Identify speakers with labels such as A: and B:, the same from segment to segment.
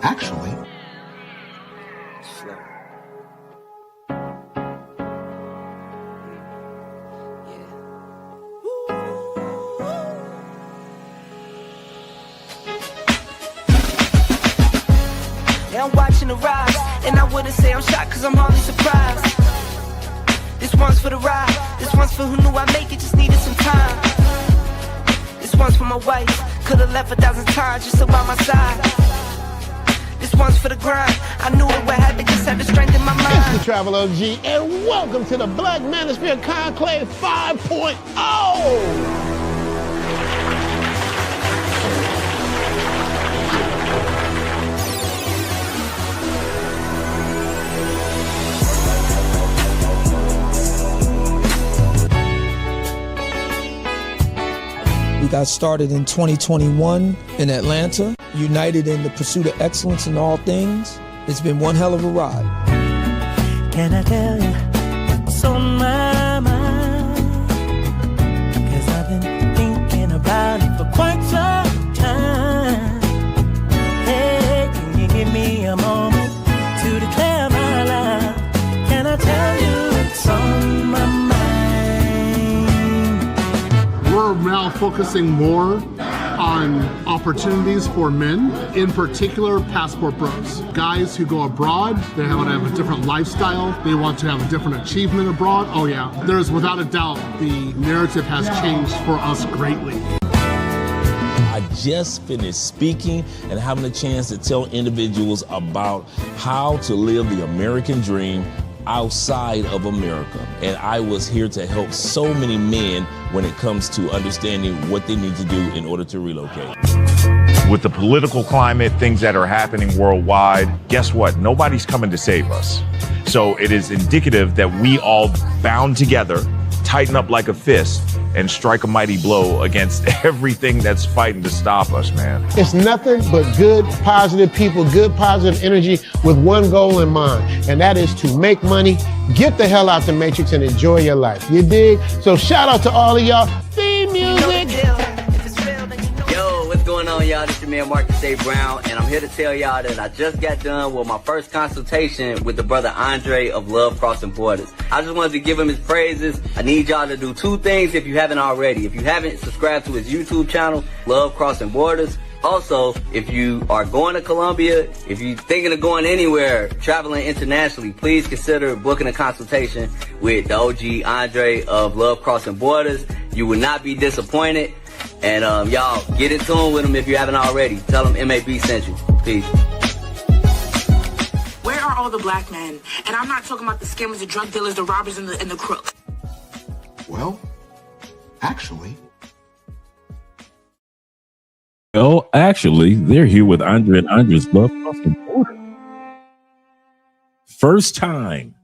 A: Actually,
B: Slow. Yeah, I'm watching the rise, and I wouldn't say I'm shocked, cause I'm hardly surprised. This one's for the ride, this one's for who knew I'd make it, just needed some time. This one's for my wife, could've left 1,000 times just about my side. This one's for the grind, I knew it would happen, just had the strength in my mind.
C: It's the Travel OG, and welcome to the Black Manosphere Conclave 5.0!
D: We got started in 2021 in Atlanta, united in the pursuit of excellence in all things. It's been one hell of a ride.
E: Can I tell you what's on my mind? 'Cause I've been thinking about it for quite some time. Hey, can you give me a moment to declare my love? Can I tell you what's on my mind?
C: We're now focusing more on opportunities for men, in particular passport bros. Guys who go abroad, they want to have a different lifestyle, they want to have a different achievement abroad. Oh yeah, there's without a doubt the narrative has changed for us greatly.
F: I just finished speaking and having a chance to tell individuals about how to live the American dream outside of America. And I was here to help so many men when it comes to understanding what they need to do in order to relocate.
G: With the political climate, things that are happening worldwide, guess what? Nobody's coming to save us. So it is indicative that we all bound together, tighten up like a fist, and strike a mighty blow against everything that's fighting to stop us, man.
C: It's nothing but good, positive people, good, positive energy with one goal in mind, and that is to make money, get the hell out the Matrix, and enjoy your life. You dig? So shout out to all of y'all. Theme music.
B: Yo, what's going on, y'all? This is your man Marcus A. Brown, and I'm here to tell y'all that I just got done with my first consultation with the brother Andre of Love Crossing Borders. I just wanted to give him his praises. I need y'all to do two things if you haven't already. If you haven't, subscribe to his YouTube channel, Love Crossing Borders. Also, if you are going to Colombia, if you're thinking of going anywhere, traveling internationally, please consider booking a consultation with the OG Andre of Love Crossing Borders. You will not be disappointed. And y'all, get in tune with him if you haven't already. Tell him MAB sent you. Peace.
H: Where are all the black men? And I'm not talking about the scammers, the drug dealers, the robbers, and the crooks.
A: well, actually,
F: Well, actually, they're here with Andre and Andre's Love Crossing Borders. First time.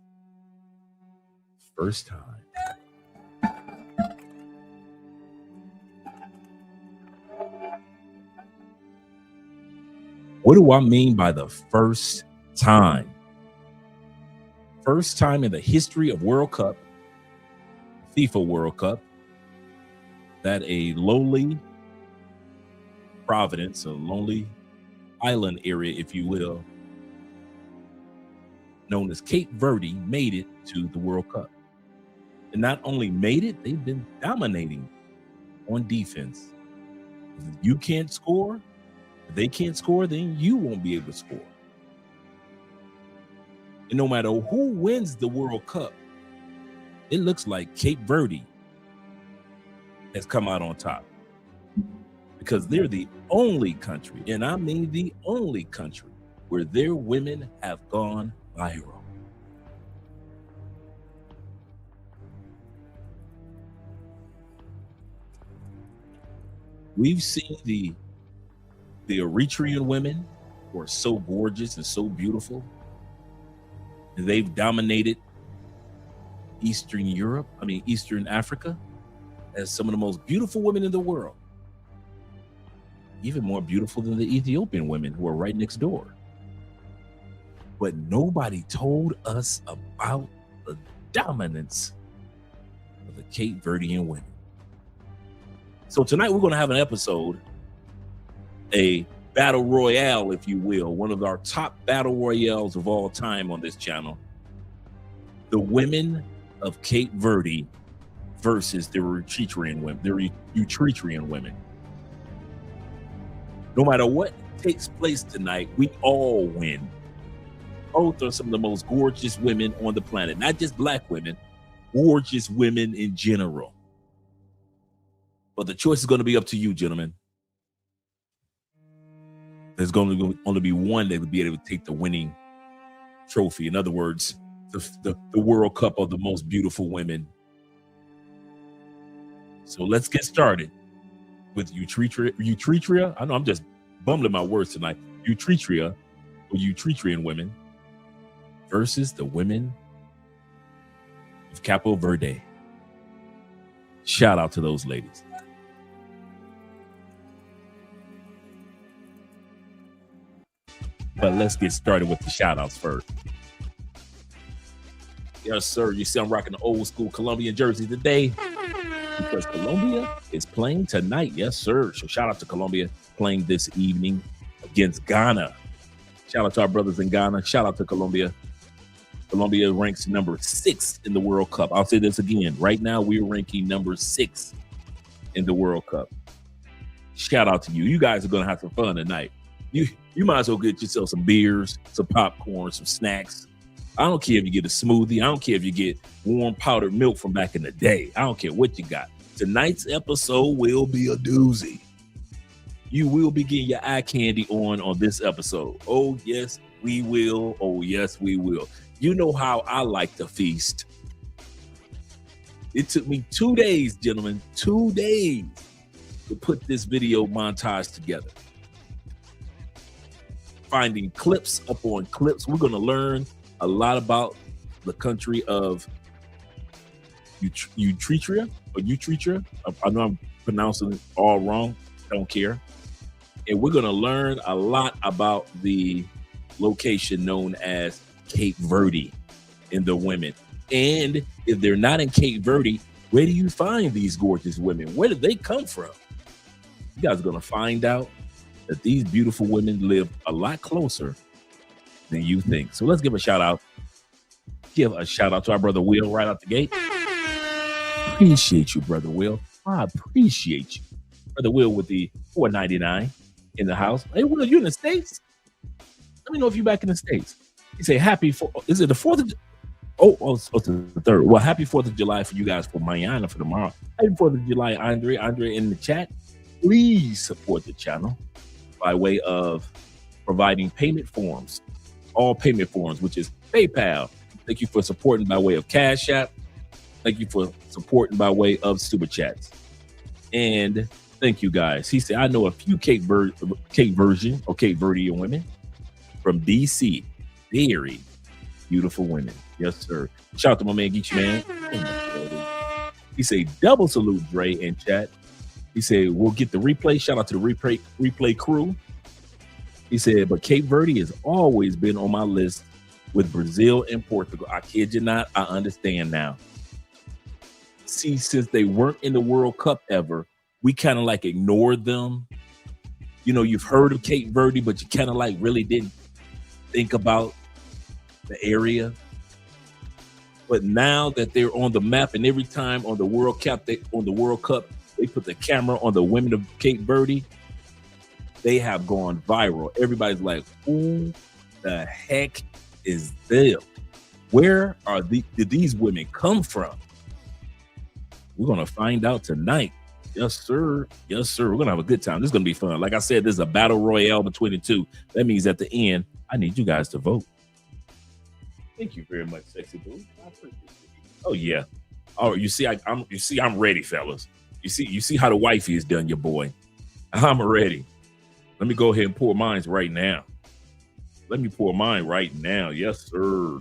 F: What do I mean by the first time? First time in the history of World Cup, FIFA World Cup, that a lowly Providence, a lonely island area, if you will, known as Cape Verde, made it to the World Cup. And not only made it, they've been dominating on defense. If you can't score, if they can't score, then you won't be able to score. And no matter who wins the World Cup, it looks like Cape Verde has come out on top, because they're the only country, and I mean the only country, where their women have gone viral. We've seen the Eritrean women who are so gorgeous and so beautiful. They've dominated Eastern Africa as some of the most beautiful women in the world. Even more beautiful than the Ethiopian women who are right next door. But nobody told us about the dominance of the Cape Verdean women. So tonight we're going to have an episode, a battle royale, if you will, one of our top battle royales of all time on this channel. The women of Cape Verde versus the Eritrean women, the Eritrean women. No matter what takes place tonight, we all win. Both are some of the most gorgeous women on the planet, not just black women, gorgeous women in general. But the choice is going to be up to you, gentlemen. There's going to only be one that would be able to take the winning trophy. In other words, the World Cup of the most beautiful women. So let's get started with Eritrea. I know I'm just bumbling my words tonight. Eritrea, or Eritrean women, versus the women of Capo Verde. Shout out to those ladies. But let's get started with the shout outs first. Yes, sir. You see, I'm rocking the old school Colombian jersey today because Colombia is playing tonight. Yes, sir. So shout out to Colombia playing this evening against Ghana. Shout out to our brothers in Ghana. Shout out to Colombia. Colombia ranks number 6 in the World Cup. I'll say this again. Right now, we're ranking number 6 in the World Cup. Shout out to you. You guys are going to have some fun tonight. You might as well get yourself some beers, some popcorn, some snacks. I don't care if you get a smoothie. I don't care if you get warm powdered milk from back in the day. I don't care what you got. Tonight's episode will be a doozy. You will be getting your eye candy on this episode. Oh, yes, we will. Oh, yes, we will. You know how I like to feast. It took me 2 days, gentlemen, 2 days to put this video montage together. Finding clips upon clips. We're going to learn a lot about the country of Eritrea or Eritrea. I know I'm pronouncing it all wrong. Don't care. And we're going to learn a lot about the location known as Cape Verde and the women. And if they're not in Cape Verde, where do you find these gorgeous women? Where did they come from? You guys are going to find out that these beautiful women live a lot closer than you think. So let's give a shout out. Give a shout out to our brother Will right out the gate. Appreciate you, brother Will. I appreciate you. Brother Will with the $4.99 in the house. Hey, Will, you in the States? Let me know if you're back in the States. He say is it the 4th of it's the 3rd. Well, happy 4th of July for you guys for mañana, for tomorrow. Happy 4th of July, Andre in the chat. Please support the channel by way of providing payment forms, all payment forms, which is PayPal. Thank you for supporting by way of Cash App. Thank you for supporting by way of Super Chats. And thank you guys. He said, I know a few Cape Verdean women from DC. Very beautiful women. Yes, sir. Shout out to my man Geechee Man. He said, double salute Dre in chat. He said, we'll get the replay. Shout out to the replay crew. He said, but Cape Verde has always been on my list with Brazil and Portugal. I kid you not. I understand now. See, since they weren't in the World Cup ever, we kind of like ignored them. You know, you've heard of Cape Verde, but you kind of like really didn't think about the area. But now that they're on the map, and every time on the World Cup, they put the camera on the women of Cape Verde, they have gone viral. Everybody's like, who the heck is them? Where did these women come from? We're going to find out tonight. Yes, sir. Yes, sir. We're going to have a good time. This is going to be fun. Like I said, this is a battle royale between the two. That means at the end, I need you guys to vote. Thank you very much, sexy boo. I appreciate it. Oh, yeah. Oh, you see, I'm ready, fellas. You see how the wifey is done, your boy. I'm ready. Let me go ahead and pour mine right now. Let me pour mine right now. Yes, sir.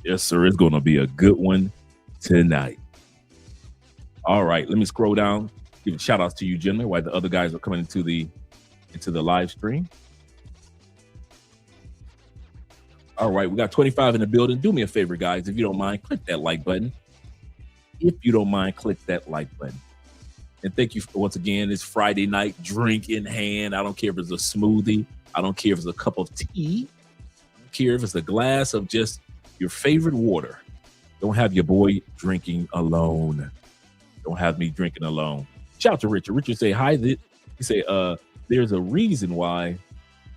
F: Yes, sir. It's going to be a good one tonight. All right. Let me scroll down. Give a shout outs to you, gentlemen, while the other guys are coming into the live stream. All right. We got 25 in the building. Do me a favor, guys. If you don't mind, click that like button. If you don't mind, click that like button. And thank you once again. It's Friday night, drink in hand. I don't care if it's a smoothie. I don't care if it's a cup of tea. I don't care if it's a glass of just your favorite water. Don't have your boy drinking alone. Don't have me drinking alone. Shout out to Richard. Richard say, hi. He say, there's a reason why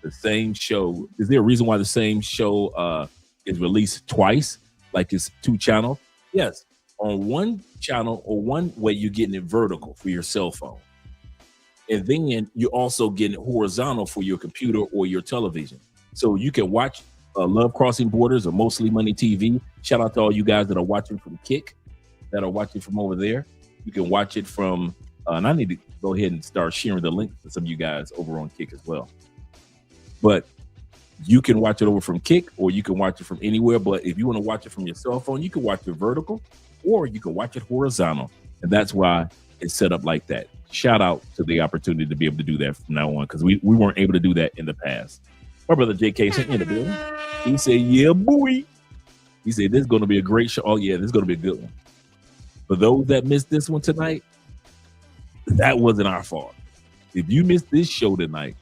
F: the same show, is there a reason why the same show is released twice? Like it's 2 channels? Yes. On one channel or one way, you're getting it vertical for your cell phone. And then you're also getting it horizontal for your computer or your television. So you can watch Love Crossing Borders or Mostly Money TV. Shout out to all you guys that are watching from Kick, that are watching from over there. You can watch it from, and I need to go ahead and start sharing the link to some of you guys over on Kick as well. But you can watch it over from Kick or you can watch it from anywhere. But if you want to watch it from your cell phone, you can watch it vertical or you can watch it horizontal. And that's why it's set up like that. Shout out to the opportunity to be able to do that from now on, because we weren't able to do that in the past. My brother JK sent in the building. He said, yeah, boy. He said, this is going to be a great show. Oh, yeah, this is going to be a good one. For those that missed this one tonight, that wasn't our fault. If you missed this show tonight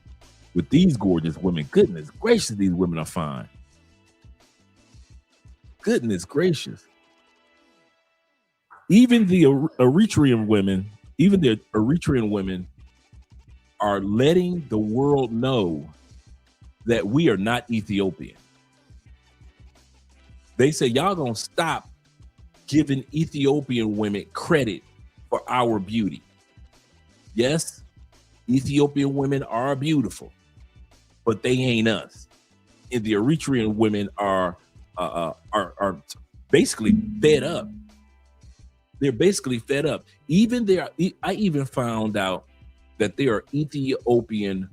F: with these gorgeous women, goodness gracious, these women are fine. Goodness gracious. Even the Eritrean women, are letting the world know that we are not Ethiopian. They say, y'all gonna stop giving Ethiopian women credit for our beauty. Yes, Ethiopian women are beautiful, but they ain't us. And the Eritrean women are basically fed up. They're basically fed up. I even found out that there are Ethiopian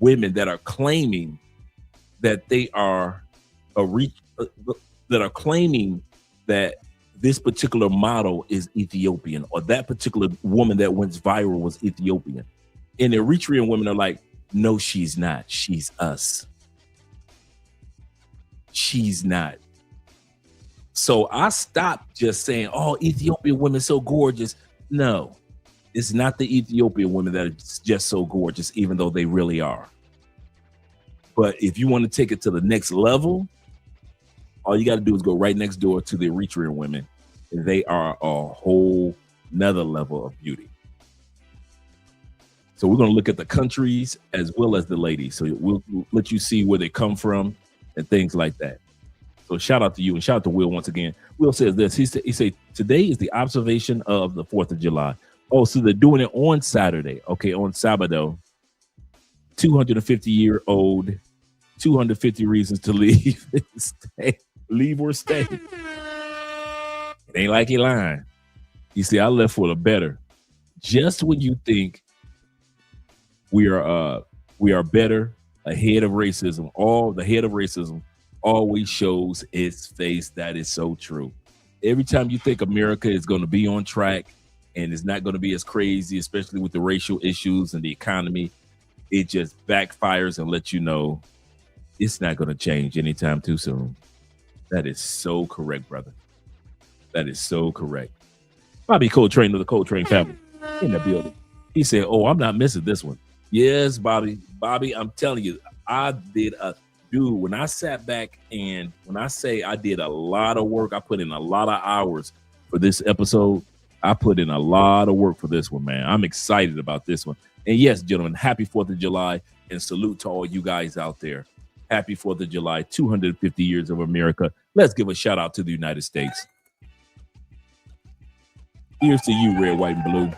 F: women that are claiming that they are claiming that this particular model is Ethiopian, or that particular woman that went viral was Ethiopian. And the Eritrean women are like, no, she's not. She's us. She's not. So I stopped just saying, oh, Ethiopian women so gorgeous. No, it's not the Ethiopian women that are just so gorgeous, even though they really are. But if you want to take it to the next level, all you got to do is go right next door to the Eritrean women. And they are a whole nother level of beauty. So we're going to look at the countries as well as the ladies. So we'll let you see where they come from and things like that. So shout out to you and shout out to Will once again. Will says this. He said, today is the observation of the 4th of July. Oh, so they're doing it on Saturday. Okay, on Sabado. 250-year-old, 250 reasons to leave. Stay. Leave or stay. It ain't like he lying. You see, I left for the better. Just when you think we are better, ahead of racism, the head of racism always shows its face. That is so true. Every time you think America is going to be on track and it's not going to be as crazy, especially with the racial issues and the economy, it just backfires and lets you know it's not going to change anytime too soon. That is so correct, brother. That is so correct. Bobby Coltrane of the Coltrane family in the building. He said, oh, I'm not missing this one. Yes, Bobby. Bobby, I'm telling you, when I sat back and when I say I did a lot of work, I put in a lot of hours for this episode. I put in a lot of work for this one, man. I'm excited about this one. And yes, gentlemen, happy 4th of July and salute to all you guys out there. Happy 4th of July, 250 years of America. Let's give a shout out to the United States. Here's to you, red, white, and blue.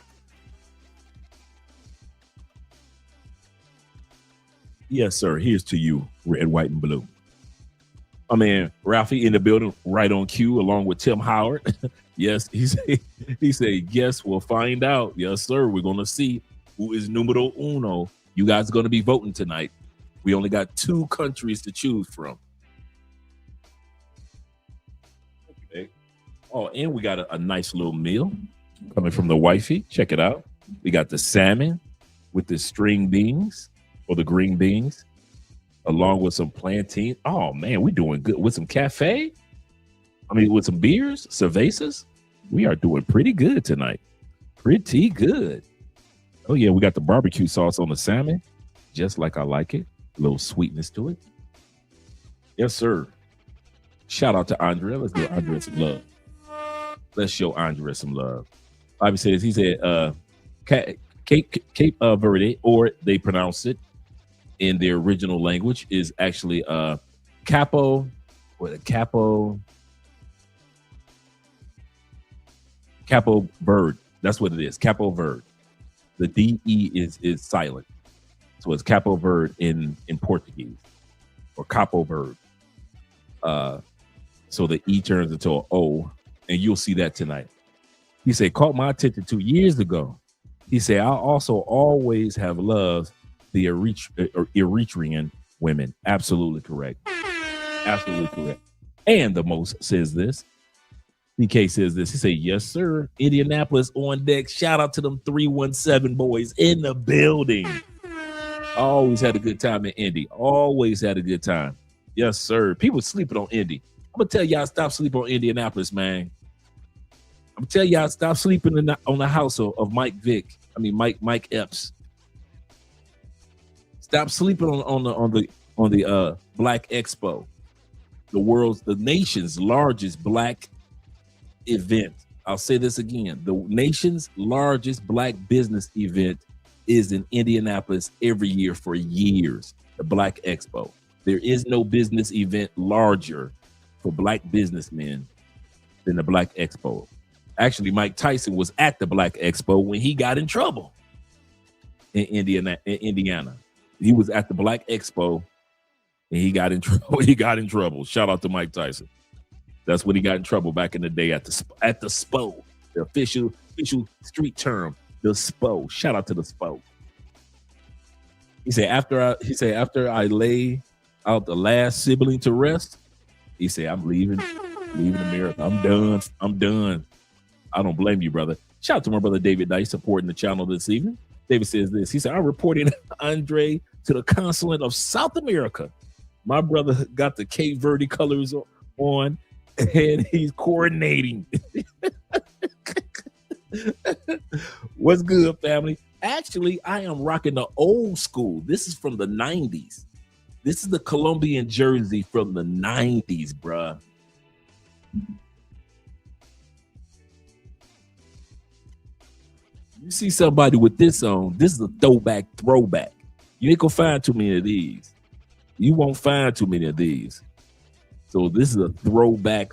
F: Yes, sir. Here's to you, red, white, and blue. My man, Ralphie in the building, right on cue, along with Tim Howard. Yes, he said, yes, we'll find out. Yes, sir. We're going to see who is numero uno. You guys are going to be voting tonight. We only got 2 countries to choose from. Okay. Oh, and we got a nice little meal coming from the wifey. Check it out. We got the salmon with the string beans or the green beans, along with some plantain. Oh, man, we're doing good with some cafe. With some beers, cervezas. We are doing pretty good tonight. Pretty good. Oh yeah, we got the barbecue sauce on the salmon, just like I like it. A little sweetness to it. Yes, sir. Shout out to Andrea. Let's give Andrea some love. Let's show Andrea some love. Bobby says, he said, Cape Verde, or they pronounce it in their original language, is actually Capo Verde. That's what it is. Capo Verde. The DE is silent. So it's Capo Verde in Portuguese, or Capo Verde. So the E turns into an O, and you'll see that tonight. He said, caught my attention 2 years ago. He said, I also always have loved the Eritrean women. Absolutely correct. Absolutely correct. And the most says this. DK says this. He said, yes, sir. Indianapolis on deck. Shout out to them 317 boys in the building. Always had a good time in Indy. Always had a good time. Yes, sir. People sleeping on Indy. I'm going to tell y'all, stop sleeping on Indianapolis, man. I'm going to tell y'all, stop sleeping on the house of Mike Epps. Stop sleeping on the Black Expo, the nation's largest Black event. I'll say this again: the nation's largest Black business event is in Indianapolis every year for years. The Black Expo. There is no business event larger for Black businessmen than the Black Expo. Actually, Mike Tyson was at the Black Expo when he got in trouble in Indiana. He was at the Black Expo and he got in trouble. Shout out to Mike Tyson. That's when he got in trouble back in the day at the SPO, the official street term, the SPO. Shout out to the SPO. He said after I lay out the last sibling to rest, he said, I'm leaving America. I'm done. I don't blame you, brother. Shout out to my brother David Dice supporting the channel this evening. David says this. He said, I'm reporting Andre to the consulate of South America. My brother got the Cape Verde colors on and he's coordinating. What's good, family? Actually, I am rocking the old school. This is from the 90s. This is the Colombian jersey from the 90s, bruh. You see somebody with this on, this is a throwback. You ain't gonna find too many of these. You won't find too many of these. So this is a throwback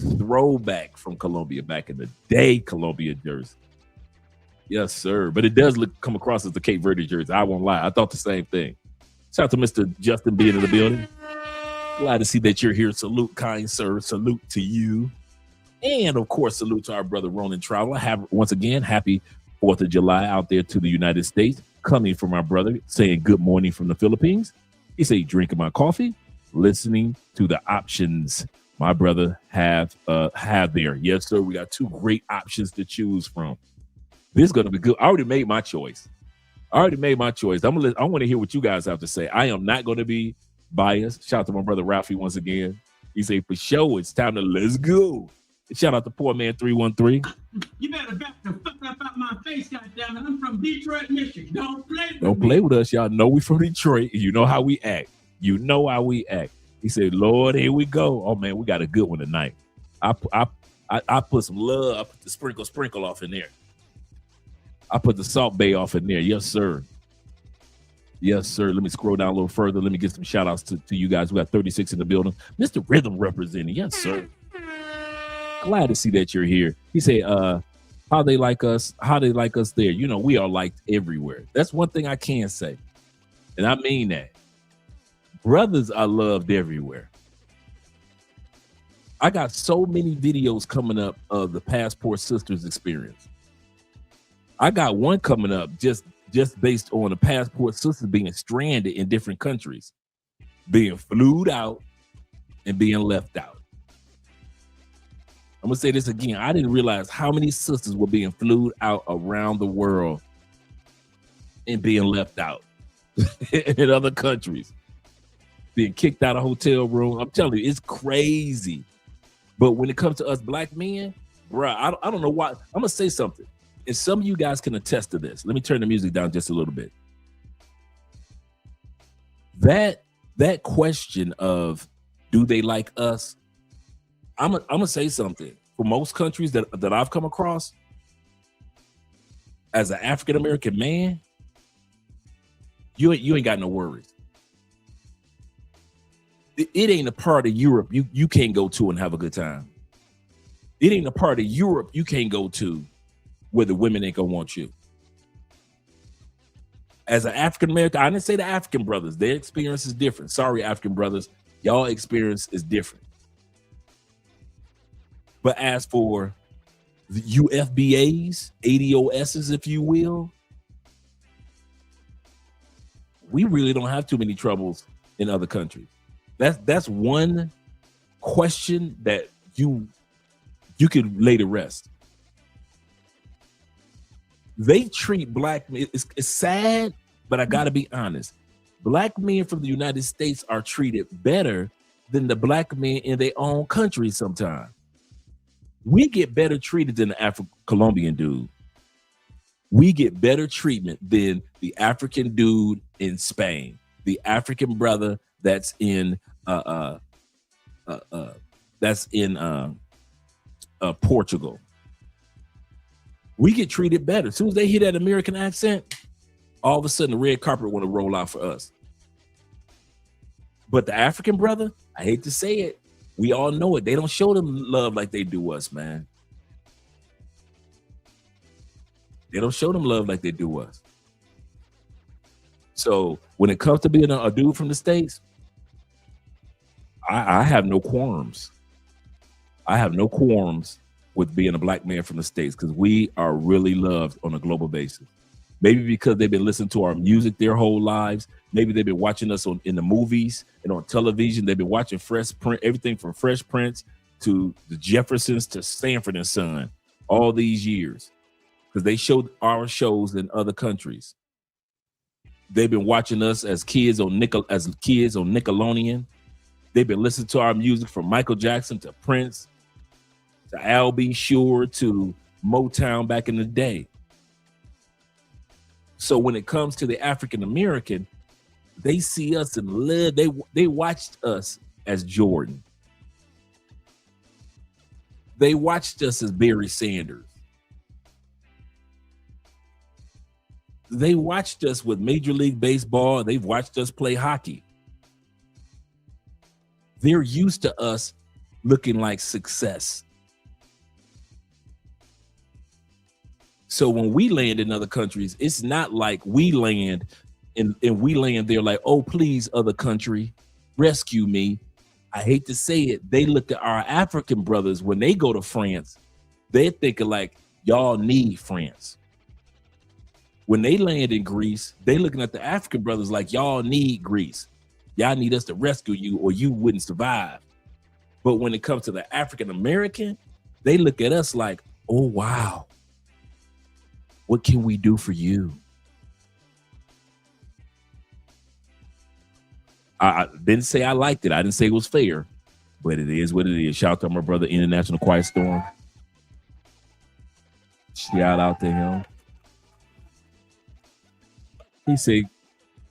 F: from Colombia back in the day, Colombia jersey. Yes, sir. But it does come across as the Cape Verde jersey. I won't lie. I thought the same thing. Shout out to Mr. Justin being in the building. Glad to see that you're here. Salute, kind sir. Salute to you. And of course, salute to our brother Ronan Traveler. Once again, happy 4th of July out there to the United States. Coming from our brother, saying good morning from the Philippines. He said, drinking my coffee, listening to the options my brother have there. Yes, sir. We got two great options to choose from. This is going to be good. I already made my choice. I want to hear what you guys have to say. I am not going to be biased. Shout out to my brother Ralphie once again. He said, for sure, it's time to let's go. And shout out to Poor Man 313.
I: You better back the fuck up out my face, goddammit. I'm from Detroit, Michigan. Don't
F: play with us. Y'all know we from Detroit. You know how we act. He said, Lord, here we go. Oh man, we got a good one tonight. I put some love. I put the sprinkle off in there. I put the Salt Bay off in there. Yes, sir. Yes, sir. Let me scroll down a little further. Let me get some shout outs to you guys. We got 36 in the building. Mr. Rhythm representing. Yes, sir. Glad to see that you're here. He said, how they like us there. You know, we are liked everywhere. That's one thing I can say. And I mean that. Brothers are loved everywhere. I got so many videos coming up of the Passport Sisters experience. I got one coming up just based on the Passport Sisters being stranded in different countries, being flued out and being left out. I'm going to say this again. I didn't realize how many sisters were being flued out around the world and being left out in other countries, being kicked out of hotel room. I'm telling you, it's crazy. But when it comes to us black men, bruh, I don't know why. I'm going to say something. And some of you guys can attest to this. Let me turn the music down just a little bit. That question of do they like us? I'm gonna say something. For most countries that I've come across, as an African American man, you ain't got no worries. It ain't a part of Europe you can't go to and have a good time. It ain't a part of Europe you can't go to where the women ain't gonna want you. As an African American, I didn't say the African brothers, their experience is different. Sorry, African brothers, y'all experience is different. But as for the UFBAs, ADOSs, if you will, we really don't have too many troubles in other countries. That's one question that you could lay to rest. They treat black men, it's sad, but I gotta be honest. Black men from the United States are treated better than the black men in their own country sometimes. We get better treated than the Afro-Colombian dude. We get better treatment than the African dude in Spain, the African brother that's in Portugal. We get treated better. As soon as they hear that American accent, all of a sudden the red carpet want to roll out for us. But the African brother, I hate to say it, we all know it. They don't show them love like they do us, man. They don't show them love like they do us. So when it comes to being a dude from the States, I have no qualms. I have no qualms with being a black man from the States because we are really loved on a global basis. Maybe because they've been listening to our music their whole lives. Maybe they've been watching us in the movies and on television. They've been watching everything from Fresh Prince to the Jeffersons to Sanford and Son all these years because they showed our shows in other countries. They've been watching us as kids on Nickelodeon. They've been listening to our music from Michael Jackson to Prince to Al B. Sure to Motown back in the day. So when it comes to the African American, they see us and live. They watched us as Jordan. They watched us as Barry Sanders. They watched us with Major League Baseball. They've watched us play hockey. They're used to us looking like success. So when we land in other countries, it's not like we land and we land there like, oh, please, other country, rescue me. I hate to say it. They look at our African brothers when they go to France, they're thinking like, y'all need France. When they land in Greece, they looking at the African brothers like, y'all need Greece. Y'all need us to rescue you or you wouldn't survive. But when it comes to the African American, they look at us like, oh, wow. What can we do for you? I didn't say I liked it. I didn't say it was fair, but it is what it is. Shout out to my brother, International Quiet Storm. Shout out to him. He said,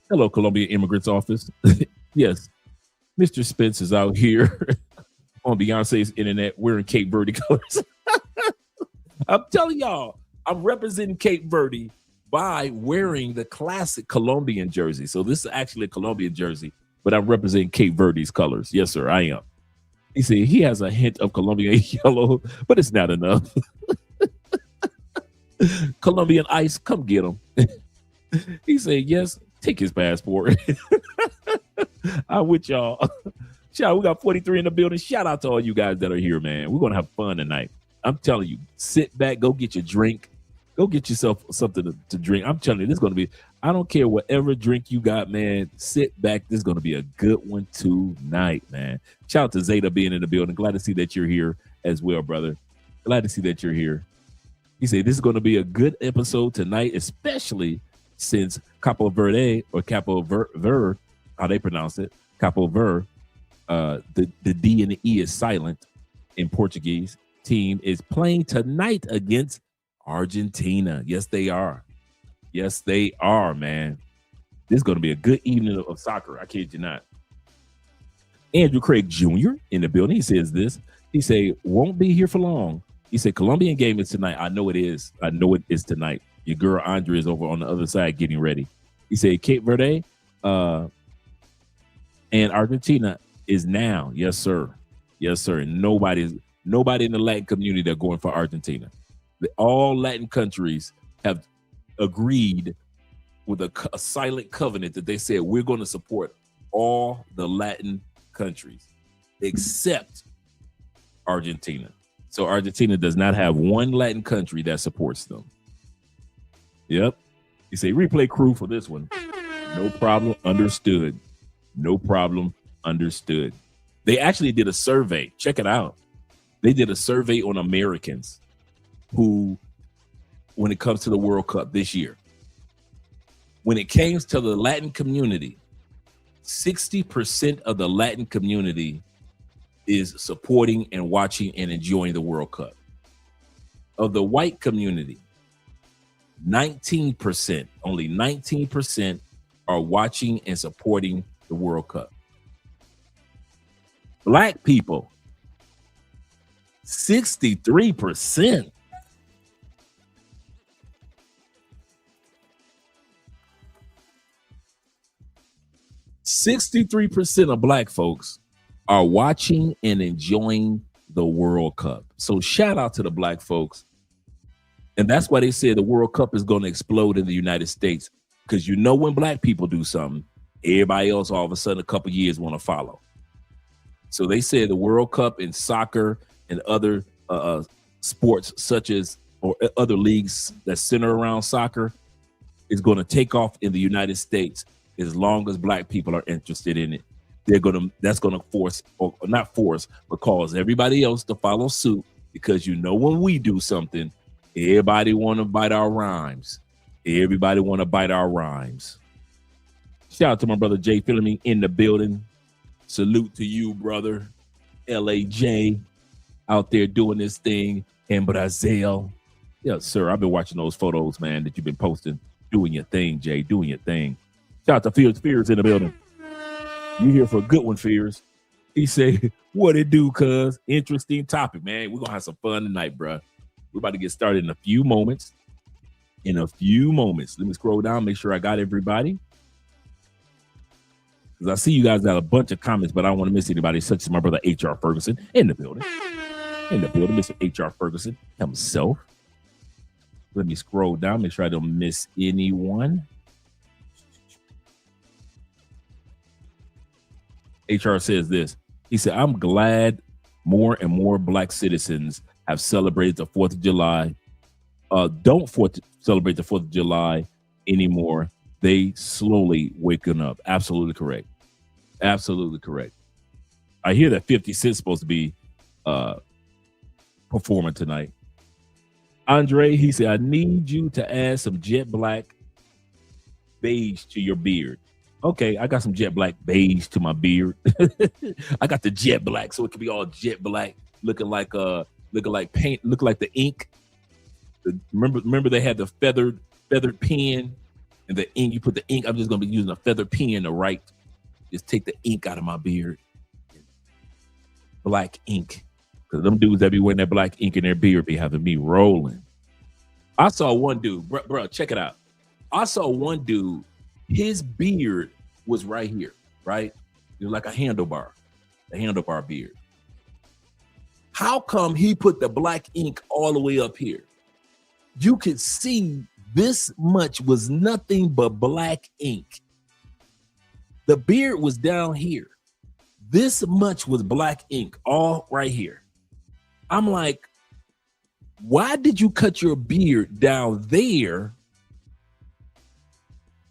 F: hello, Columbia Immigrants Office. Yes, Mr. Spence is out here on Beyonce's internet wearing Cape Verde colors. I'm telling y'all, I'm representing Cape Verde by wearing the classic Colombian jersey. So this is actually a Colombian jersey, but I'm representing Cape Verde's colors. Yes, sir, I am. He said he has a hint of Colombian yellow, but it's not enough. Colombian ice, come get him. He said, yes, take his passport. I'm with y'all. Shout out, we got 43 in the building. Shout out to all you guys that are here, man. We're going to have fun tonight. I'm telling you, sit back, go get your drink. Go get yourself something to drink. I'm telling you, this is going to be, I don't care whatever drink you got, man. Sit back. This is going to be a good one tonight, man. Shout out to Zeta being in the building. Glad to see that you're here as well, brother. Glad to see that you're here. He said this is going to be a good episode tonight, especially since Capo Verde or Capo Ver, how they pronounce it, Capo Ver, the D and the E is silent in Portuguese, team is playing tonight against Argentina. Yes, they are. Yes, they are, man. This is going to be a good evening of soccer. I kid you not. Andrew Craig Jr. in the building. He says this. He say, won't be here for long. He said, Colombian game is tonight. I know it is. I know it is tonight. Your girl Andre is over on the other side getting ready. He said, Cape Verde and Argentina is now. Yes, sir. Yes, sir. Nobody in the Latin community are going for Argentina. All Latin countries have agreed with a silent covenant that they said we're going to support all the Latin countries except Argentina. So Argentina does not have one Latin country that supports them. Yep. You say replay crew for this one. No problem. Understood. No problem. Understood. They actually did a survey. Check it out. They did a survey on Americans who, when it comes to the World Cup this year, when it came to the Latin community, 60% of the Latin community is supporting and watching and enjoying the World Cup. Of the white community, 19%, only 19% are watching and supporting the World Cup. Black people, 63%. %63% of black folks are watching and enjoying the World Cup. So shout out to the black folks. And that's why they say the World Cup is going to explode in the United States, because you know when black people do something, everybody else all of a sudden a couple years want to follow. So they say the World Cup in soccer and other sports such as or other leagues that center around soccer is going to take off in the United States as long as black people are interested in it. That's going to force, or not force, but cause everybody else to follow suit, because you know when we do something, everybody want to bite our rhymes. Everybody want to bite our rhymes. Shout out to my brother Jay Philomene in the building. Salute to you, brother. LAJ out there doing this thing in Brazil. Yes, sir. I've been watching those photos, man, that you've been posting. Doing your thing, Jay. Doing your thing. Shout out to Fears in the building. You here for a good one, Fears. He say, what it do, cuz? Interesting topic, man. We're going to have some fun tonight, bro. We're about to get started in a few moments. Let me scroll down, make sure I got everybody. Because I see you guys got a bunch of comments, but I don't want to miss anybody, such as my brother H.R. Ferguson in the building. Mr. H.R. Ferguson himself. Let me scroll down, make sure I don't miss anyone. HR says this. He said, I'm glad more and more black citizens have celebrated the 4th of July. Don't celebrate the 4th of July anymore. They slowly waking up. Absolutely correct. Absolutely correct. I hear that 50 Cent's supposed to be performing tonight. Andre, he said, I need you to add some jet black beige to your beard. Okay, I got some jet black beige to my beard. I got the jet black, so it can be all jet black, looking like paint, look like the ink. Remember they had the feathered pen and the ink. You put the ink. I'm just gonna be using a feathered pen to write. Just take the ink out of my beard. Black ink, because them dudes that be wearing that black ink in their beard be having me rolling. I saw one dude, bro, check it out. I saw one dude. His beard was right here, right? It was like a handlebar beard. How come he put the black ink all the way up here? You could see this much was nothing but black ink. The beard was down here. This much was black ink, all right here. I'm like, why did you cut your beard down there?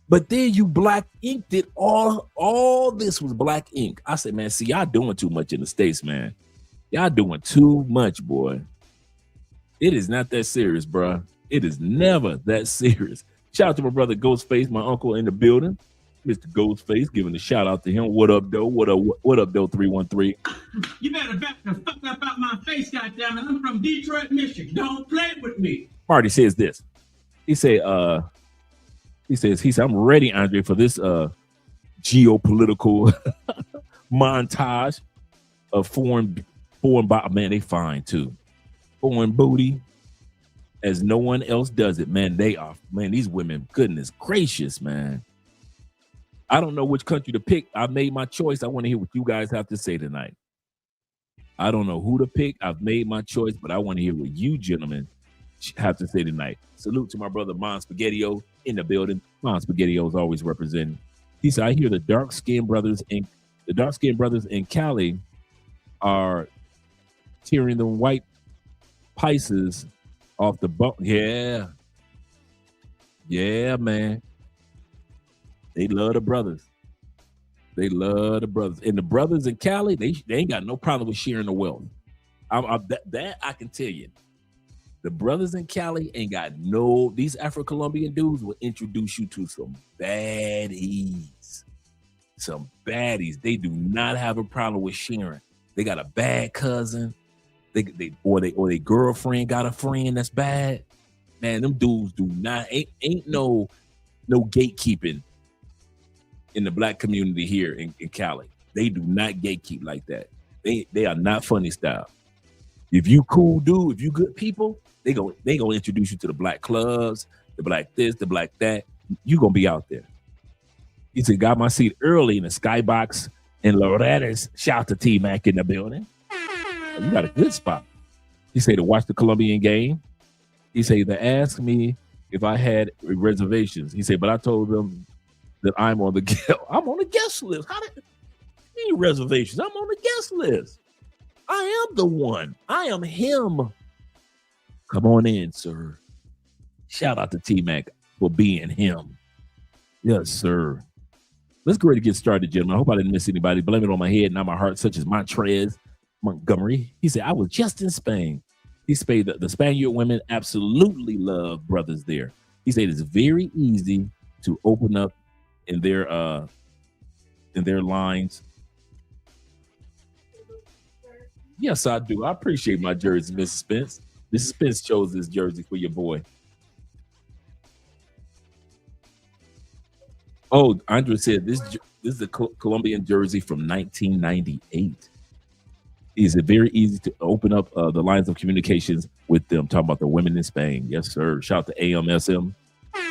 F: But then you black inked it all this was black ink. I said, man, see, y'all doing too much in the States, man. Y'all doing too much, boy. It is not that serious, bro. It is never that serious. Shout out to my brother Ghostface, my uncle in the building. Mr. Ghostface giving a shout out to him. What up, though? What up, though? 313.
I: You better back the fuck up out my face, goddammit. I'm from Detroit, Michigan. Don't play with me.
F: Marty says this. He says, I'm ready, Andre, for this geopolitical montage of foreign man, they fine too. Foreign booty, as no one else does it, man. These women, goodness gracious, man. I don't know which country to pick. I made my choice. I want to hear what you guys have to say tonight. I don't know who to pick. I've made my choice, but I want to hear what you gentlemen have to say tonight. Salute to my brother Mon Spaghettio in the building. Mon Spaghettio is always representing. He said, I hear the dark-skinned brothers in Cali are tearing the white Pisces off the bump. Yeah, man. They love the brothers. And the brothers in Cali, they ain't got no problem with sharing the wealth. That I can tell you. The brothers in Cali ain't got these Afro-Colombian dudes will introduce you to some baddies. They do not have a problem with sharing. They got a bad cousin. Or their girlfriend got a friend that's bad. Man, them dudes do not ain't no gatekeeping in the black community here in Cali. They do not gatekeep like that. They are not funny style. If you cool dude, if you good people, they gonna introduce you to the black clubs, the black this, the black that. You gonna be out there. He said, got my seat early in the skybox in Loretta's. Shout out to T-Mac in the building. You got a good spot. He said to watch the Colombian game. He said they asked me if I had reservations. He said, but I told them that I'm on the guest list. How did you need reservations? I'm on the guest list. I am the one. I am him. Come on in, sir. Shout out to T-Mac for being him. Yes, sir. Let's go ahead and get started, gentlemen. I hope I didn't miss anybody. Blame it on my head, not my heart, such as Montrez Montgomery. He said, I was just in Spain. He said the Spaniard women absolutely love brothers there. He said it's very easy to open up in their lines. Yes, I do. I appreciate my jersey, Mrs. Spence. Mrs. Spence chose this jersey for your boy. Oh, Andre said this is a Colombian jersey from 1998. Is it very easy to open up the lines of communications with them? Talking about the women in Spain. Yes, sir. Shout out to AMSM,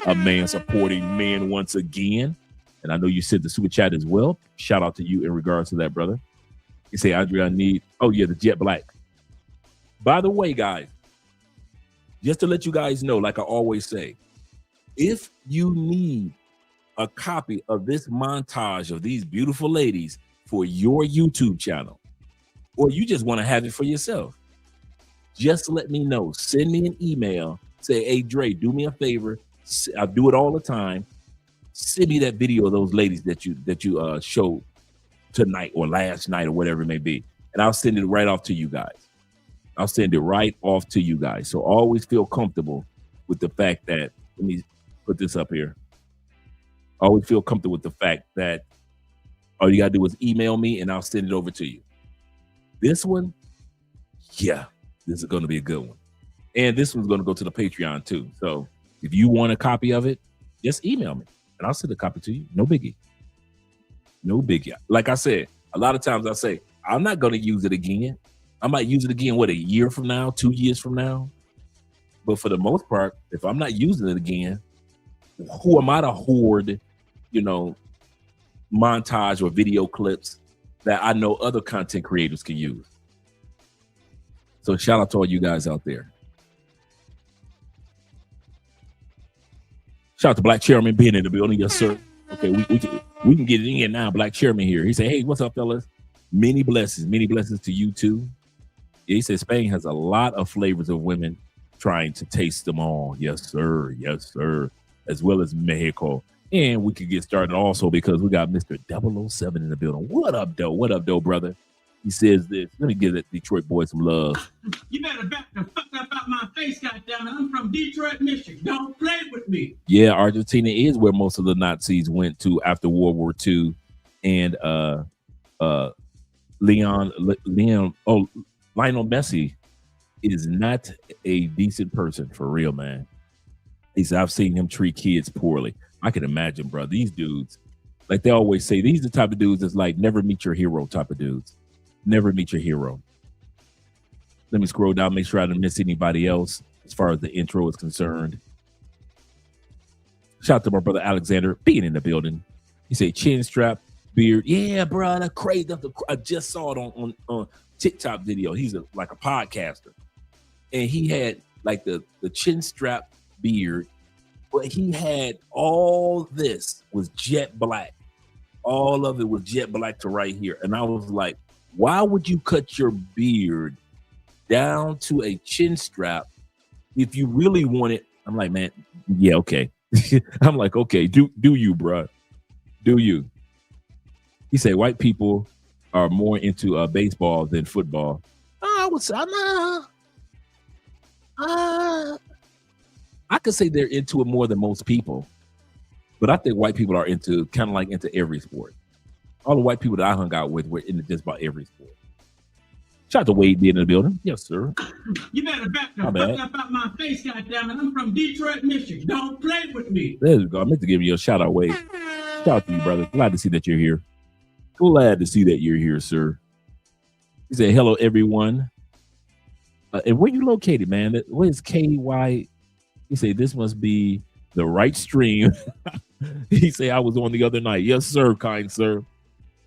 F: a man supporting men once again. And I know you sent the super chat as well. Shout out to you in regards to that, brother. You say, Andre, I need, the jet black. By the way, guys, just to let you guys know, like I always say, if you need a copy of this montage of these beautiful ladies for your YouTube channel, or you just want to have it for yourself, just let me know. Send me an email. Say, hey, Dre, do me a favor. I do it all the time. Send me that video of those ladies that you showed tonight or last night or whatever it may be, and I'll send it right off to you guys. So always feel comfortable with the fact that, let me put this up here. Always feel comfortable with the fact that all you got to do is email me and I'll send it over to you. This one, this is going to be a good one. And this one's going to go to the Patreon too. So if you want a copy of it, just email me and I'll send a copy to you. No biggie. Like I said, a lot of times I say, I'm not going to use it again. I might use it again, a year from now, 2 years from now. But for the most part, if I'm not using it again, who am I to hoard, montage or video clips that I know other content creators can use? So shout out to all you guys out there. Shout out to Black Chairman being in the building. Yes, sir. Okay, we can get it in now. Black Chairman here. He said, hey, what's up, fellas? Many blessings to you too. He said Spain has a lot of flavors of women trying to taste them all. Yes, sir. As well as Mexico. And we could get started also because we got Mr. 007 in the building. What up, though, brother? He says this. Let me give that Detroit boy some love.
I: You better back the fuck up out my face, goddammit. I'm from Detroit, Michigan. Don't play with me.
F: Yeah, Argentina is where most of the Nazis went to after World War II. And Lionel Messi is not a decent person for real, man. He said, I've seen him treat kids poorly. I can imagine, bro. These dudes, like they always say, these are the type of dudes that's like never meet your hero type of dudes. Never meet your hero. Let me scroll down, make sure I didn't miss anybody else as far as the intro is concerned. Shout out to my brother Alexander being in the building. He said chin strap, beard. Yeah, bro, that's crazy. I just saw it on TikTok video. He's like a podcaster. And he had like the chin strap beard, but he had all this was jet black. All of it was jet black to right here. And I was like, why would you cut your beard down to a chin strap if you really want it? I'm like, man, yeah, okay. I'm like, okay, do you, bro? Do you? He said white people are more into baseball than football. I would say, I could say they're into it more than most people, but I think white people are into kind of like into every sport. All the white people that I hung out with were into just about every sport. Shout out to Wade being in the building. Yes, sir.
I: You better back the fuck up out my face, goddammit. I'm from Detroit, Michigan. Don't play with me.
F: There you go. I meant to give you a shout out, Wade. Shout out to you, brother. Glad to see that you're here. Glad to see that you're here, sir. He said, hello, everyone. And where you located, man? What is KY? He said, this must be the right stream. He said, I was on the other night. Yes, sir, kind sir.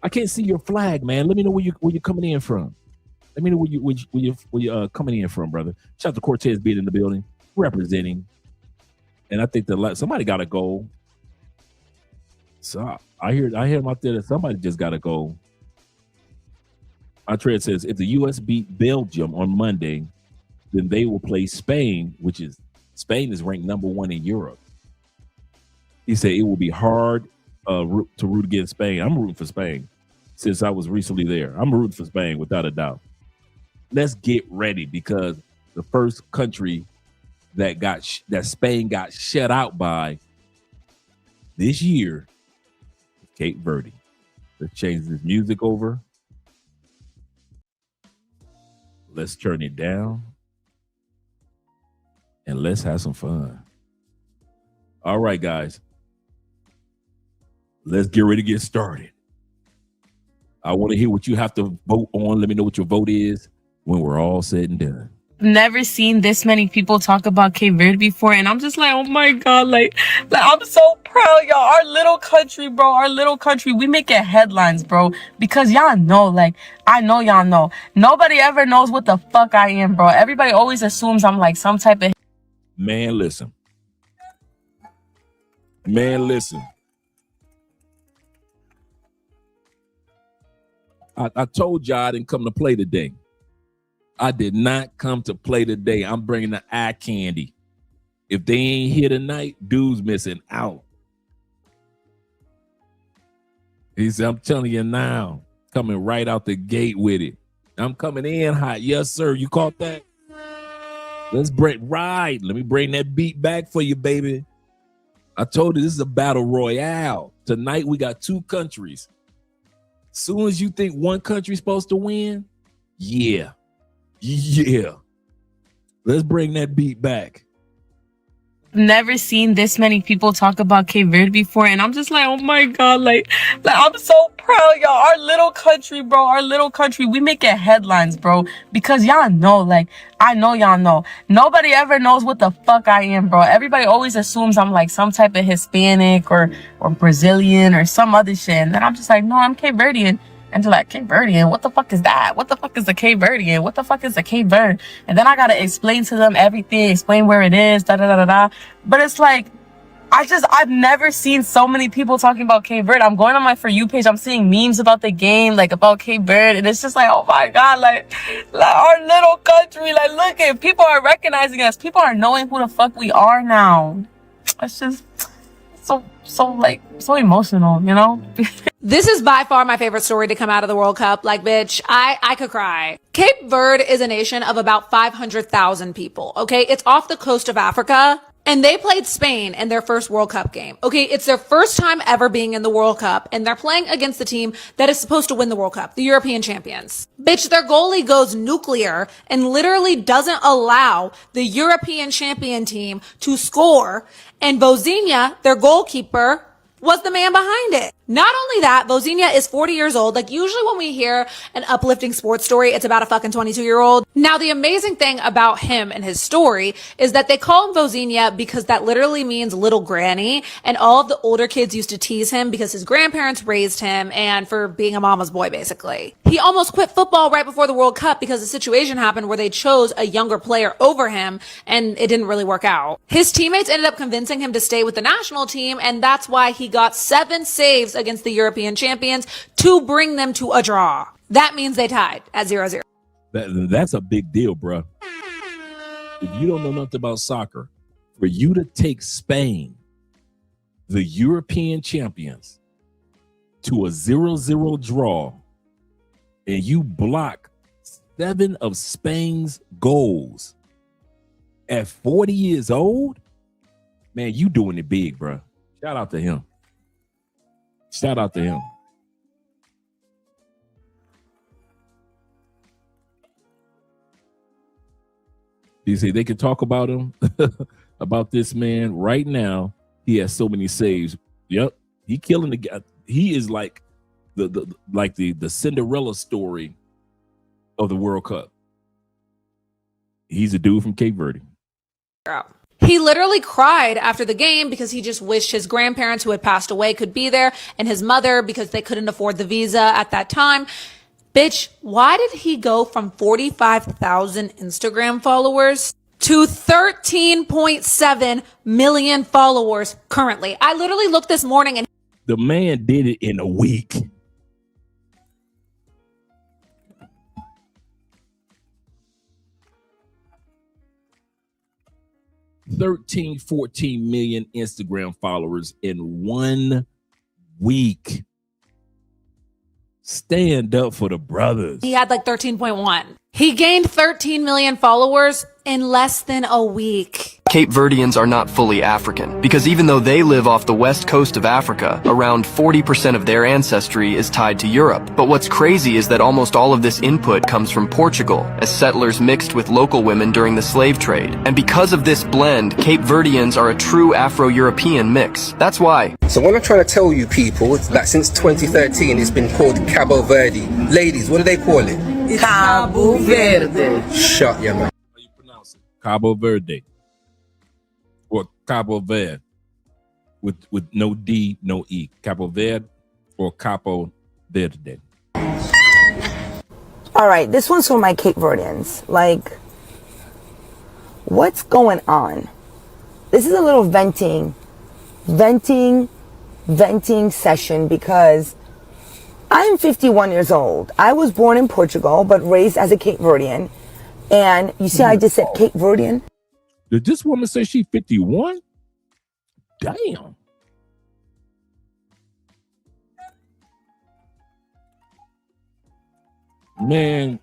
F: I can't see your flag, man. Let me know where you're coming in from. Let me know where you're coming in from, brother. Shout out to Cortez being in the building, representing. And I think somebody got a goal. So I hear him out there that somebody just got a goal. Eritrea says, if the U.S. beat Belgium on Monday, then they will play Spain, Spain is ranked number 1 in Europe. He said it will be hard to root against Spain. I'm rooting for Spain since I was recently there. I'm rooting for Spain without a doubt. Let's get ready because the first country that Spain got shut out by this year is Cape Verde. Let's change this music over. Let's turn it down. And let's have some fun. All right, guys. Let's get ready to get started. I want to hear what you have to vote on. Let me know what your vote is when we're all said and done.
J: Never seen this many people talk about Cape Verde before, and I'm just like, oh my god, like I'm so proud, y'all. Our little country, bro, our little country, we make it headlines, bro, because y'all know, like, I know y'all know, nobody ever knows what the fuck I am, bro. Everybody always assumes I'm like some type of
F: man. Listen, I told y'all I didn't come to play today. I did not come to play today. I'm bringing the eye candy. If they ain't here tonight, dude's missing out. He said, I'm telling you now, coming right out the gate with it. I'm coming in hot. Yes, sir. You caught that? Let's let me bring that beat back for you, baby. I told you this is a battle royale. Tonight we got 2 countries. Soon as you think one country's supposed to win, yeah. Let's bring that beat back.
J: Never seen this many people talk about Cape Verde before, and I'm just like, oh my god, like I'm so proud, y'all. Our little country, bro, our little country, we make it headlines, bro, because y'all know, like, I know y'all know, nobody ever knows what the fuck I am, bro. Everybody always assumes I'm like some type of Hispanic or Brazilian or some other shit, and then I'm just like, no, I'm Cape Verdean. And they're like, Cape Verdean, what the fuck is that? What the fuck is a Cape Verdean? What the fuck is a Cape Verde? And then I gotta explain to them everything, explain where it is, da-da-da-da-da. But it's like, I've never seen so many people talking about Cape Verde. I'm going on my For You page, I'm seeing memes about the game, like about Cape Verde. And it's just like, oh my God, like our little country, like look at, people are recognizing us. People are knowing who the fuck we are now. It's so emotional, you know?
K: This is by far my favorite story to come out of the World Cup. Like, bitch, I could cry. Cape Verde is a nation of about 500,000 people, okay? It's off the coast of Africa, and they played Spain in their first World Cup game. Okay, it's their first time ever being in the World Cup, and they're playing against the team that is supposed to win the World Cup, the European champions. Bitch, their goalie goes nuclear and literally doesn't allow the European champion team to score, and Vozinha, their goalkeeper, was the man behind it. Not only that, Vozinha is 40 years old. Like, usually when we hear an uplifting sports story, it's about a fucking 22-year-old. Now, the amazing thing about him and his story is that they call him Vozinha because that literally means little granny, and all of the older kids used to tease him because his grandparents raised him and for being a mama's boy, basically. He almost quit football right before the World Cup because a situation happened where they chose a younger player over him, and it didn't really work out. His teammates ended up convincing him to stay with the national team, and that's why he got 7 saves against the European champions to bring them to a draw. That means they tied at 0-0.
F: That's a big deal, bro. If you don't know nothing about soccer, for you to take Spain, the European champions, to a 0-0 draw, and you block 7 of Spain's goals at 40 years old, man, you doing it big, bro. Shout out to him. Shout out to him. You see, they can talk about him, about this man right now. He has so many saves. Yep, he killing the guy. He is like the Cinderella story of the World Cup. He's a dude from Cape Verde.
K: He literally cried after the game because he just wished his grandparents who had passed away could be there, and his mother because they couldn't afford the visa at that time. Bitch, why did he go from 45,000 Instagram followers to 13.7 million followers currently? I literally looked this morning and
F: the man did it in a week. $13, 14 million Instagram followers in 1 week. Stand up for the brothers.
K: he had like 13.1. He gained 13 million followers in less than a week.
L: Cape Verdeans are not fully African, because even though they live off the west coast of Africa, around 40% of their ancestry is tied to Europe. But what's crazy is that almost all of this input comes from Portugal, as settlers mixed with local women during the slave trade. And because of this blend, Cape Verdeans are a true Afro-European mix. That's why.
M: So what I'm trying to tell you people is that since 2013 it's been called Cabo Verde. Ladies, what do they call it?
B: Cabo Verde.
M: Shut your mouth.
F: How you pronounce it? Cabo Verde. Or Cabo Verde. With no D, no E. Cabo Verde or Capo Verde.
N: All right, this one's for my Cape Verdeans. Like, what's going on? This is a little venting session because I'm 51 years old. I was born in Portugal, but raised as a Cape Verdean. And you see how I just said Cape Verdean?
F: Did this woman say she's 51? Damn. Man,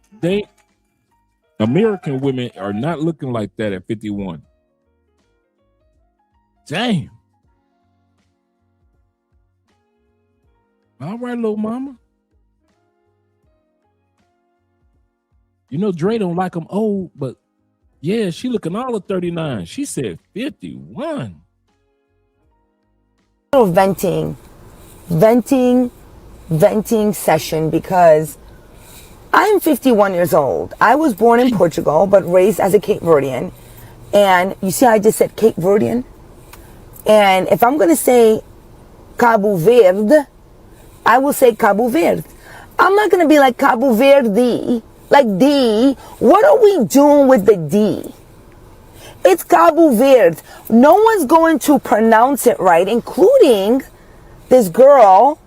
F: American women are not looking like that at 51. Damn. All right, little mama. You know, Dre don't like them old, but yeah, she looking all of 39. She said 51.
N: A little venting session because I'm 51 years old. I was born in Portugal, but raised as a Cape Verdean. And you see how I just said Cape Verdean? And if I'm going to say Cabo Verde, I will say Cabo Verde. I'm not going to be like Cabo Verde, like D. What are we doing with the D? It's Cabo Verde. No one's going to pronounce it right, including this girl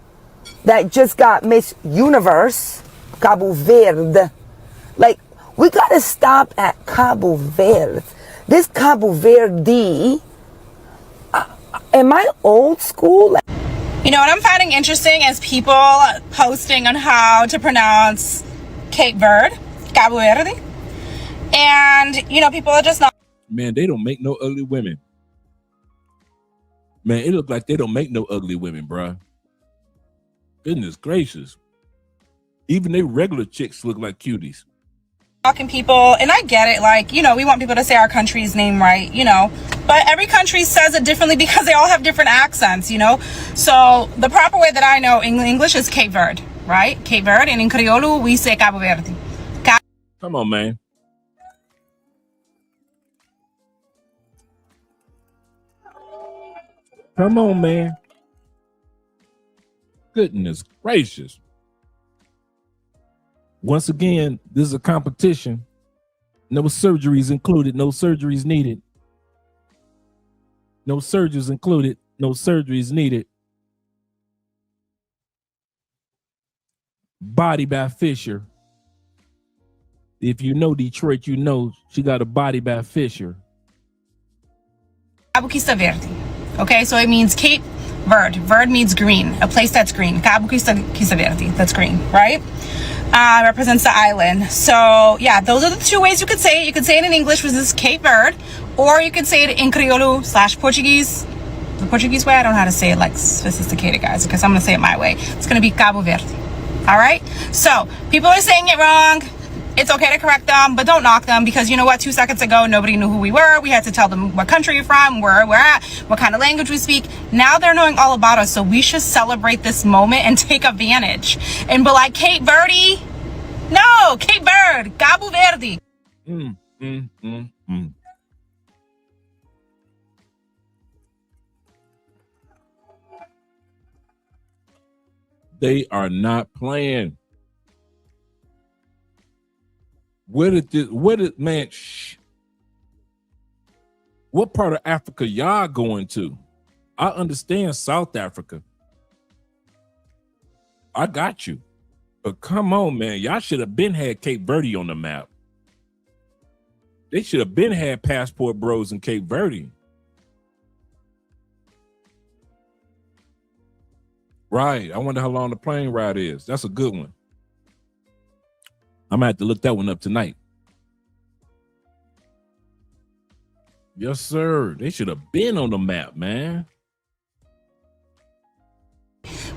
N: that just got Miss Universe, Cabo Verde. Like, we got to stop at Cabo Verde. This Cabo Verde, am I old school?
O: You know what I'm finding interesting is people posting on how to pronounce Cape Verde, Cabo Verde. And, you know, people are just not.
F: Man, they don't make no ugly women. Man, it look like they don't make no ugly women, bruh. Goodness gracious. Even they regular chicks look like cuties.
O: Talking people, and I get it, like, you know, we want people to say our country's name right, you know, but every country says it differently because they all have different accents, you know. So the proper way that I know English is Cape Verde, right? Cape Verde, and in Criollo we say Cabo Verde.
F: Come on, man. Come on, man. Goodness gracious. Once again, this is a competition. No surgeries included. No surgeries needed. No surgeries included. No surgeries needed. Body by Fisher. If you know Detroit, you know she got a body by Fisher.
O: Cabo Verde. Okay, so it means Cape Verde. Verde means green, a place that's green. Cabo Verde, that's green, right? Represents the island. So yeah, those are the two ways you could say it. You could say it in English, which is Cape Verde, or you could say it in Criollo / Portuguese. The Portuguese way, I don't know how to say it like sophisticated guys, because I'm gonna say it my way. It's gonna be Cabo Verde. All right. So people are saying it wrong. It's okay to correct them, but don't knock them, because you know what? 2 seconds ago, nobody knew who we were. We had to tell them what country you're from, where we're at, what kind of language we speak. Now they're knowing all about us, so we should celebrate this moment and take advantage and be like, Cape Verde? No, Cape Verde, Cabo Verde.
F: They are not playing. Man, what part of Africa y'all going to? I understand South Africa. I got you. But come on, man. Y'all should have been had Cape Verde on the map. They should have been had passport bros in Cape Verde. Right. I wonder how long the plane ride is. That's a good one. I'm gonna have to look that one up tonight. Yes, sir. They should have been on the map, man.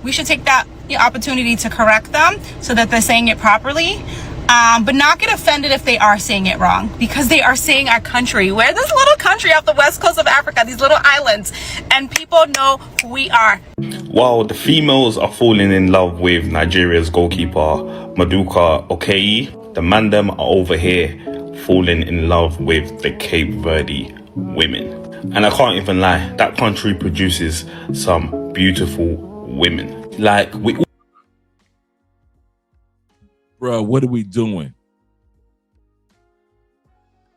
O: We should take that opportunity to correct them so that they're saying it properly, but not get offended if they are saying it wrong, because they are saying our country. We're this little country off the west coast of Africa, these little islands, and people know who we are.
P: While the females are falling in love with Nigeria's goalkeeper, Maduka Okeyi, the man them are over here falling in love with the Cape Verde women. And I can't even lie, that country produces some beautiful women. Like,
F: Bro, what are we doing?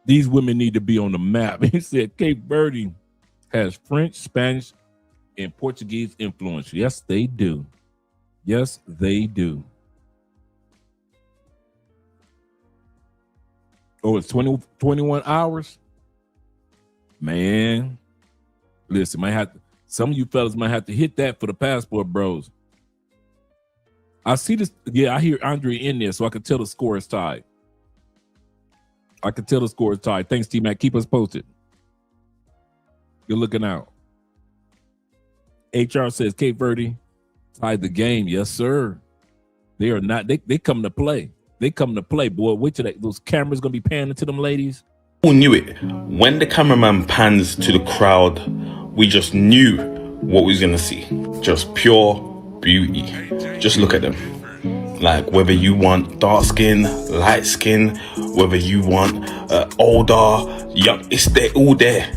F: These women need to be on the map. He said Cape Verde has French, Spanish, and Portuguese influence. Yes, they do. Yes, they do. Oh, it's 21 hours? Man, listen, some of you fellas might have to hit that for the passport bros. I see this. Yeah, I hear Andre in there, so I can tell the score is tied. Thanks, T-Mac. Keep us posted. You're looking out. HR says Cape Verde tied the game. Yes, sir. They are not. They come to play. They come to play, boy. Wait till those cameras gonna be panning to them ladies.
P: who knew it? When the cameraman pans to the crowd, we just knew what we was gonna see. Just pure beauty. Just look at them. Like, whether you want dark skin, light skin, whether you want older, young, it's there, all there.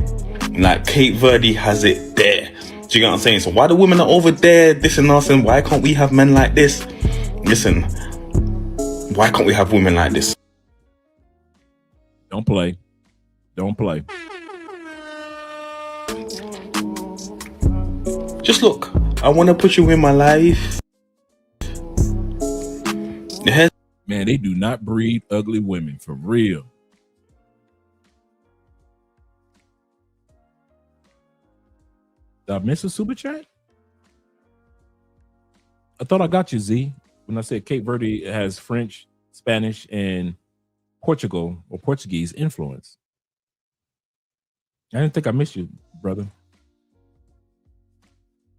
P: Like, Cape Verde has it there. Do you get what I'm saying? So why the women are over there dissing us, and why can't we have men like this? Listen, why can't we have women like this?
F: Don't play. Don't play.
P: Just look, I want to put you in my life.
F: Man, they do not breed ugly women, for real. Did I miss a super chat? I thought I got you, Z, when I said Cape Verde has French, Spanish, and Portugal or Portuguese influence. I didn't think I missed you, brother.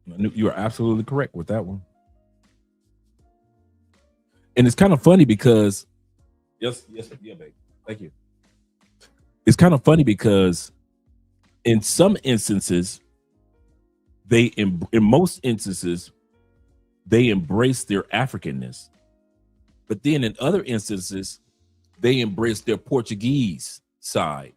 F: You are absolutely correct with that one. And it's kind of funny because, yes, yeah, babe. Thank you. It's kind of funny because in some instances, in most instances, they embrace their Africanness. But then in other instances, they embrace their Portuguese side.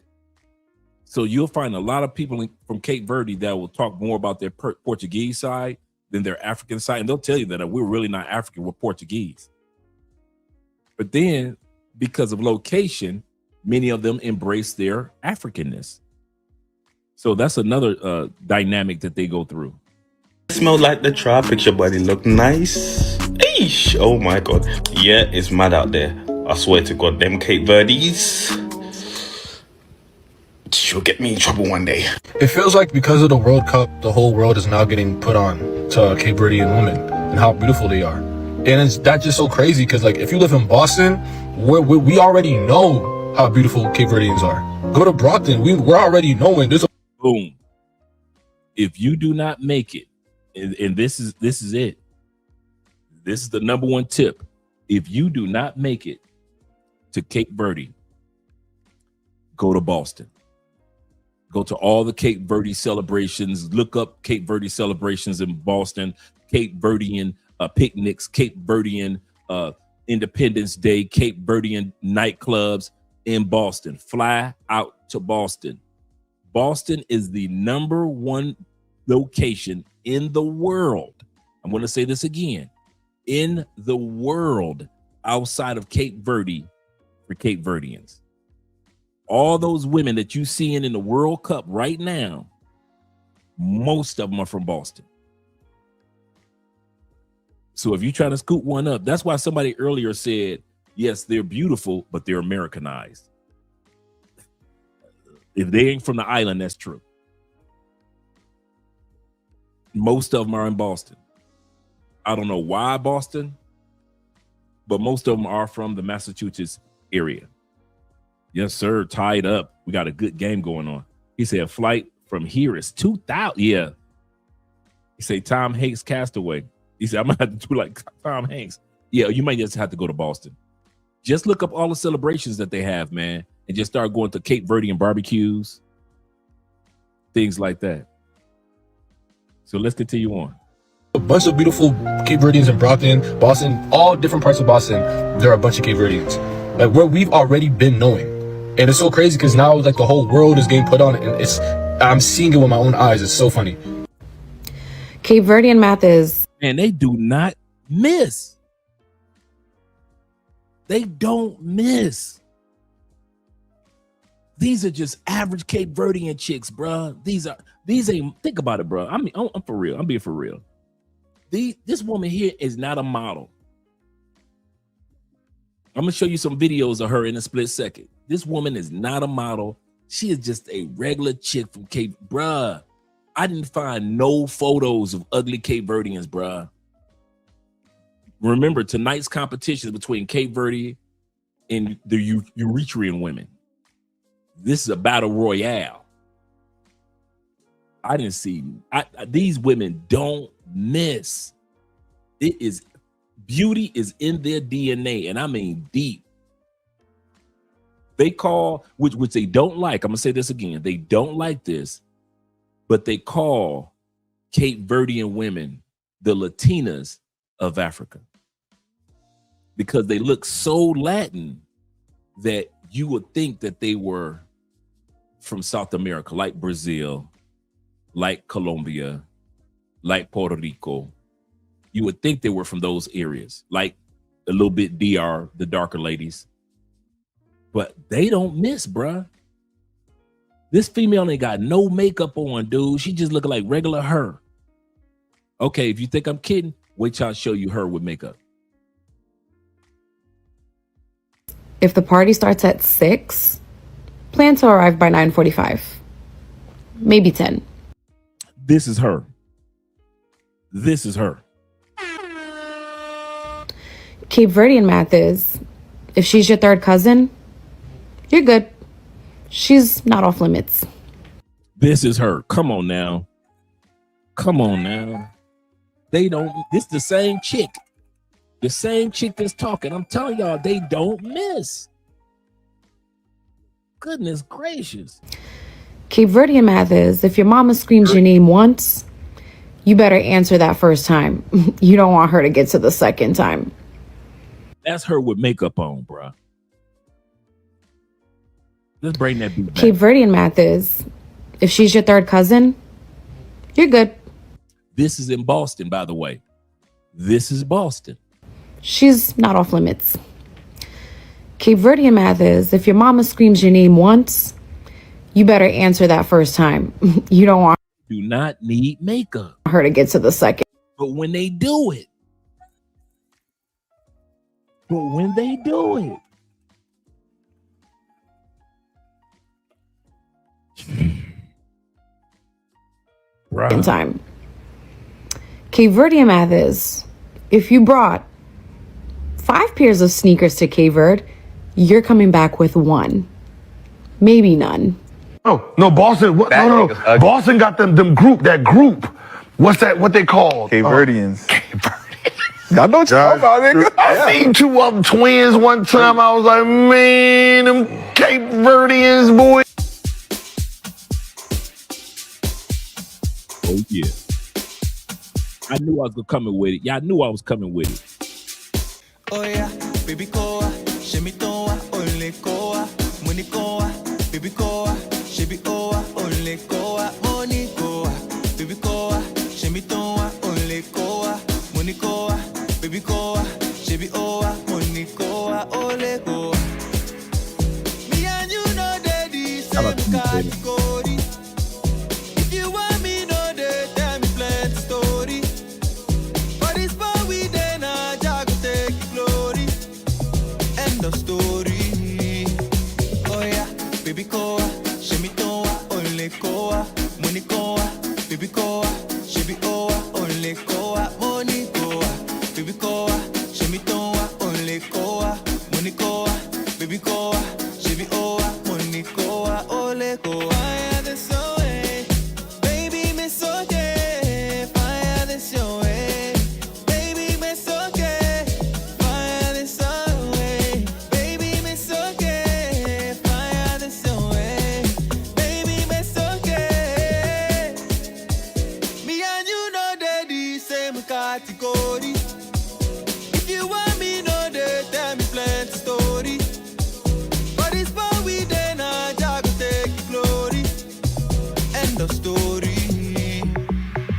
F: So you'll find a lot of people from Cape Verde that will talk more about their Portuguese side than their African side. And they'll tell you that we're really not African, we're Portuguese. But then because of location, many of them embrace their Africanness. So that's another dynamic that they go through.
P: Smell like the tropics, your body look nice. Eesh, oh my god. Yeah, it's mad out there. I swear to God, them Cape Verdes, she'll get me in trouble one day.
Q: It feels like because of the World Cup, the whole world is now getting put on to Cape Verdean women and how beautiful they are. And that's just so crazy because, like, if you live in Boston, we already know how beautiful Cape Verdeans are. Go to Brockton, we're already knowing there's a
F: boom. If you do not make it, and this is it. This is the number one tip. If you do not make it to Cape Verde, go to Boston. Go to all the Cape Verde celebrations. Look up Cape Verde celebrations in Boston, Cape Verdean picnics, Cape Verdean Independence Day, Cape Verdean nightclubs in Boston. Fly out to Boston. Boston is the number one location in the world. I'm going to say this again. In the world outside of Cape Verde for Cape Verdeans. All those women that you seeing in the World Cup right now, most of them are from Boston. So if you're trying to scoop one up, that's why somebody earlier said, yes, they're beautiful, but they're Americanized. If they ain't from the island, that's true. Most of them are in Boston. I don't know why Boston, but most of them are from the Massachusetts area. Yes, sir. Tied up. We got a good game going on. He said flight from here is 2,000. Yeah. He said Tom Hanks Castaway. He said, I'm going to have to do like Tom Hanks. Yeah, you might just have to go to Boston. Just look up all the celebrations that they have, man, and just start going to Cape Verdean barbecues, things like that. So let's continue on.
Q: A bunch of beautiful Cape Verdeans in Brockton, Boston, all different parts of Boston. There are a bunch of Cape Verdeans, like where we've already been knowing. And it's so crazy because now like the whole world is getting put on it, and I'm seeing it with my own eyes. It's so funny.
R: Cape Verdean math is,
F: and they do not miss. They don't miss. These are just average Cape Verdean chicks, bro. These ain't, think about it, bro. I'm for real. I'm being for real. This woman here is not a model. I'm gonna show you some videos of her in a split second. This woman is not a model. She is just a regular chick from Cape, bruh. I didn't find no photos of ugly Cape Verdeans, bruh. Remember, tonight's competition is between Cape Verde and the Eritrean women. This is a battle royale. I didn't see, these women don't miss. Beauty is in their DNA, and I mean deep. They call, which they don't like, I'm gonna say this again, they don't like this, but they call Cape Verdean women the Latinas of Africa, because they look so Latin that you would think that they were from South America, like Brazil, like Colombia, like Puerto Rico. You would think they were from those areas, like a little bit DR, the darker ladies. But they don't miss, bruh. This female ain't got no makeup on, dude. She just looking like regular her. Okay, if you think I'm kidding, wait till I show you her with makeup.
R: if the party starts at 6, plan to arrive by 9:45, maybe 10.
F: This is her. This is her.
R: Cape Verdean math is, if she's your third cousin, you're good. She's not off limits.
F: This is her. Come on now. Come on now. They don't, this the same chick. The same chick that's talking. I'm telling y'all, they don't miss. Goodness gracious.
R: Cape Verdean math is, if your mama screams your name once, you better answer that first time. You don't want her to get to the second time.
F: That's her with makeup on, bruh. Let's bring that beat back.
R: Cape Verdean math is, if she's your third cousin, you're good.
F: This is in Boston, by the way. This is Boston.
R: She's not off limits. Cape Verdean math is, if your mama screams your name once, you better answer that first time. You don't want
F: Do not need makeup.
R: her to get to the second.
F: But when they do it.
R: In time. Cape Verdean math is, if you brought 5 pairs of sneakers to Cape Verde, you're coming back with 1, maybe none.
S: Oh no, Boston. What, no. Boston got that group. What's that? What they call?
T: Cape Verdeans.
S: I know what you're talking about, nigga. I seen 2 of them twins one time. I was like, man, them Cape Verdeans, boy.
F: Oh yeah. I knew I was coming with it. Y'all knew I was coming with it.
E: Oh yeah, baby koa, shemi toa, ole koa, money koa, baby koa, shebi oa, ole koa, money koa, baby koa, shemi toa, ole koa, money koa, baby koa, shebi oa, money koa, ole koa. Me and you know that this same category. If you want me, know they tell me plenty story. But it's for we then I jago take glory. End of story. Oh yeah, baby koa, shemi toa, ole koa, money koa, baby koa, shebi oa, ole koa, money koa, baby koa, shemi toa, ole koa, money koa, baby koa, shebi oa, money koa, ole koa. Fire this away, baby me so gay. Fire this away, baby me so gay. Fire this away, baby me so gay. Fire this away, baby me so gay. Me and you know they the same category. If you want me, know they tell me plenty story. But it's for we then I jago take glory. End of story.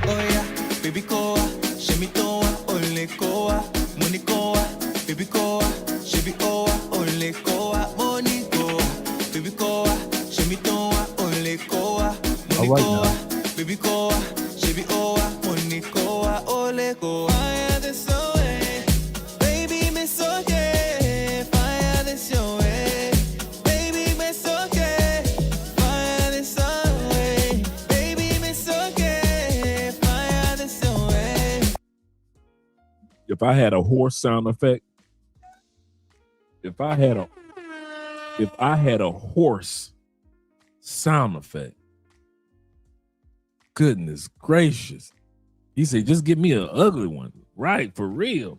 E: Oh yeah, baby koa, shemi toa, ole koa, money koa, baby koa, shebi oa, ole koa, money koa, baby koa, shemi toa, ole koa, money koa, baby koa, shebi oa, money koa, ole koa. Fire this away, baby me so gay. Fire this away, baby me so gay. Fire this away, baby me so gay. Fire this away.
F: If I had a horse sound effect, if I had a horse sound effect, goodness gracious. He said, just give me an ugly one. Right, for real.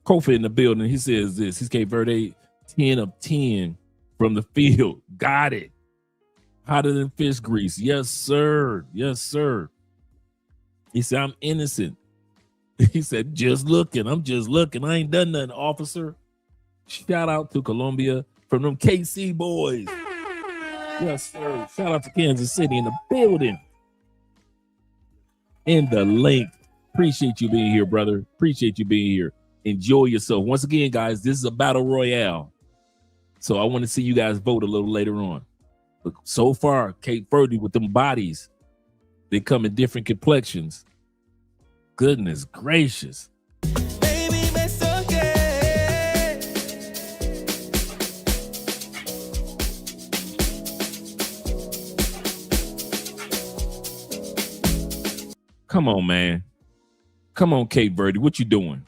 F: Kofi in the building, he says this. He's Cape Verde 10 of 10 from the field. Got it. Hotter than fish grease. Yes, sir. Yes, sir. He said, I'm innocent. He said, just looking. I'm just looking. I ain't done nothing, officer. Shout out to Columbia from them KC boys. Yes, sir. Shout out to Kansas City in the building. In the link. Appreciate you being here, brother. Appreciate you being here. Enjoy yourself. Once again, guys, this is a battle royale. So I want to see you guys vote a little later on. But so far, Cape Verde with them bodies, they come in different complexions. Goodness gracious.
E: Baby me so gay.
F: Come on, man. Come on, Cape Verde. What you doing?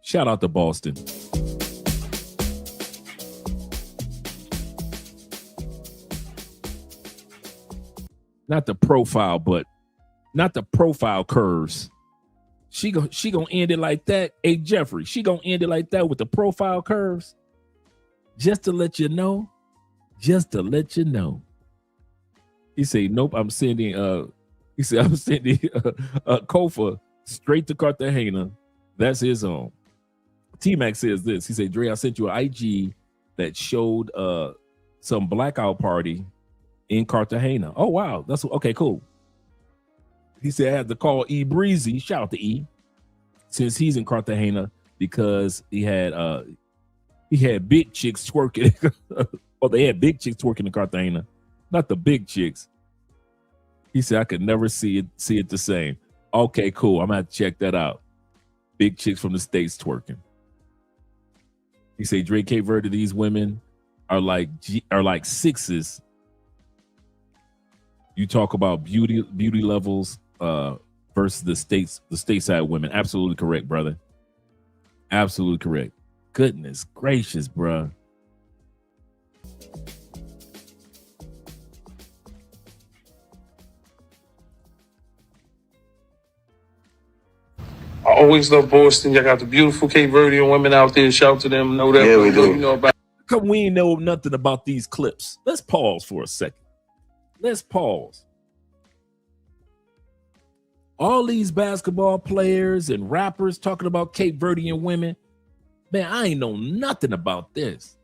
F: Shout out to Boston. Not the profile, but not the profile curves. She gonna end it like that. Hey, Jeffrey, she gonna end it like that with the profile curves. Just to let you know. Just to let you know. He said, nope, I'm sending Kofa straight to Cartagena. That's his own. T-Mac says this. He said, Dre, I sent you an IG that showed some blackout party in Cartagena. Oh, wow. That's okay, cool. He said I had to call E Breezy. Shout out to E, since he's in Cartagena, because he had big chicks twerking. Oh, they had big chicks twerking in Cartagena, not the big chicks. He said I could never see it the same. Okay, cool. I'm gonna have to check that out. Big chicks from the States twerking. He said, Drake, Cape Verde, these women are like sixes. You talk about beauty levels versus the stateside women. Absolutely correct, brother. Absolutely correct. Goodness gracious, bro.
T: I always love Boston. Y'all got the beautiful Cape Verdean women out there. Shout to them. Know that.
F: Yeah, we do.
T: You know about.
F: Come, we ain't know nothing about these clips. Let's pause for a second. Let's pause. All these basketball players and rappers talking about Cape Verdean women. Man, I ain't know nothing about this.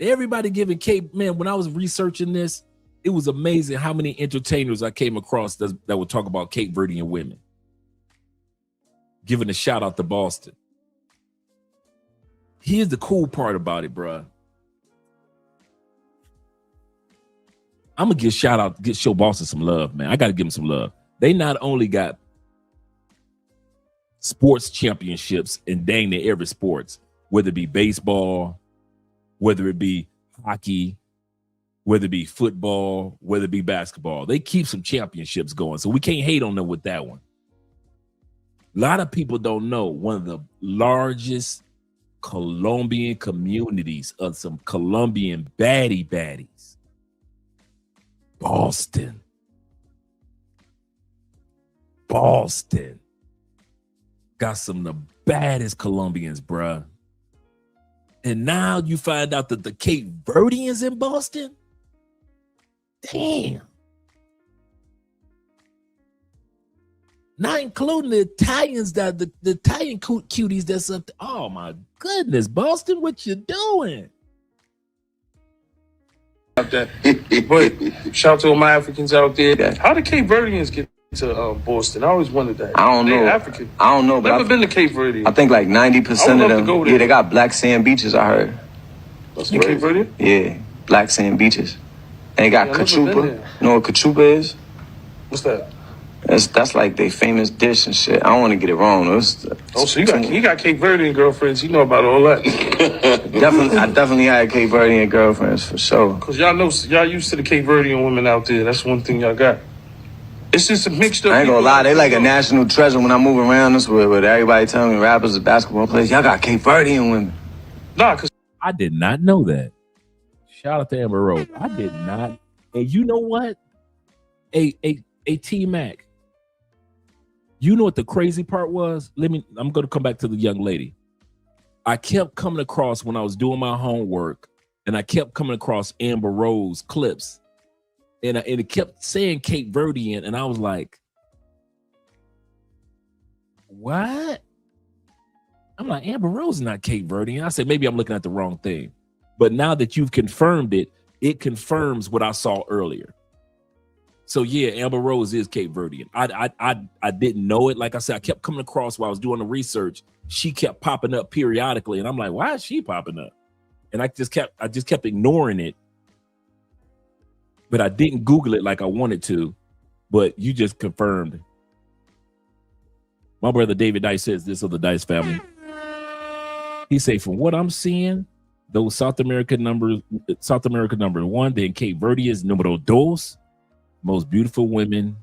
F: Everybody giving Cape, man, when I was researching this, it was amazing how many entertainers I came across that would talk about Cape Verdean women. Giving a shout out to Boston. Here's the cool part about it, bruh. I'm gonna show Boston some love, man. I gotta give them some love. They not only got sports championships in dang near every sports, whether it be baseball, whether it be hockey, whether it be football, whether it be basketball. They keep some championships going, so we can't hate on them with that one. A lot of people don't know one of the largest Colombian communities of some Colombian baddies. Boston. Got some of the baddest Colombians, bruh. And now you find out that the Cape Verdeans in Boston? Damn. Not including the Italians, the Italian cuties that's up there. Oh my goodness, Boston, what you doing?
T: That. But shout out to all my Africans out there. How did Cape Verdeans get to Boston? I always wondered that.
U: I don't know.
T: African.
U: I don't know.
T: Never been to Cape Verde.
U: I think like 90% of them.
T: Go
U: Yeah, they got black sand beaches. I heard.
T: That's Cape Verde.
U: Yeah, black sand beaches. And they got cachupa. You know what cachupa is?
T: What's that?
U: That's like their famous dish and shit. I don't want to get it wrong.
T: So you got Cape Verdean girlfriends. You know about all that.
U: I definitely had Cape Verdean girlfriends for sure.
T: Cause y'all used to the Cape Verdean women out there. That's one thing y'all got. It's just a mixture.
U: I ain't gonna lie, they like a national treasure when I move around this way. But everybody telling me rappers and basketball players, y'all got Cape Verdean women.
T: Nah, cause
F: I did not know that. Shout out to Amber Rose. I did not. And you know what? A T-Mac. You know what the crazy part was? I'm going to come back to the young lady. I kept coming across when I was doing my homework, and I kept coming across Amber Rose clips, and it kept saying Cape Verdean, and I was like, what? I'm like, Amber Rose is not Cape Verdean. I said, maybe I'm looking at the wrong thing. But now that you've confirmed it, it confirms what I saw earlier. So yeah, Amber Rose is Cape Verdean. I didn't know it. Like I said, I kept coming across while I was doing the research. She kept popping up periodically, and I'm like, why is she popping up? And I just kept ignoring it. But I didn't Google it like I wanted to. But you just confirmed. My brother David Dice says this of the Dice family. He say, from what I'm seeing, those South American number one, then Cape Verde is numero dos. most beautiful women.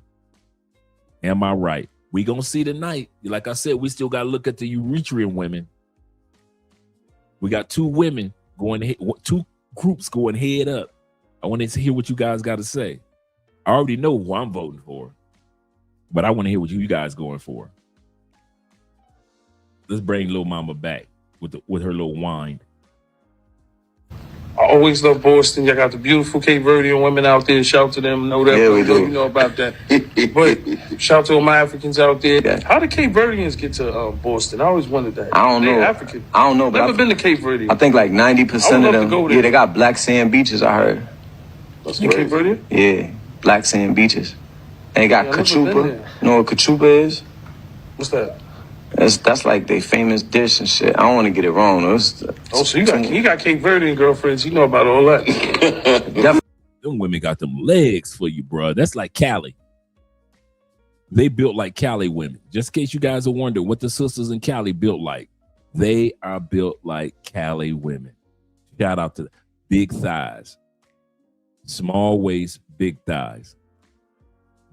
F: Am I right? We gonna see tonight. Like I said, we still gotta look at the Eritrean women. We got two women going, two groups going head up. I want to hear what you guys got to say. I already know who I'm voting for, but I want to hear what you guys going for. Let's bring little mama back with her little wine.
T: I always love Boston. Y'all got the beautiful Cape Verdean women out there. Shout to them. Know that.
U: Yeah, we do.
T: You know about that. But shout to all my Africans out there. Yeah. How did Cape Verdeans get to Boston? I always wondered that.
U: I don't know.
T: They're African.
U: I don't know. But
T: Never been to Cape Verde.
U: I think like 90% of them. Yeah, they got black sand beaches. I heard.
T: That's Cape Verde.
U: Yeah, black sand beaches. And they got kachupa. You know what kachupa is?
T: What's that?
U: That's like their famous dish and shit. I don't want to get it wrong.
T: So you got Cape Verdean girlfriends. You know about all that.
F: Them women got them legs for you, bro. That's like Cali. They built like Cali women. Just in case you guys are wondering what the sisters in Cali built like. They are built like Cali women. Shout out to big thighs. Small waist, big thighs.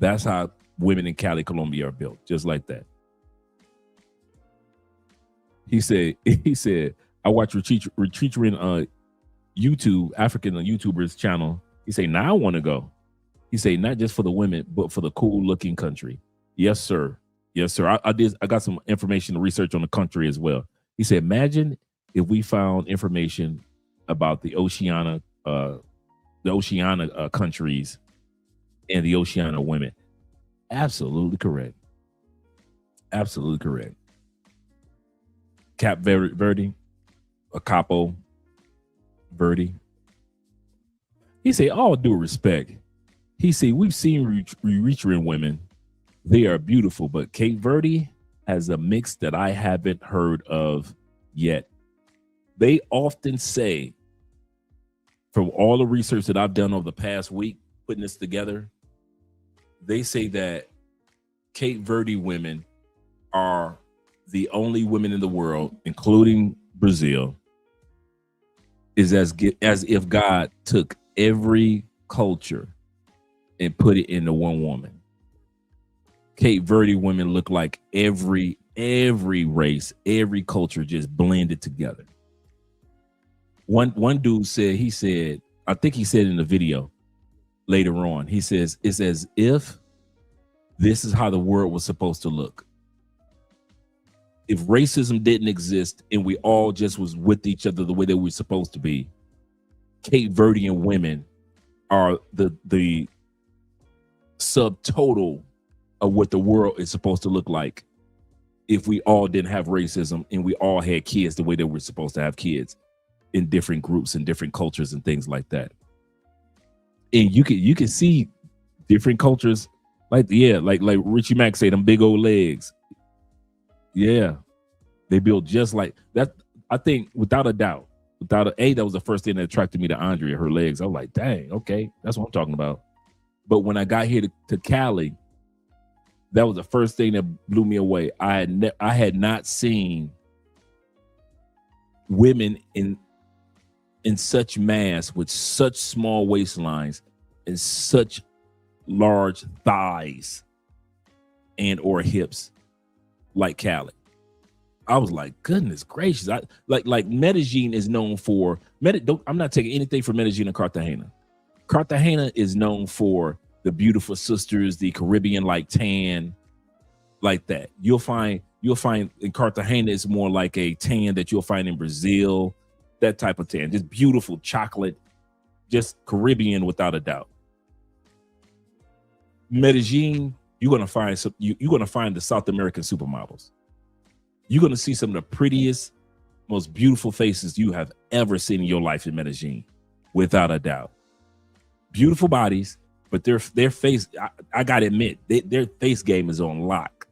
F: That's how women in Cali, Colombia are built. Just like that. He said, I watch Eritrean YouTube, African YouTubers channel. He said, now I want to go. He said, not just for the women, but for the cool looking country. Yes, sir. Yes, sir. I got some information to research on the country as well. He said, imagine if we found information about the Oceania countries and the Oceania women. Absolutely correct. Absolutely correct. Cap Verde, a Capo Verde. He said, all due respect. He said, we've seen Eritrean women. They are beautiful, but Cape Verde has a mix that I haven't heard of yet. They often say, from all the research that I've done over the past week, putting this together, they say that Cape Verde women are the only women in the world, including Brazil, is as if God took every culture and put it into one woman. Cape Verde women look like every race, every culture just blended together. One dude said, I think he said in the video later on, he says, it's as if this is how the world was supposed to look. If racism didn't exist and we all just was with each other the way that we're supposed to be, Cape Verdean women are the subtotal of what the world is supposed to look like if we all didn't have racism and we all had kids the way that we're supposed to have kids in different groups and different cultures and things like that. And you can see different cultures like Richie Mack said, them big old legs. Yeah, they built just like that. I think without a doubt, that was the first thing that attracted me to Andrea, her legs. I was like, dang, okay, that's what I'm talking about. But when I got here to Cali, that was the first thing that blew me away. I had not seen women in such mass with such small waistlines and such large thighs and or hips like Cali. I was like, goodness gracious. Like Medellin is known for I'm not taking anything from Medellin and Cartagena. Cartagena is known for the beautiful sisters, the Caribbean like tan, like that. You'll find in Cartagena it's more like a tan that you'll find in Brazil, that type of tan, just beautiful chocolate, just Caribbean without a doubt. Medellin, you're gonna find the South American supermodels. You're gonna see some of the prettiest, most beautiful faces you have ever seen in your life in Medellin, without a doubt. Beautiful bodies, but their face, I gotta admit, their face game is on lock.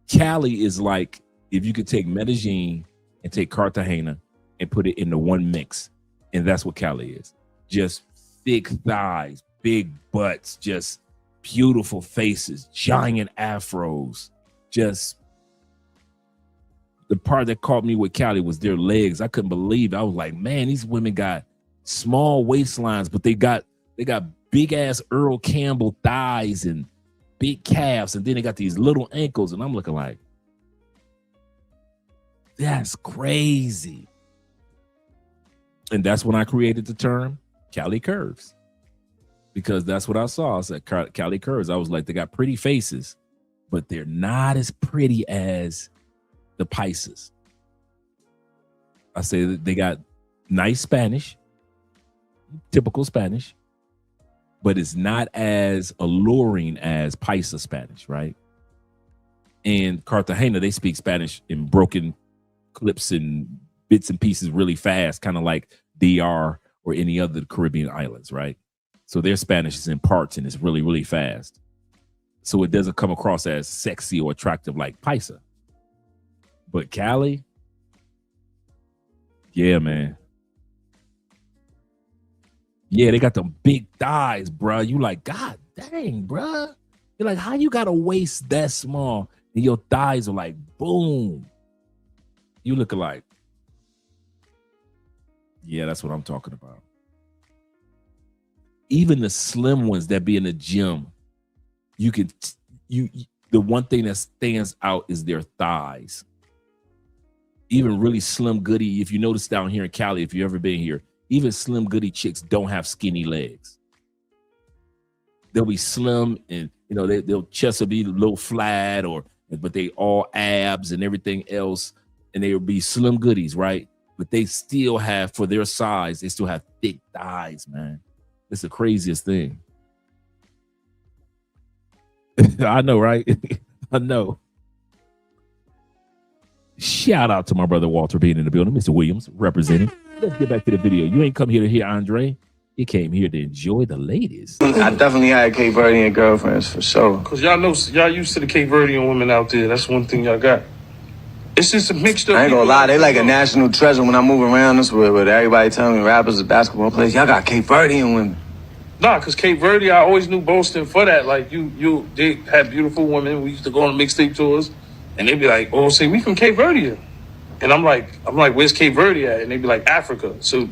F: Cali is like if you could take Medellin and take Cartagena and put it into one mix, and that's what Cali is. Just thick thighs, big butts, just beautiful faces, giant afros. Just the part that caught me with Cali was their legs. I couldn't believe it. I was like, man, these women got small waistlines, but they got big ass Earl Campbell thighs and big calves, and then they got these little ankles, and I'm looking like, that's crazy. And that's when I created the term Cali curves, because that's what I saw. I said Cali curves. I was like, they got pretty faces, but they're not as pretty as the Paisas. I say that they got nice Spanish, typical Spanish, but it's not as alluring as Paisa Spanish, right? And Cartagena, they speak Spanish in broken clips and bits and pieces really fast, kind of like DR or any other Caribbean islands, right? So their Spanish is in parts and it's really, really fast. So it doesn't come across as sexy or attractive like Paisa. But Cali, yeah, man. Yeah, they got them big thighs, bro. You like, God dang, bro. You're like, how you got a waist that small and your thighs are like, boom. You look alike. Yeah, that's what I'm talking about. Even the slim ones that be in the gym, the one thing that stands out is their thighs. Even really slim goody, if you notice down here in Cali, if you've ever been here, even slim goody chicks don't have skinny legs. They'll be slim and, you know, their chest will be a little flat, but they all abs and everything else. And they will be slim goodies, right? But they still have, for their size, they still have thick thighs, man. It's the craziest thing. I know, right? I know. Shout out to my brother Walter being in the building, Mr. Williams representing. Let's get back to the video. You ain't come here to hear Andre. You came here to enjoy the ladies.
U: I definitely had Cape Verdean girlfriends for sure.
T: Cause y'all know y'all used to the Cape Verdean women out there. That's one thing y'all got. It's just a mixed up.
U: I ain't gonna lie, they like a national treasure when I move around this way. But everybody telling me rappers and basketball players, y'all got Cape Verdean women.
T: Nah, cause Cape Verde, I always knew Boston for that. Like they had beautiful women. We used to go on mixtape tours, and they'd be like, "Oh, say we from Cape Verde," and I'm like, "Where's Cape Verde at?" And they'd be like, "Africa." So,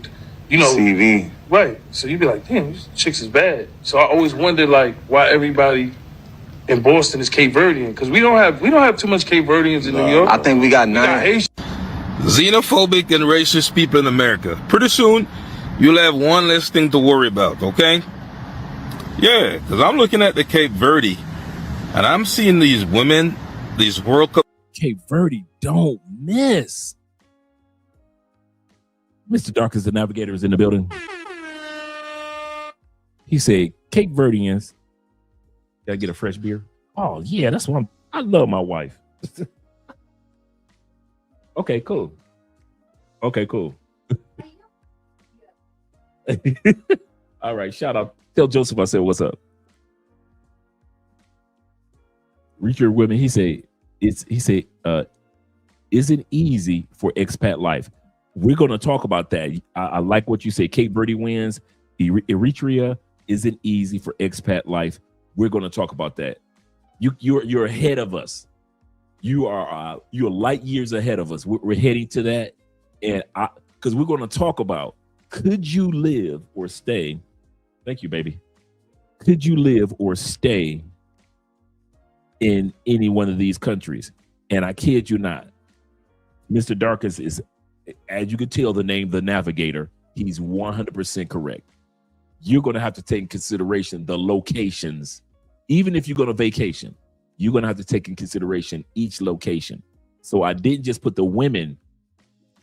T: you know,
U: CV.
T: Right. So you'd be like, "Damn, these chicks is bad." So I always wondered like why everybody in Boston is Cape Verdean, because we don't have too much Cape Verdeans in New York.
U: I think we got 9.
D: Xenophobic and racist people in America. Pretty soon, you'll have one less thing to worry about, okay? Yeah, because I'm looking at the Cape Verde, and I'm seeing these women, these World Cup.
F: Cape Verde don't miss. Mr. Darkest the Navigator is in the building. He said, Cape Verdeans. Gotta get a fresh beer. Oh, yeah, that's what I love my wife. Okay, cool. Okay, cool. All right, shout out. Tell Joseph I said, what's up? Reach your women. He said, isn't easy for expat life. We're going to talk about that. I like what you say. Cape Verde wins. Eritrea isn't easy for expat life. We're going to talk about that. You're ahead of us. You're light years ahead of us. We're heading to that, and because we're going to talk about, could you live or stay? Thank you, baby. Could you live or stay in any one of these countries? And I kid you not, Mr. Darkest is, as you can tell, the name The Navigator. He's 100% correct. You're going to have to take in consideration the locations. Even if you're going to vacation, you're going to have to take in consideration each location. So I didn't just put the women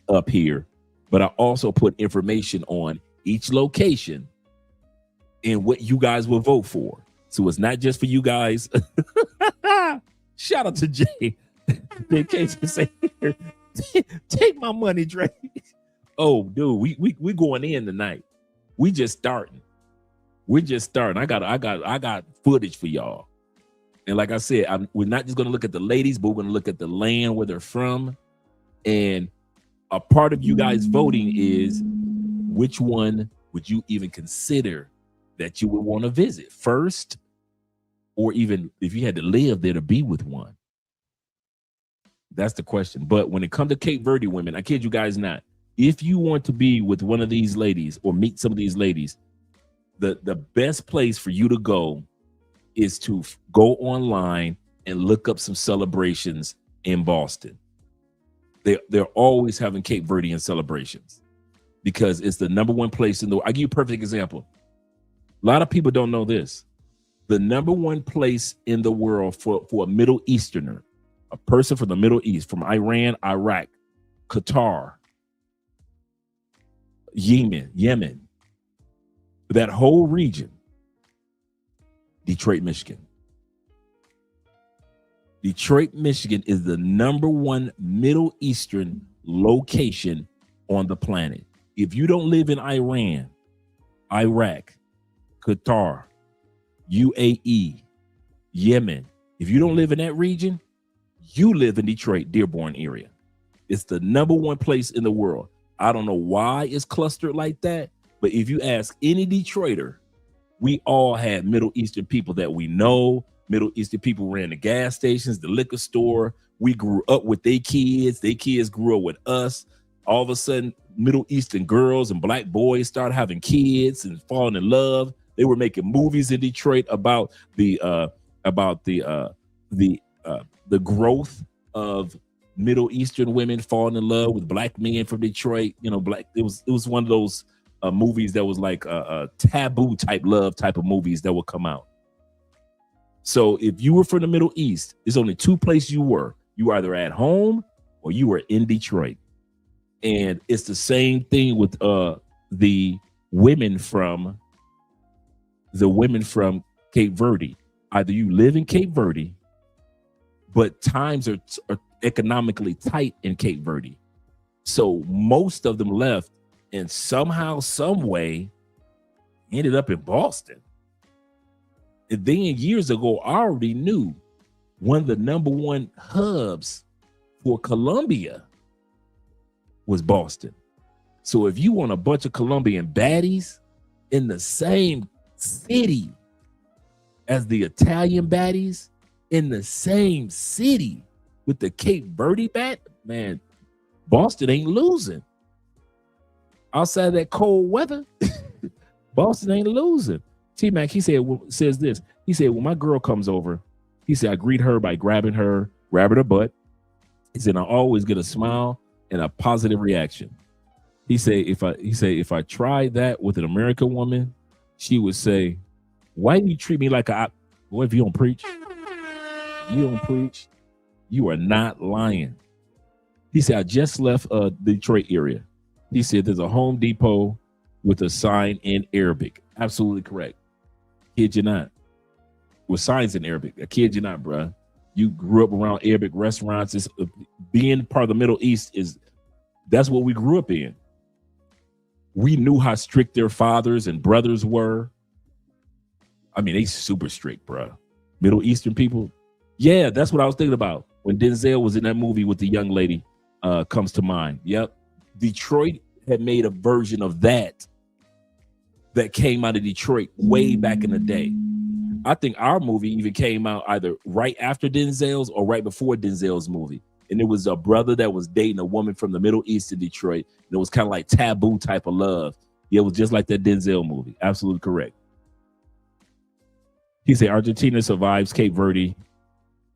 F: up here, but I also put information on each location and what you guys will vote for. So it's not just for you guys. Shout out to Jay. In case you say, take my money, Dre. Oh, dude, we going in tonight. We just starting. We're just starting. I got footage for y'all. And like I said, we're not just going to look at the ladies, but we're going to look at the land where they're from. And a part of you guys voting is which one would you even consider that you would want to visit first, or even if you had to live there to be with one. That's the question. But when it comes to Cape Verde women, I kid you guys not, if you want to be with one of these ladies or meet some of these ladies, The best place for you to go is to go online and look up some celebrations in Boston. They're always having Cape Verdean celebrations because it's the #1 place in the world. I'll give you a perfect example. A lot of people don't know this. The #1 place in the world for a Middle Easterner, a person from the Middle East, from Iran, Iraq, Qatar, Yemen, that whole region, Detroit, Michigan. Detroit, Michigan is the #1 Middle Eastern location on the planet. If you don't live in Iran, Iraq, Qatar, UAE, Yemen, if you don't live in that region, you live in Detroit, Dearborn area. It's the #1 place in the world. I don't know why it's clustered like that, but if you ask any Detroiter, we all had Middle Eastern people that we know. Middle Eastern people ran the gas stations, the liquor store. We grew up with their kids. Their kids grew up with us. All of a sudden, Middle Eastern girls and black boys started having kids and falling in love. They were making movies in Detroit about the growth of Middle Eastern women falling in love with black men from Detroit. You know, it was one of those movies that was like a taboo type love type of movies that would come out. So if you were from the Middle East, there's only 2 places you were. You were either at home or you were in Detroit. And it's the same thing with the women from Cape Verde. Either you live in Cape Verde, but times are economically tight in Cape Verde. So most of them left and somehow, some way ended up in Boston. And then years ago, I already knew one of the #1 hubs for Colombia was Boston. So if you want a bunch of Colombian baddies in the same city as the Italian baddies, in the same city with the Cape Verde bat, man, Boston ain't losing. Outside of that cold weather, Boston ain't losing. T-Mac, says this. He said, when my girl comes over, he said, I greet her by grabbing her butt. He said, I always get a smile and a positive reaction. He said, if I tried that with an American woman, she would say, why do you treat me like a boy? If you don't preach, you are not lying. He said, I just left the Detroit area. He said, there's a Home Depot with a sign in Arabic. Absolutely correct. Kid you not. With signs in Arabic. I kid you not, bruh. You grew up around Arabic restaurants. Being part of the Middle East that's what we grew up in. We knew how strict their fathers and brothers were. I mean, they super strict, bruh. Middle Eastern people. Yeah, that's what I was thinking about when Denzel was in that movie with the young lady. Comes to mind. Yep. Detroit had made a version of that came out of Detroit way back in the day. I think our movie even came out either right after Denzel's or right before Denzel's movie. And it was a brother that was dating a woman from the Middle East in Detroit. And it was kind of like taboo type of love. Yeah, it was just like that Denzel movie. Absolutely correct. He said, Argentina survives Cape Verde.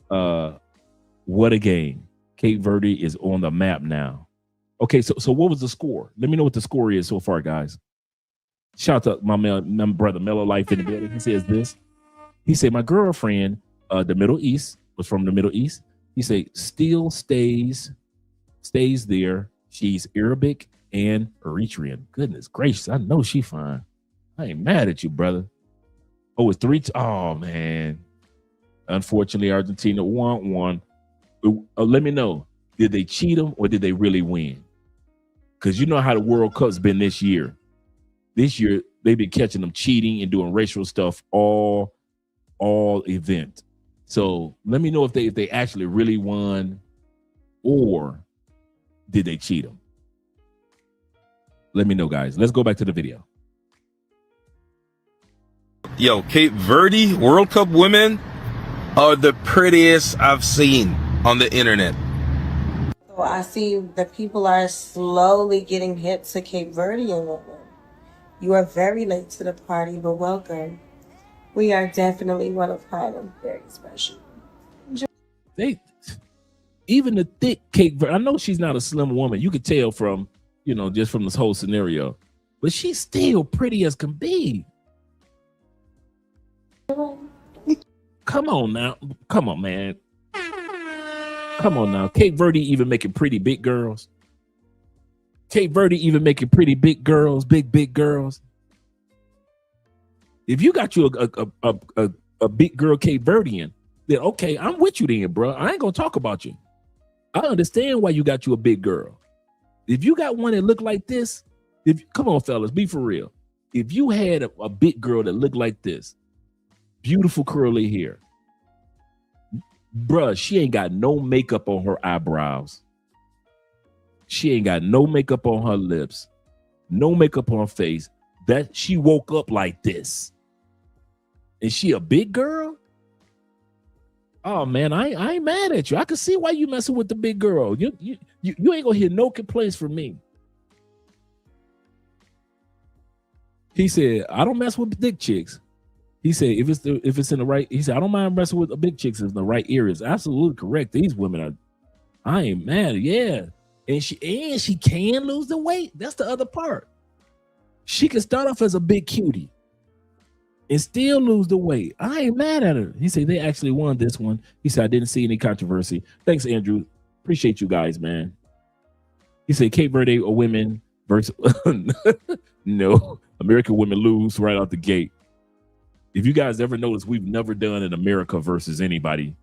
F: What a game. Cape Verde is on the map now. Okay, so what was the score? Let me know what the score is so far, guys. Shout out to my brother Mellow Life in the building. He says this. He said, my girlfriend, the Middle East, was from the Middle East. He said, still stays there. She's Arabic and Eritrean. Goodness gracious, I know she fine. I ain't mad at you, brother. Oh, it's 3. Oh, man. Unfortunately, Argentina won. Let me know. Did they cheat them or did they really win? Because you know how the World Cup's been this year. This year, they've been catching them cheating and doing racial stuff all event. So let me know if they actually really won or did they cheat them? Let me know, guys. Let's go back to the video.
D: Yo, Cape Verde World Cup women are the prettiest I've seen on the internet.
G: So I see that people are slowly getting hip to Cape Verdean women. You are very late to the party, but welcome. We are definitely one of kind, very special.
F: They, even the thick Cape Verde, I know she's not a slim woman. You could tell from, just from this whole scenario, but she's still pretty as can be. Come on now. Come on, man. Come on now. Cape Verde even making pretty big girls. Cape Verde even making pretty big girls, big girls. If you got you a big girl Cape Verdean, then okay, I'm with you then, bro. I ain't gonna talk about you. I understand why you got you a big girl. If you got one that look like this, come on, fellas, be for real. If you had a big girl that looked like this, beautiful curly hair, bruh, she ain't got no makeup on her eyebrows. She ain't got no makeup on her lips, no makeup on her face. That she woke up like this. And she a big girl? Oh man, I ain't mad at you. I can see why you messing with the big girl. You ain't gonna hear no complaints from me. He said, I don't mess with thick chicks. He said, if it's in the right, he said, I don't mind messing with the big chicks in the right areas. Absolutely correct. These women are, I ain't mad. Yeah. And she can lose the weight. That's the other part. She can start off as a big cutie and still lose the weight. I ain't mad at her. He said they actually won this one. He said, I didn't see any controversy. Thanks, Andrew. Appreciate you guys, man. He said Cape Verde women versus no, American women lose right out the gate. If you guys ever notice, we've never done an America versus anybody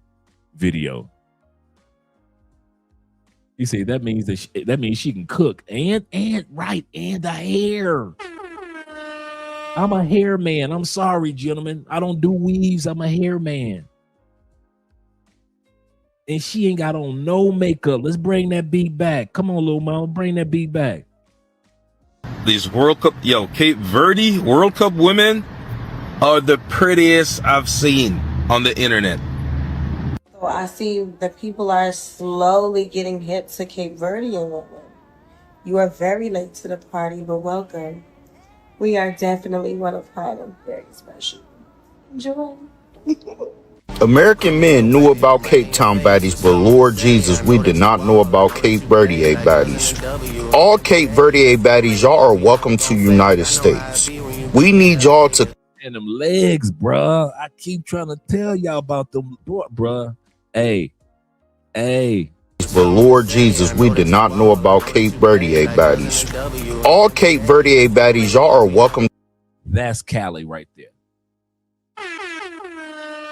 F: video. You say that means that she can cook and the hair. I'm a hair man. I'm sorry, gentlemen. I don't do weaves. I'm a hair man. And she ain't got on no makeup. Let's bring that beat back. Come on, little mama, bring that beat back.
D: These World Cup, Cape Verde World Cup women are the prettiest I've seen on the internet.
G: So I see that people are slowly getting hip to Cape Verdean women. You are very late to the party, but welcome. We are definitely one of kind and very special. Enjoy.
S: American men knew about Cape Town baddies, but Lord Jesus, we did not know about Cape Verde baddies. All Cape Verde baddies, y'all are welcome to United States. We need y'all to...
F: And them legs, bruh. I keep trying to tell y'all about them, bruh. Hey.
S: But Lord Jesus, we did not know about Cape Verde baddies. All Cape Verde baddies, y'all are welcome.
F: That's Cali right there.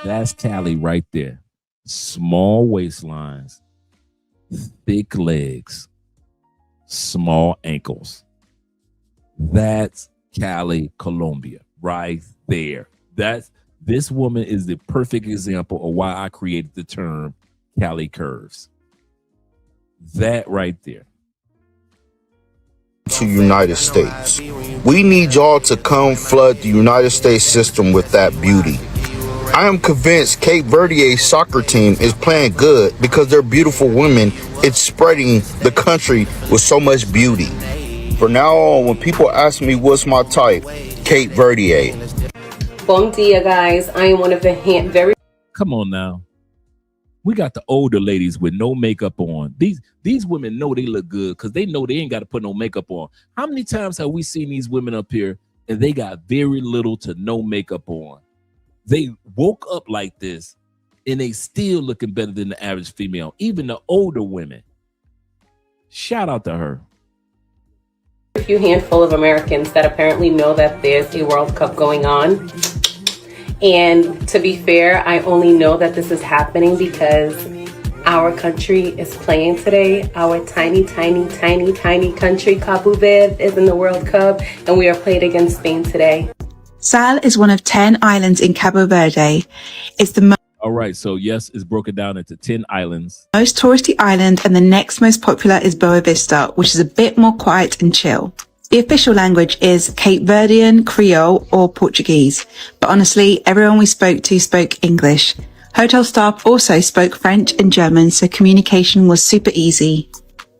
F: That's Cali right there. Small waistlines, thick legs, small ankles. That's Cali, Colombia, right there. This woman is the perfect example of why I created the term Cali curves. That right there.
S: To United States. We need y'all to come flood the United States system with that beauty. I am convinced Cape Verde soccer team is playing good because they're beautiful women. It's spreading the country with so much beauty. From now on, when people ask me what's my type, Cape Verde.
J: Bon dia, guys. I am one of the very...
F: Come on now. We got the older ladies with no makeup on. These women know they look good because they know they ain't got to put no makeup on. How many times have we seen these women up here and they got very little to no makeup on? They woke up like this and they still looking better than the average female, even the older women. Shout out to her.
J: A few handful of Americans that apparently know that there's a World Cup going on. And to be fair, I only know that this is happening because our country is playing today. Our tiny country, Cabo Verde, is in the World Cup, and we are playing against Spain today.
V: Sal is one of 10 islands in Cabo Verde. It's the
F: All right, so yes, it's broken down into 10 islands.
V: most touristy island, and the next most popular is Boa Vista, which is a bit more quiet and chill. The official language is Cape Verdean, Creole, or Portuguese, but honestly, everyone we spoke to spoke English. Hotel staff also spoke French and German, so communication was super easy.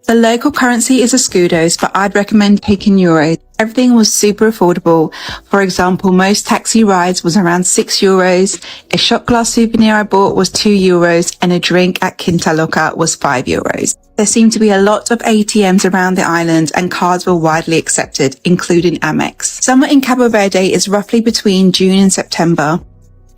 V: The local currency is escudos, but I'd recommend taking euros. Everything was super affordable. For example, most taxi rides was around €6. A shot glass souvenir I bought was €2 and a drink at Quinta Loca was €5. There seemed to be a lot of ATMs around the island and cards were widely accepted, including Amex. Summer in Cabo Verde is roughly between June and September.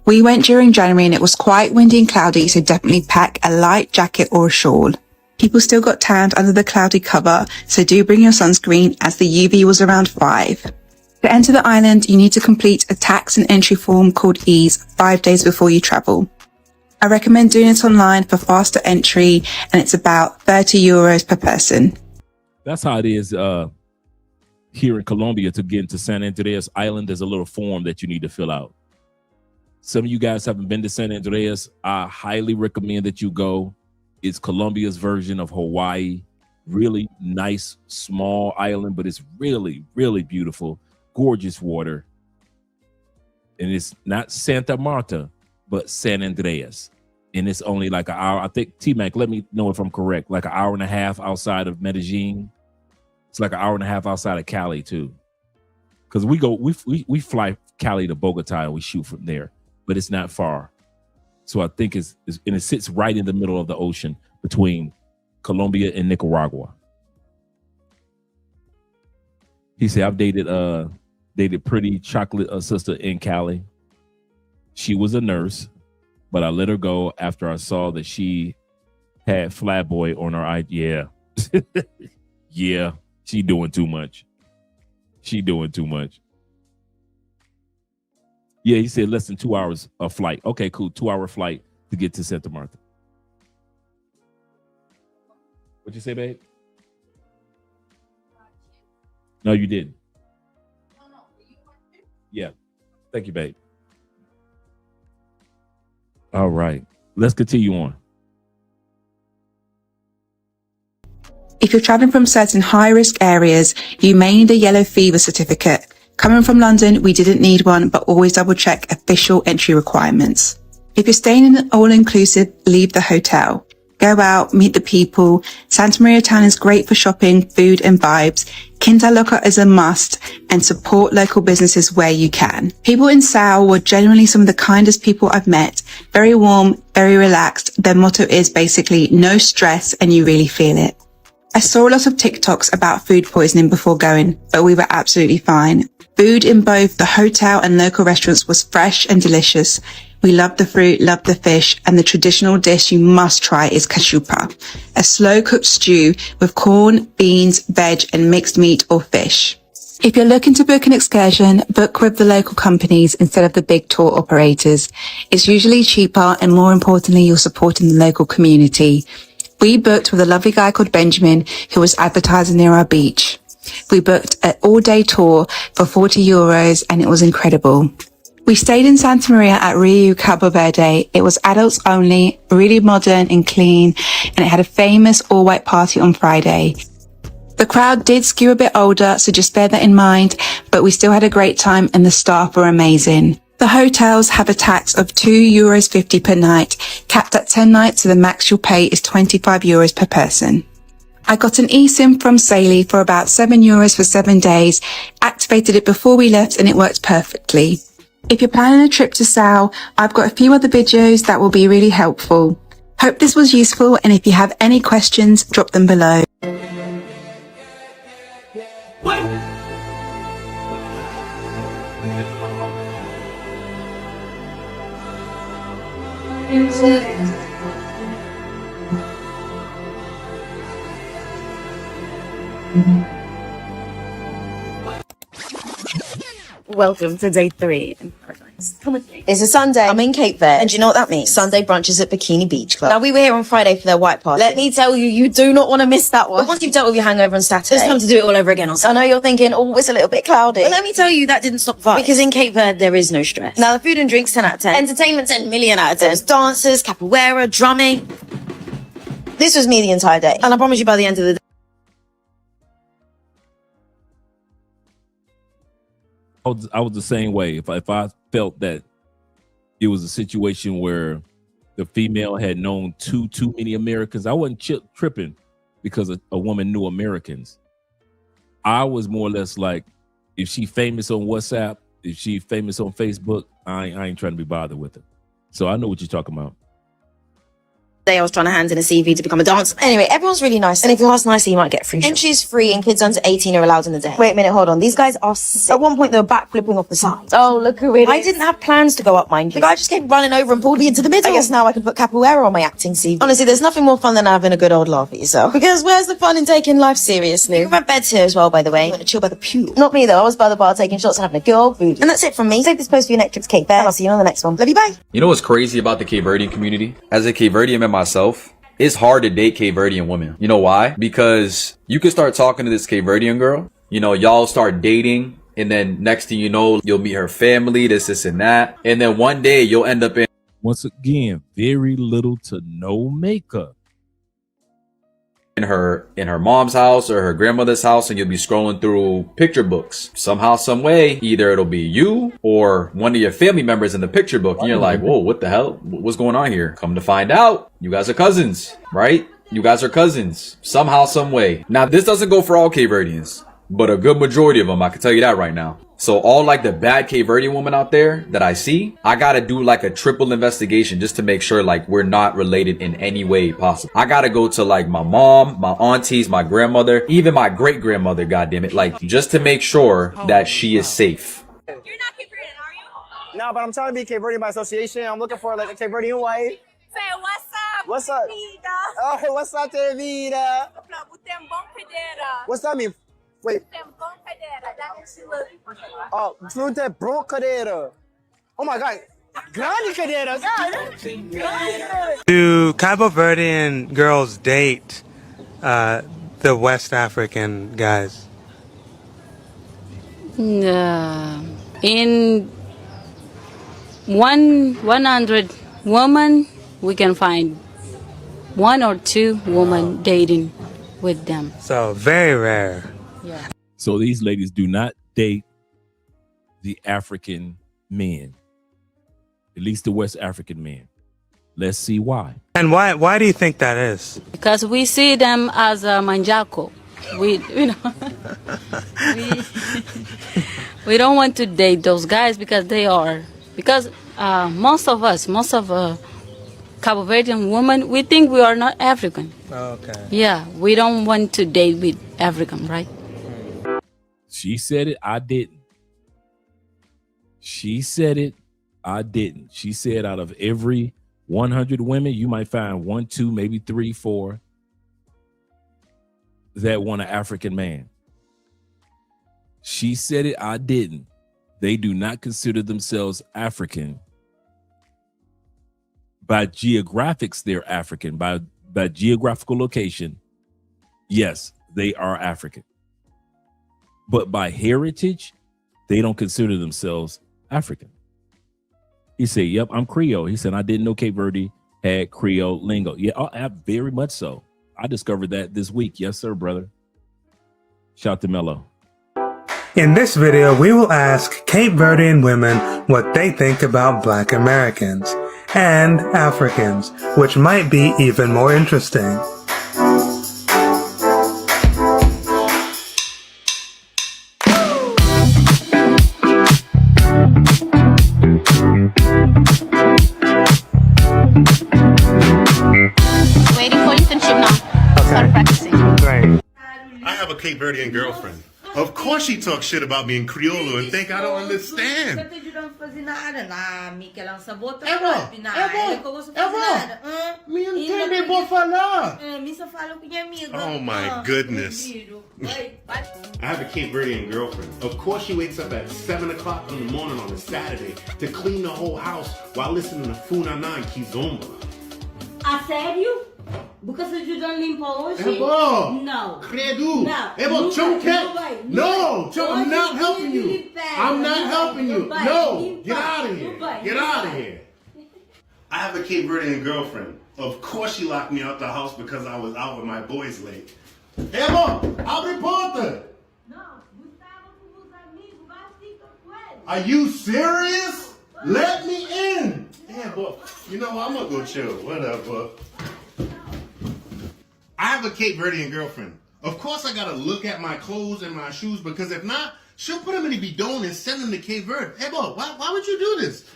V: We went during January and it was quite windy and cloudy, so definitely pack a light jacket or a shawl. People still got tanned under the cloudy cover, so do bring your sunscreen as the UV was around 5. To enter the island, you need to complete a tax and entry form called EASE 5 days before you travel. I recommend doing it online for faster entry, and it's about €30 per person.
F: That's how it is here in Colombia to get into San Andreas Island. There's a little form that you need to fill out. Some of you guys haven't been to San Andreas. I highly recommend that you go. It's Colombia's version of Hawaii. Really nice, small island, but it's really, really beautiful. Gorgeous water. And it's not Santa Marta, but San Andreas. And it's only like an hour. I think, T-Mac, let me know if I'm correct. Like an hour and a half outside of Medellin. It's like an hour and a half outside of Cali, too. Because we fly Cali to Bogota and we shoot from there. But it's not far. So I think and it sits right in the middle of the ocean between Colombia and Nicaragua. He said, I've dated pretty chocolate sister in Cali. She was a nurse, but I let her go after I saw that she had Flatboy on her eye. Yeah. Yeah, she doing too much. Yeah, he said less than 2 hours of flight. Okay, cool. 2-hour flight to get to Santa Marta. What'd you say, babe? No, you didn't. Yeah. Thank you, babe. All right. Let's continue on.
V: If you're traveling from certain high-risk areas, you may need a yellow fever certificate. Coming from London, we didn't need one, but always double-check official entry requirements. If you're staying in an all-inclusive, leave the hotel. Go out, meet the people. Santa Maria town is great for shopping, food, and vibes. Quinta Loca is a must, and support local businesses where you can. People in Sao were generally some of the kindest people I've met. Very warm, very relaxed. Their motto is basically no stress, and you really feel it. I saw a lot of TikToks about food poisoning before going, but we were absolutely fine. Food in both the hotel and local restaurants was fresh and delicious. We loved the fruit, loved the fish, and the traditional dish you must try is cachupa, a slow-cooked stew with corn, beans, veg, and mixed meat or fish. If you're looking to book an excursion, book with the local companies instead of the big tour operators. It's usually cheaper, and more importantly, you're supporting the local community. We booked with a lovely guy called Benjamin who was advertising near our beach. We booked an all-day tour for €40 and it was incredible. We stayed in Santa Maria at Rio Cabo Verde. It was adults only, really modern and clean, and it had a famous all-white party on Friday. The crowd did skew a bit older, so just bear that in mind, but we still had a great time and the staff were amazing. The hotels have a tax of €2.50 per night, capped at 10 nights, so the max you'll pay is €25 per person. I got an eSIM from Saley for about €7 for 7 days, activated it before we left and it worked perfectly. If you're planning a trip to Sao, I've got a few other videos that will be really helpful. Hope this was useful, and if you have any questions, drop them below.
C: Welcome to day 3 in paradise. Come with me. It's a Sunday. I'm in Cape Verde. And do you know what that means? Sunday brunches at Bikini Beach Club. Now, we were here on Friday for their white party. Let me tell you, you do not want to miss that one. But once you've dealt with your hangover on Saturday, it's time to do it all over again on Sunday. I know you're thinking, oh, it's a little bit cloudy. But let me tell you, that didn't stop the vibe. Because in Cape Verde, there is no stress. Now, the food and drinks, 10 out of 10. Entertainment, 10 million out of 10. There's dancers, capoeira, drumming. This was me the entire day. And I promise you, by the end of the day,
F: I was the same way. If I felt that it was a situation where the female had known too many Americans, I wasn't tripping because a woman knew Americans. I was more or less like, If she famous on WhatsApp, if she famous on Facebook, I ain't trying to be bothered with her. So I know what you're talking about.
C: I was trying to hand in a CV to become a dancer. Anyway, everyone's really nice. And if you ask nicely, you might get free. Entry's free and kids under 18 are allowed in the day. Wait a minute, hold on. These guys are sick. At one point, they were backflipping off the side. Oh, look who it is. I didn't have plans to go up, mind you. The guy just came running over and pulled me into the middle. I guess now I can put capoeira on my acting CV. Honestly, there's nothing more fun than having a good old laugh at yourself. Because where's the fun in taking life seriously? You can rent beds here as well, by the way. I'm gonna chill by the pool. Not me, though. I was by the bar taking shots and having a good old booty. And that's it from me. Save this post for your next trip to Cape Verde. And I'll see you on the next one. Love you, bye.
A: You know what's crazy about the Cape Verdean community? As a Cape Verdean man myself, it's hard to date Cape Verdean women. You know why? Because you can start talking to this Cape Verdean girl, you know, y'all start dating, and then next thing you know, you'll meet her family, this and that. And then one day you'll end up in,
F: once again, very little to no makeup.
A: in her mom's house or her grandmother's house, and you'll be scrolling through picture books. Somehow, some way, either it'll be you or one of your family members in the picture book, and you're like, whoa, what the hell? What's going on here? Come to find out, you guys are cousins, right? You guys are cousins, somehow, some way. Now, this doesn't go for all Cape Verdeans, but a good majority of them, I can tell you that right now. So all like the bad Cape Verdean women out there that I see, I gotta do like a triple investigation just to make sure like we're not related in any way possible. I gotta go to like my mom, my aunties, my grandmother, even my great grandmother, goddammit, like just to make sure that she is safe.
H: You're not Cape Verdean, are you? No, but I'm trying to be Cape Verdean by association. I'm looking for like a Cape Verdean wife.
W: Say, what's up?
H: What's up? Oh, what's up, Vida? What's that mean? Wait. Oh, fruta broncadeira. Oh my God. Grande cadeira.
X: Do Cabo Verdean girls date the West African guys?
Y: In 100 women, we can find 1 or 2 women dating with them.
X: So very rare.
Y: Yeah.
F: So these ladies do not date the African men, at least the West African men. Let's see why.
X: And why do you think that is?
Y: Because we see them as a manjaco. We don't want to date those guys because most of Cabo Verdean women, we think we are not African.
X: Okay.
Y: Yeah, we don't want to date with African, right?
F: She said it, I didn't. She said it, I didn't. She said out of every 100 women, you might find 1, 2, maybe 3, 4 that want an African man. She said it, I didn't. They do not consider themselves African. By geographics, they're African. By geographical location, yes, they are African. But by heritage, they don't consider themselves African. He said, yep, I'm Creole. He said, I didn't know Cape Verde had Creole lingo. Yeah, very much so. I discovered that this week. Yes, sir, brother. Shout to Mello.
X: In this video, we will ask Cape Verdean women what they think about Black Americans and Africans, which might be even more interesting.
W: Waiting for internship now. Start practicing.
X: Great.
Z: I have a Cape Verdean girlfriend. Of course she talks shit about me in Criollo and think I don't understand. Oh my goodness. I have a Cape Verdean girlfriend. Of course she wakes up at 7 o'clock in the morning on a Saturday to clean the whole house while listening to Funana and Kizomba.
W: A sério? Because you don't limpo hoje?
Z: Ebo!
W: No.
Z: Credo!
W: Não.
Z: Ebo, Chum
W: Não vai.
Z: No! Chum, I'm not
W: Hoje
Z: helping you.
W: limpar.
Z: I'm not
W: Não
Z: helping
W: vai.
Z: you.
W: Não vai.
Z: No!
W: Limpar.
Z: Get out of here.
W: Não vai.
Z: Get
W: Não
Z: out of
W: vai.
Z: here. I have a Cape Verdean girlfriend. Of course she locked me out the house because I was out with my boys late. Ebo, abre porta! Are you serious? Let me in! Yeah, but you know what? I'm gonna go chill. Whatever. I have a Cape Verdean girlfriend. Of course I gotta look at my clothes and my shoes because if not, She'll put them in a bidon and send them to Cape Verde. Hey, boy, why would you do this?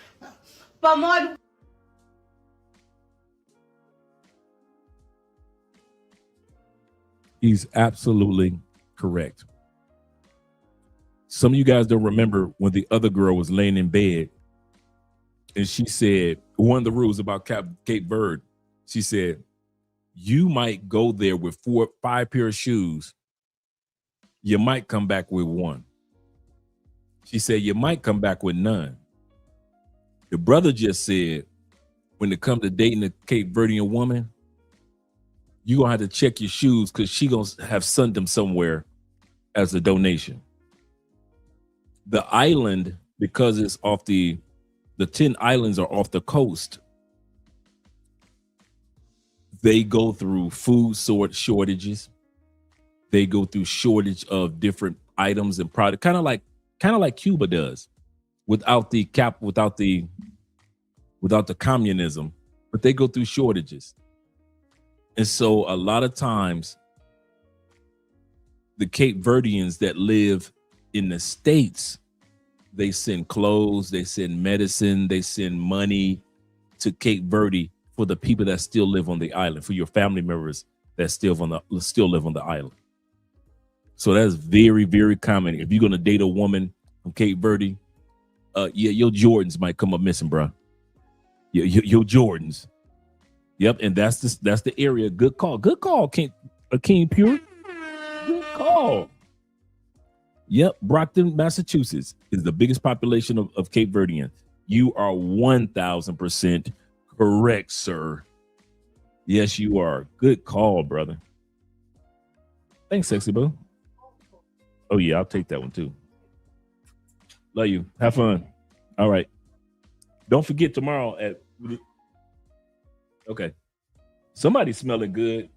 F: He's absolutely correct. Some of you guys don't remember when the other girl was laying in bed and she said, one of the rules about Cape Verde, she said, you might go there with 4 or 5 pair of shoes. You might come back with one. She said, you might come back with none. The brother just said, when it comes to dating a Cape Verdean woman, you're going to have to check your shoes because she going to have sent them somewhere as a donation. The island, because it's off the 10 islands are off the coast, they go through food shortages. They go through shortage of different items and product, kind of like Cuba does, without the communism, but they go through shortages. And so a lot of times the Cape Verdeans that live in the States, they send clothes, they send medicine, they send money to Cape Verde for the people that still live on the island, for your family members that still live on the island. So that's very, very common. If you're going to date a woman from Cape Verde, your Jordans might come up missing, bro. Your Jordans. Yep, and that's the area. Good call, King Pure. Good call. Yep, Brockton, Massachusetts is the biggest population of Cape Verdean. You are 1,000% correct, sir. Yes, you are. Good call, brother. Thanks, Sexy Boo. Oh yeah, I'll take that one too. Love you. Have fun. All right. Don't forget tomorrow at. Okay. Somebody's smelling good.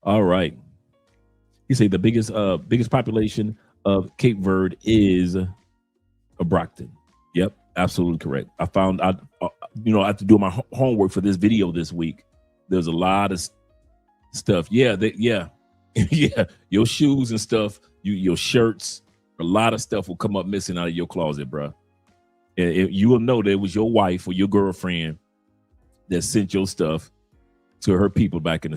F: All right. You say the biggest population of Cape Verde is Brockton. Yep, absolutely correct. I have to do my homework for this video this week. There's a lot of stuff. Yeah. Yeah. Your shoes and stuff, your shirts, a lot of stuff will come up missing out of your closet, bro. And you will know that it was your wife or your girlfriend that sent your stuff to her people back on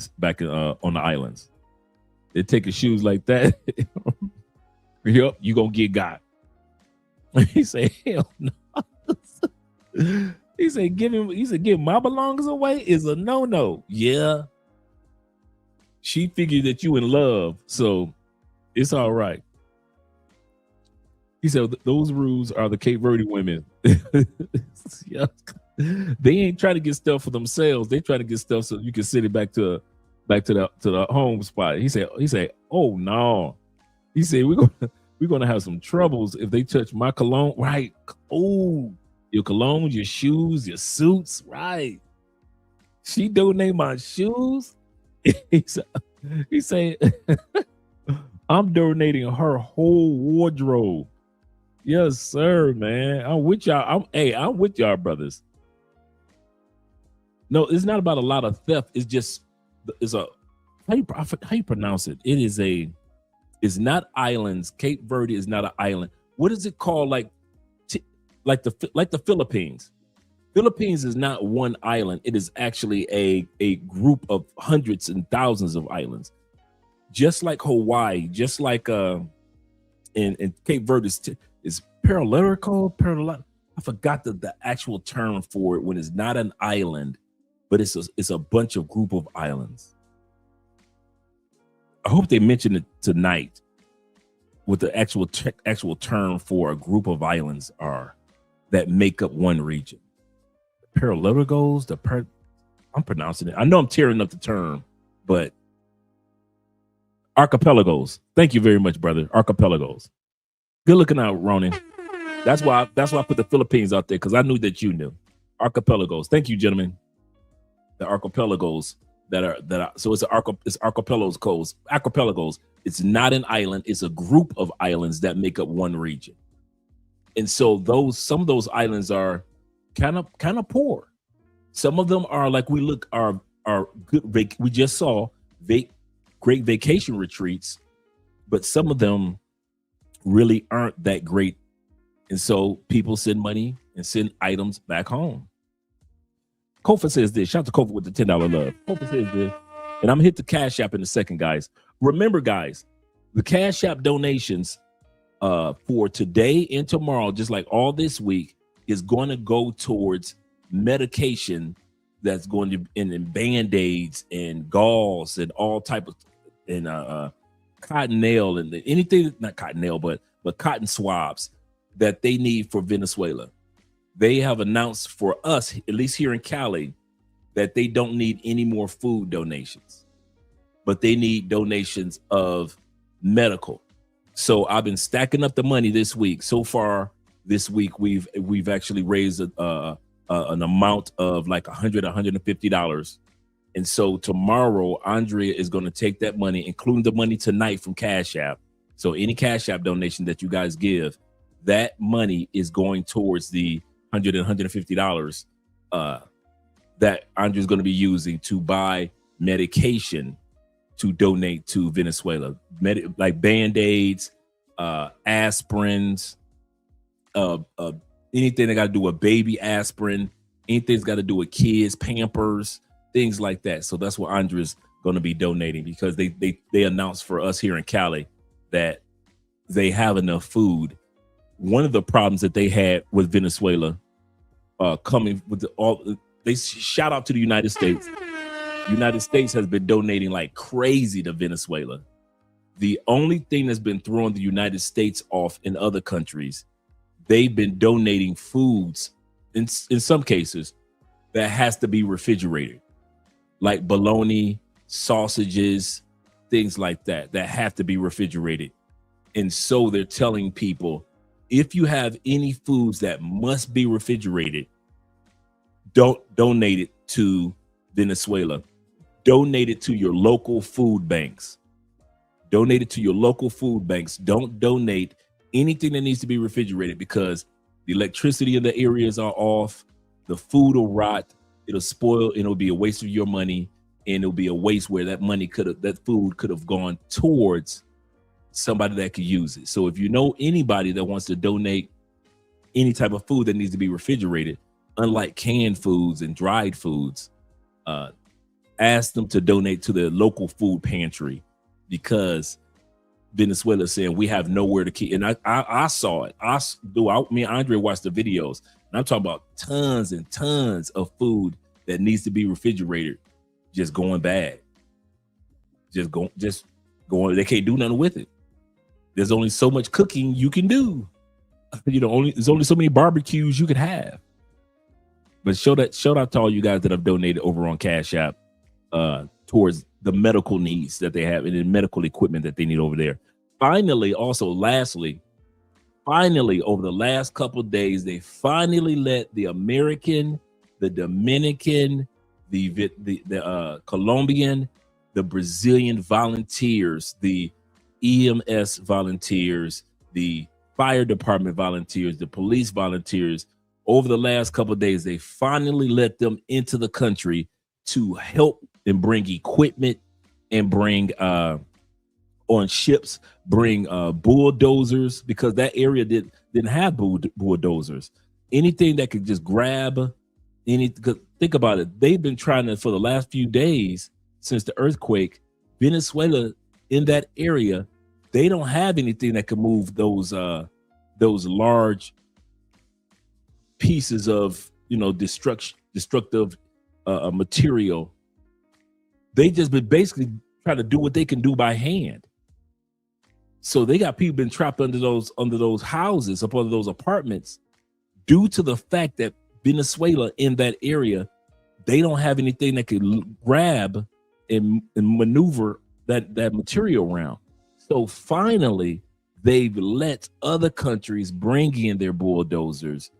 F: the islands. They take your shoes like that. Yep, you gonna get got. He said, hell no. He said, give my belongings away is a no-no. Yeah. She figured that you in love, so it's all right. He said, those rules are the Cape Verde women. Yeah. They ain't trying to get stuff for themselves. They trying to get stuff so you can send it back to the home spot. He said, oh no. He said, we're gonna have some troubles if they touch my cologne. Right. Oh, your cologne, your shoes, your suits, right. She donate my shoes. He said, I'm donating her whole wardrobe. Yes, sir, man. I'm with y'all. I'm with y'all, brothers. No, it's not about a lot of theft. It's just how you pronounce it? It's not islands. Cape Verde is not an island. What is it called? Like the Philippines. Philippines is not one island. It is actually a group of hundreds and thousands of islands. Just like Hawaii, just like in Cape Verde is parallel. I forgot the actual term for it when it's not an island, but it's a bunch of group of islands. I hope they mention it tonight what the actual term for a group of islands are that make up one region. Parallelogos, I'm pronouncing it. I know I'm tearing up the term, but archipelagos. Thank you very much, brother. Archipelagos. Good looking out, Ronan. That's why I put the Philippines out there, because I knew that you knew. Archipelagos. Thank you, gentlemen. The archipelagos so it's archipelagos. It's not an island. It's a group of islands that make up one region. And so some of those islands are kind of poor. Some of them are like are good. We just saw great vacation retreats, but some of them really aren't that great. And so people send money and send items back home. Kofa says this. Shout out to Kofa with the $10 love. Kofa says this. And I'm going to hit the Cash App in a second, guys. Remember, guys, the Cash App donations for today and tomorrow, just like all this week, is going to go towards medication that's going to in Band-Aids and gauze and all type of and cotton nail and anything, not cotton nail, but cotton swabs that they need for Venezuela. They have announced for us, at least here in Cali, that they don't need any more food donations, but they need donations of medical. So I've been stacking up the money this week. So far this week, we've actually raised an amount of like $150. And so tomorrow, Andrea is going to take that money, including the money tonight from Cash App. So any Cash App donation that you guys give, that money is going towards the $150 that Andrea's going to be using to buy medication to donate to Venezuela, like Band-Aids, aspirins, anything that got to do with baby aspirin, anything's got to do with kids, Pampers, things like that. So that's what Andrea's going to be donating, because they announced for us here in Cali that they have enough food. One of the problems that they had with Venezuela, coming with they shout out to the United States. The United States has been donating like crazy to Venezuela. The only thing that's been throwing the United States off in other countries, they've been donating foods in some cases that has to be refrigerated, like bologna, sausages, things like that have to be refrigerated. And so they're telling people, if you have any foods that must be refrigerated, don't donate it to Venezuela. Donate it to your local food banks. Donate it to your local food banks. Don't donate anything that needs to be refrigerated, because the electricity in the areas are off. The food will rot. It'll spoil, and it'll be a waste of your money. And it'll be a waste where that food could have gone towards somebody that could use it. So if you know anybody that wants to donate any type of food that needs to be refrigerated, unlike canned foods and dried foods, ask them to donate to the local food pantry, because Venezuela is saying we have nowhere to keep. And I saw it. Me and Andre watched the videos, and I'm talking about tons and tons of food that needs to be refrigerated, just going bad. Just going. They can't do nothing with it. There's only so much cooking you can do. There's only so many barbecues you could have. But shout out to all you guys that have donated over on Cash App towards the medical needs that they have and the medical equipment that they need over there. Finally, over the last couple of days, they finally let the American, the Dominican, the Colombian, the Brazilian volunteers, the EMS volunteers, the fire department volunteers, the police volunteers. Over the last couple of days, they finally let them into the country to help and bring equipment and bring on ships, bring bulldozers, because that area didn't have bulldozers. Anything that could just grab think about it. They've been trying to, for the last few days since the earthquake, Venezuela in that area, they don't have anything that can move those large pieces of destructive material. They just been basically trying to do what they can do by hand. So they got people been trapped under those houses, up under those apartments, due to the fact that Venezuela in that area, they don't have anything that can grab and maneuver that material around. So finally, they've let other countries bring in their bulldozers,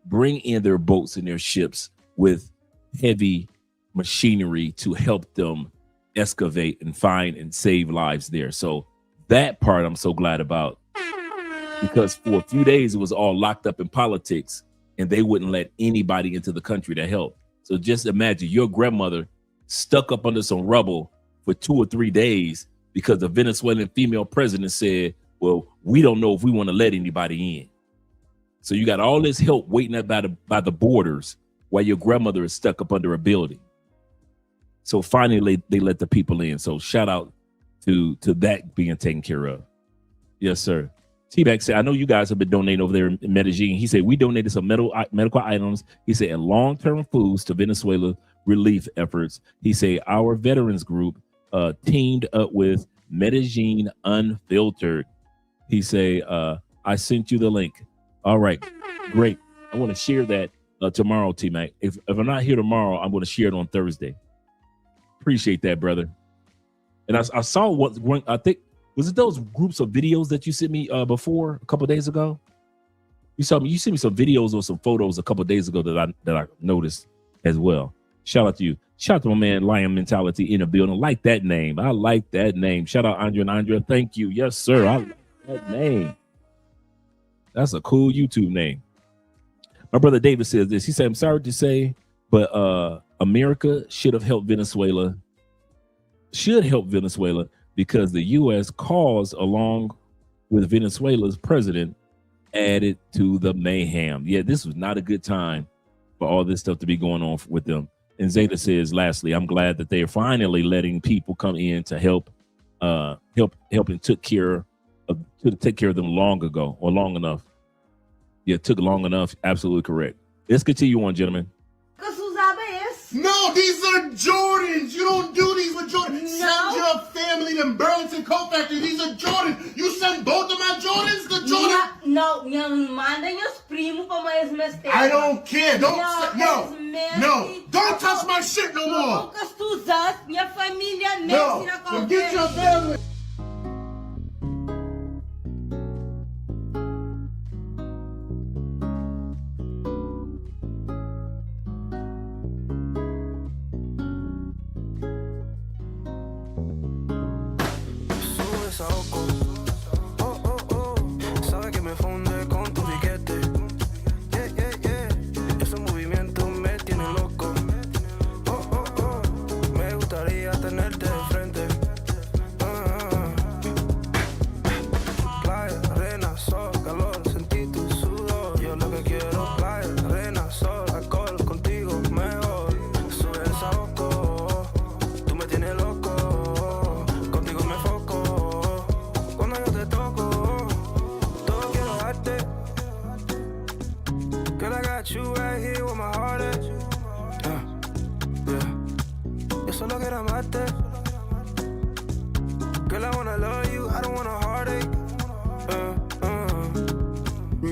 F: bring in their boats and their ships with heavy machinery to help them excavate and find and save lives there. So that part I'm so glad about, because for a few days it was all locked up in politics and they wouldn't let anybody into the country to help. So just imagine your grandmother stuck up under some rubble for 2 or 3 days because the Venezuelan female president said, well, we don't know if we want to let anybody in. So you got all this help waiting by the borders while your grandmother is stuck up under a building. So finally they let the people in. So shout out to that being taken care of. Yes, sir. T-Back said, I know you guys have been donating over there in Medellin. He said, we donated some medical items. He said, and long-term foods to Venezuela relief efforts. He said, our veterans group teamed up with Medellin Unfiltered. He said, I sent you the link. All right, great. I want to share that tomorrow, T-Mac. If I'm not here tomorrow, I'm going to share it on Thursday. Appreciate that, brother. And I saw one, I think, was it those groups of videos that you sent me before a couple of days ago? You sent me some videos or some photos a couple of days ago that I noticed as well. Shout out to you. Shout out to my man Lion Mentality in the building. Like that name. I like that name. Shout out Andrea and Andrea. Thank you. Yes, sir. I like that name. That's a cool YouTube name. My brother David says this. He said, I'm sorry to say, but America should help Venezuela because the U.S. cause, along with Venezuela's president, added to the mayhem. Yeah, this was not a good time for all this stuff to be going on with them. And Zeta says, lastly, I'm glad that they are finally letting people come in to help and take care of them long enough. Yeah, it took long enough. Absolutely correct. Let's continue on, gentlemen.
Z: No, these are Jordans. You don't do these with Jordans. Send your family to Burlington Coat Factory. These are Jordans. You send both of my Jordans to Jordan?
W: No, mandem os primos para mais mester.
Z: I don't care. Don't touch my shit no more.
W: Poucas tu usas, minha família
Z: No, forget your family.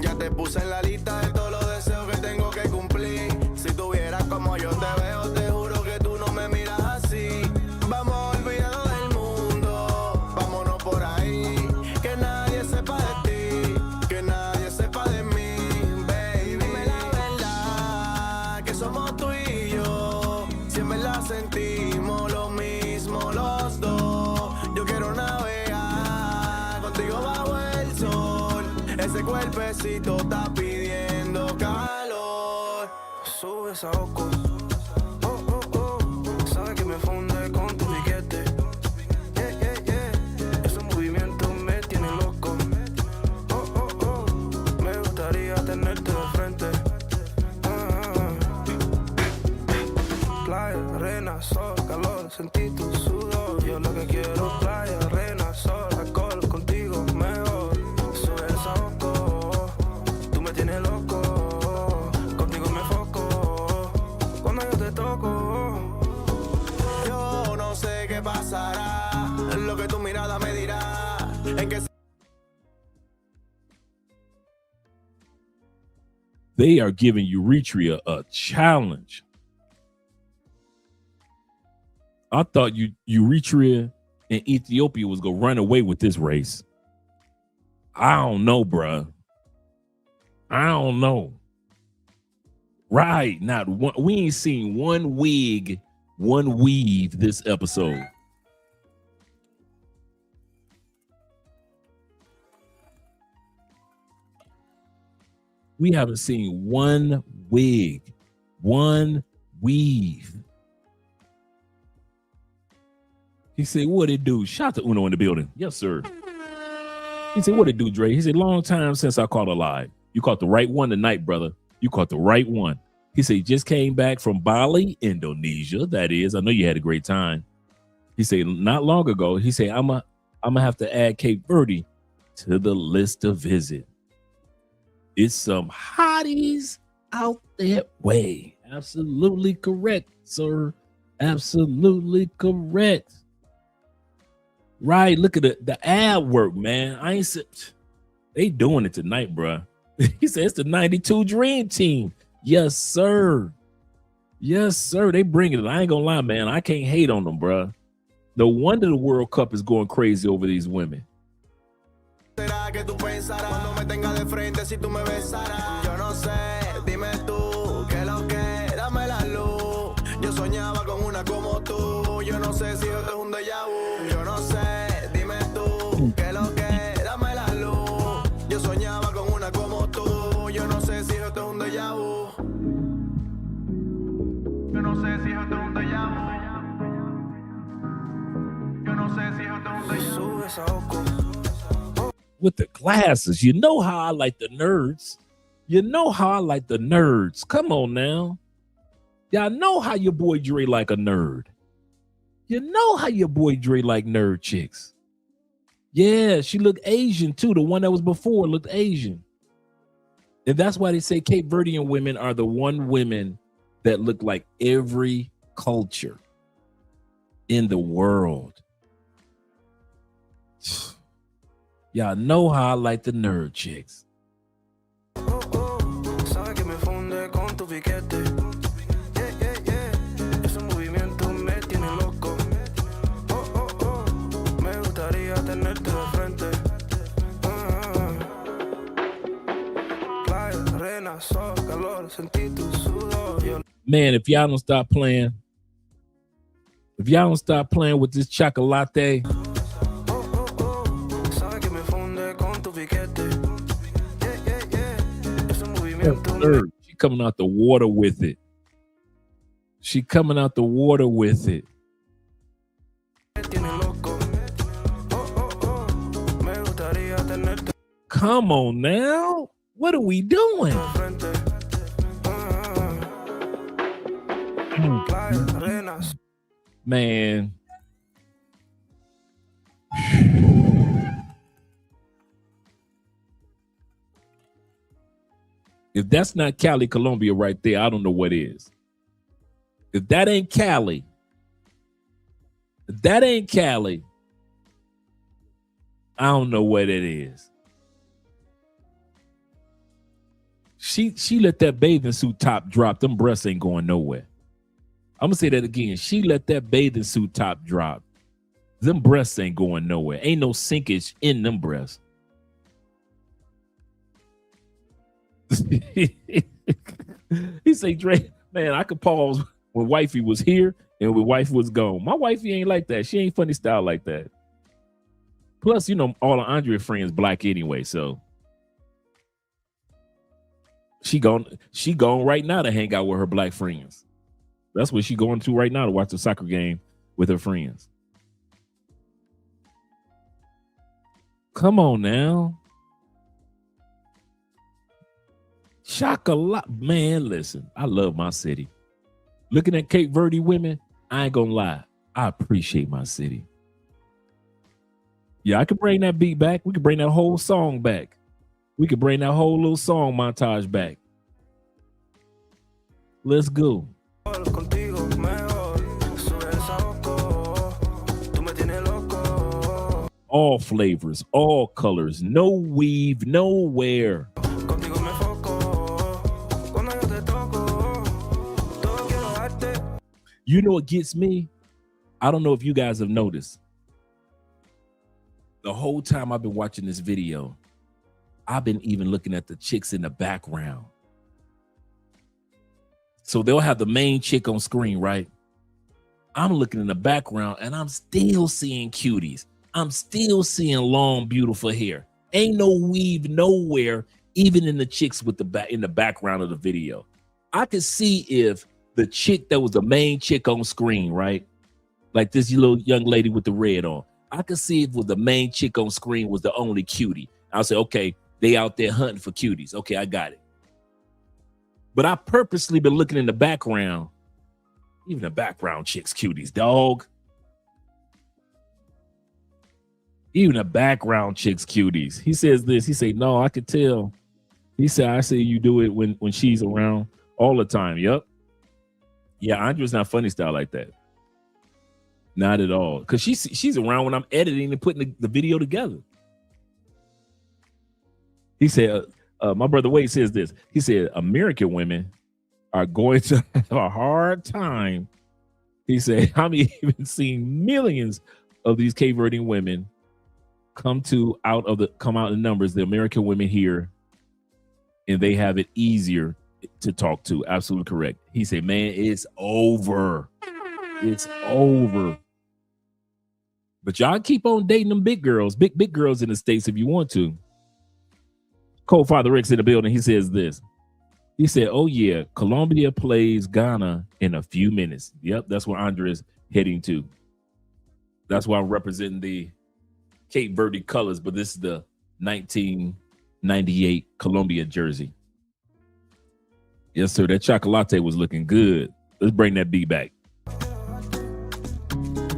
B: Ya te puse en la lista de todos los deseos que tengo que cumplir. Si tuvieras como yo te veo, te juro que tú no me miras así. Vamos a olvidarnos del mundo, vámonos por ahí. Que nadie sepa de ti, que nadie sepa de mí, baby. Dime la verdad, que somos tú y yo. Si en verdad sentimos lo mismo los dos. Yo quiero navegar contigo bajo el sol. Ese cuerpecito está pidiendo calor. Sube esa oco. Oh, oh, oh. Sabe que me funde con tu piquete. Yeah, yeah, yeah. Esos movimientos me tienen loco. Oh, oh, oh. Me gustaría tenerte de frente. Playa, arena, sol, calor. Sentí tu sudor. Yo lo que quiero es playa, arena, sol, alcohol. Contigo mejor. Sube esa oco. Tú me tienes loco. Contigo me foco. Cuando yo te toco. Yo no sé qué pasará. Lo que tu mirada me dirá. En que
F: They are giving Eritrea a challenge. I thought Eritrea and Ethiopia was going to run away with this race. I don't know, bruh. I don't know. Right. Not one. We ain't seen one wig, one weave this episode. We haven't seen one wig, one weave. He said, what it do? Shout out to Uno in the building. Yes, sir. He said, what it do, Dre? He said, long time since I caught a live. You caught the right one tonight, brother. You caught the right one. He said, he just came back from Bali, Indonesia. That is, I know you had a great time. He said, not long ago, he said, I'm gonna have to add Cape Verde to the list to visit. It's some hotties out that way. Absolutely correct, sir. Absolutely correct. Right, look at the ad work, man. I ain't said they doing it tonight, bruh. He said it's the 92 Dream Team. Yes, sir. Yes, sir. They bring it. I ain't gonna lie, man. I can't hate on them, bruh. No wonder the World Cup is going crazy over these women.
B: Será que tú pensarás cuando me tenga de frente si tú me besarás. Yo no sé, dime tú, que lo que, dame la luz. Yo soñaba con una como tú. Yo no sé si esto es un déjà vu. Yo no sé, dime tú, que lo que, dame la luz. Yo soñaba con una como tú. Yo no sé si esto es un déjà vu. Yo no sé si esto es un déjà vu. Yo no sé si esto es un déjà vu. Sube esa oco.
F: With the glasses, you know how I like the nerds. You know how I like the nerds. Come on now. Y'all know how your boy Dre like a nerd. You know how your boy Dre like nerd chicks. Yeah, she looked Asian too. The one that was before looked Asian. And that's why they say Cape Verdean women are the one women that look like every culture in the world. Y'all know how I like the nerd chicks.
B: Sabe que me funde con tu piquete. Yeah, yeah, yeah. Ese movimiento me tiene loco. Oh, oh, oh. Me gustaría tenerte de frente. Playa, arena, sol, calor, sentí tu sudor.
F: Man, if y'all don't stop playing with this chocolate, she coming out the water with it. She coming out the water with it. Come on now. What are we doing? Man. If that's not Cali, Colombia right there, I don't know what is. If that ain't Cali, I don't know what it is. She let that bathing suit top drop. Them breasts ain't going nowhere. I'm gonna say that again. She let that bathing suit top drop. Them breasts ain't going nowhere. Ain't no sinkage in them breasts. He say, Dre, man, I could pause when wifey was here and when wifey was gone. My wifey ain't like that. She ain't funny style like that. Plus, you know, all of Andre friends black anyway, so she gone right now to hang out with her black friends. That's what she going to right now, to watch the soccer game with her friends. Come on now. Chocolate, man, listen, I love my city. Looking at Cape Verde women, I ain't gonna lie, I appreciate my city. Yeah, I could bring that beat back. We could bring that whole song back. We could bring that whole little song montage back. Let's go. All flavors, all colors, no weave, nowhere. You know what gets me? I don't know if you guys have noticed. The whole time I've been watching this video, I've been even looking at the chicks in the background. So they'll have the main chick on screen, right? I'm looking in the background and I'm still seeing cuties. I'm still seeing long, beautiful hair. Ain't no weave nowhere, even in the chicks with in the background of the video. I could see if the chick that was the main chick on screen, right? Like this little young lady with the red on. I could see if the main chick on screen was the only cutie. I'll say, okay, they out there hunting for cuties. Okay, I got it. But I purposely been looking in the background. Even the background chicks cuties, dog. Even the background chicks cuties. He says this. He say, no, I could tell. He said, I say you do it when she's around all the time. Yep. Yeah, Andrea's not funny style like that. Not at all. Because she's around when I'm editing and putting the video together. He said, my brother Wade says this. He said, American women are going to have a hard time. He said, I'm even seeing millions of these Cape Verdean women come out in numbers, the American women here, and they have it easier to talk to. Absolutely correct. He said, man, it's over. It's over. But y'all keep on dating them big girls, big girls in the States if you want to. Cole Father Rick's in the building. He says this. He said, oh, yeah, Colombia plays Ghana in a few minutes. Yep, that's where Andre's heading to. That's why I'm representing the Cape Verde colors, but this is the 1998 Colombia jersey. Yes, sir. That chocolate was looking good. Let's bring that beat back.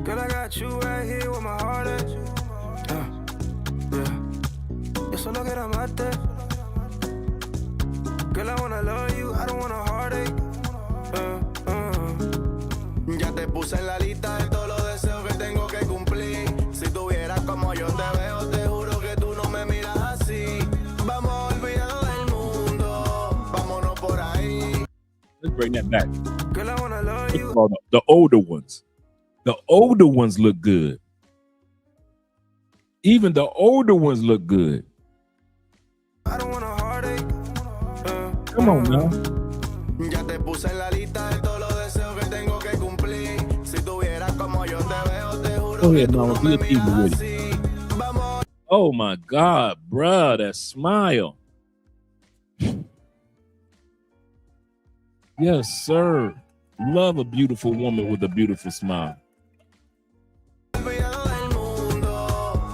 B: Girl, I got you right here with my heart at. Yo solo quiero amarte. Girl, I wanna love you, I don't want a heartache. Ya te puse en la lista de todos los deseos que tengo que cumplir. Si tuvieras como yo te veo, te juro que tú no me miras así. Vamos a olvidarnos del mundo, vámonos por ahí.
F: Let's bring that back.
B: Girl, I wanna love you.
F: The older ones. The older ones look good. Even the older ones look good.
B: I don't want a heartache.
F: Come on now.
B: Ya te puse en la lista de todos los deseos que tengo que cumplir. Si tuvieras como yo te veo, te juro
F: Go
B: que
F: ahead,
B: tú
F: Mama.
B: no
F: Be
B: me
F: a team
B: miras
F: with
B: así.
F: it.
B: Vamos.
F: Oh my God, bruh, that smile. Yes, sir. Love a beautiful woman with a beautiful smile.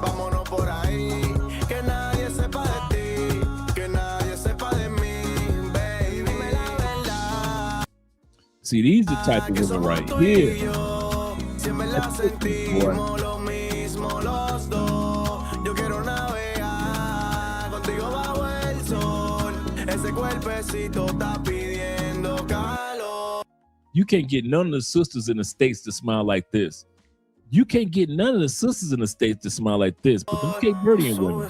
B: Vámonos por ahí, que nadie sepa de ti, que nadie sepa de mí, baby, dime la verdad.
F: See, these are the type of women right here.
B: Siempre la sentimos lo mismo los dos. Yo quiero navegar contigo bajo el sol. Ese cuerpecito está pidiendo calor.
F: You can't get none of the sisters in the States to smile like this. You can't get none of the sisters in the States to smile like this, but them Cape Verdean women.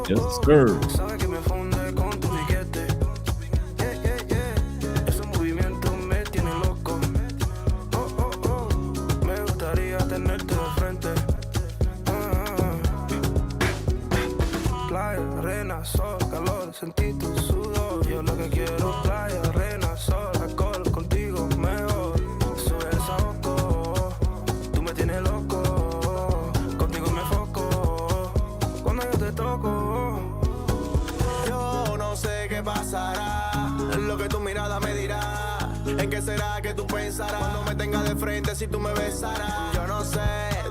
F: Yes, sir.
B: Playa, arena, sol, calor, sentí tu sudor. Yo lo que quiero, playa, arena, sol, alcohol, contigo mejor. Sube el saoco, tú me tienes loco. Contigo me foco, cuando yo te toco. Yo no sé qué pasará, lo que tu mirada me dirá. ¿En qué será que tú pensarás cuando me tengas de frente si tú me besarás? Yo no sé,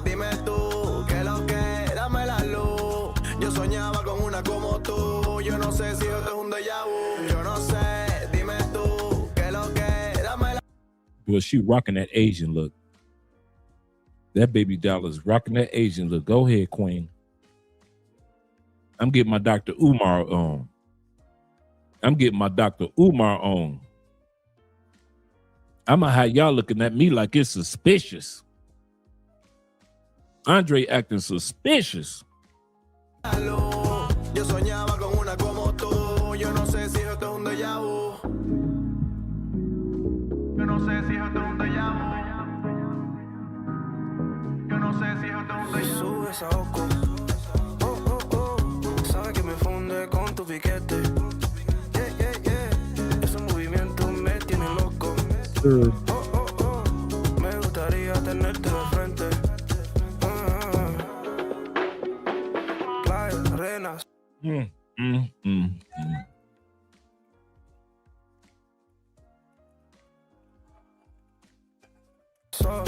B: dime tú, qué lo que, dame la luz. Yo soñaba con una como tú. Yo no sé si esto es un déjà vu. Yo no sé, dime tú, qué lo que, dame la.
F: Well, she rocking that Asian look. That baby doll is rocking that Asian look. Go ahead, Queen. I'm getting my Dr. Umar on. I'm getting my Dr. Umar on. I'm gonna have y'all looking at me like it's suspicious. Andre acting suspicious.
B: Yo soñaba con una como tú. Yo no sé si esto es un déjà vu. Yo no sé si esto es un déjà vu. Yo no sé si esto es un déjà vu. Sube esa oco. Oh, oh, oh. Sabe que me funde con tu piquete. Yeah, yeah, yeah. Ese movimiento me tiene loco. Oh, oh, oh. Me gustaría tenerte de frente. Playa, arenas. Sol,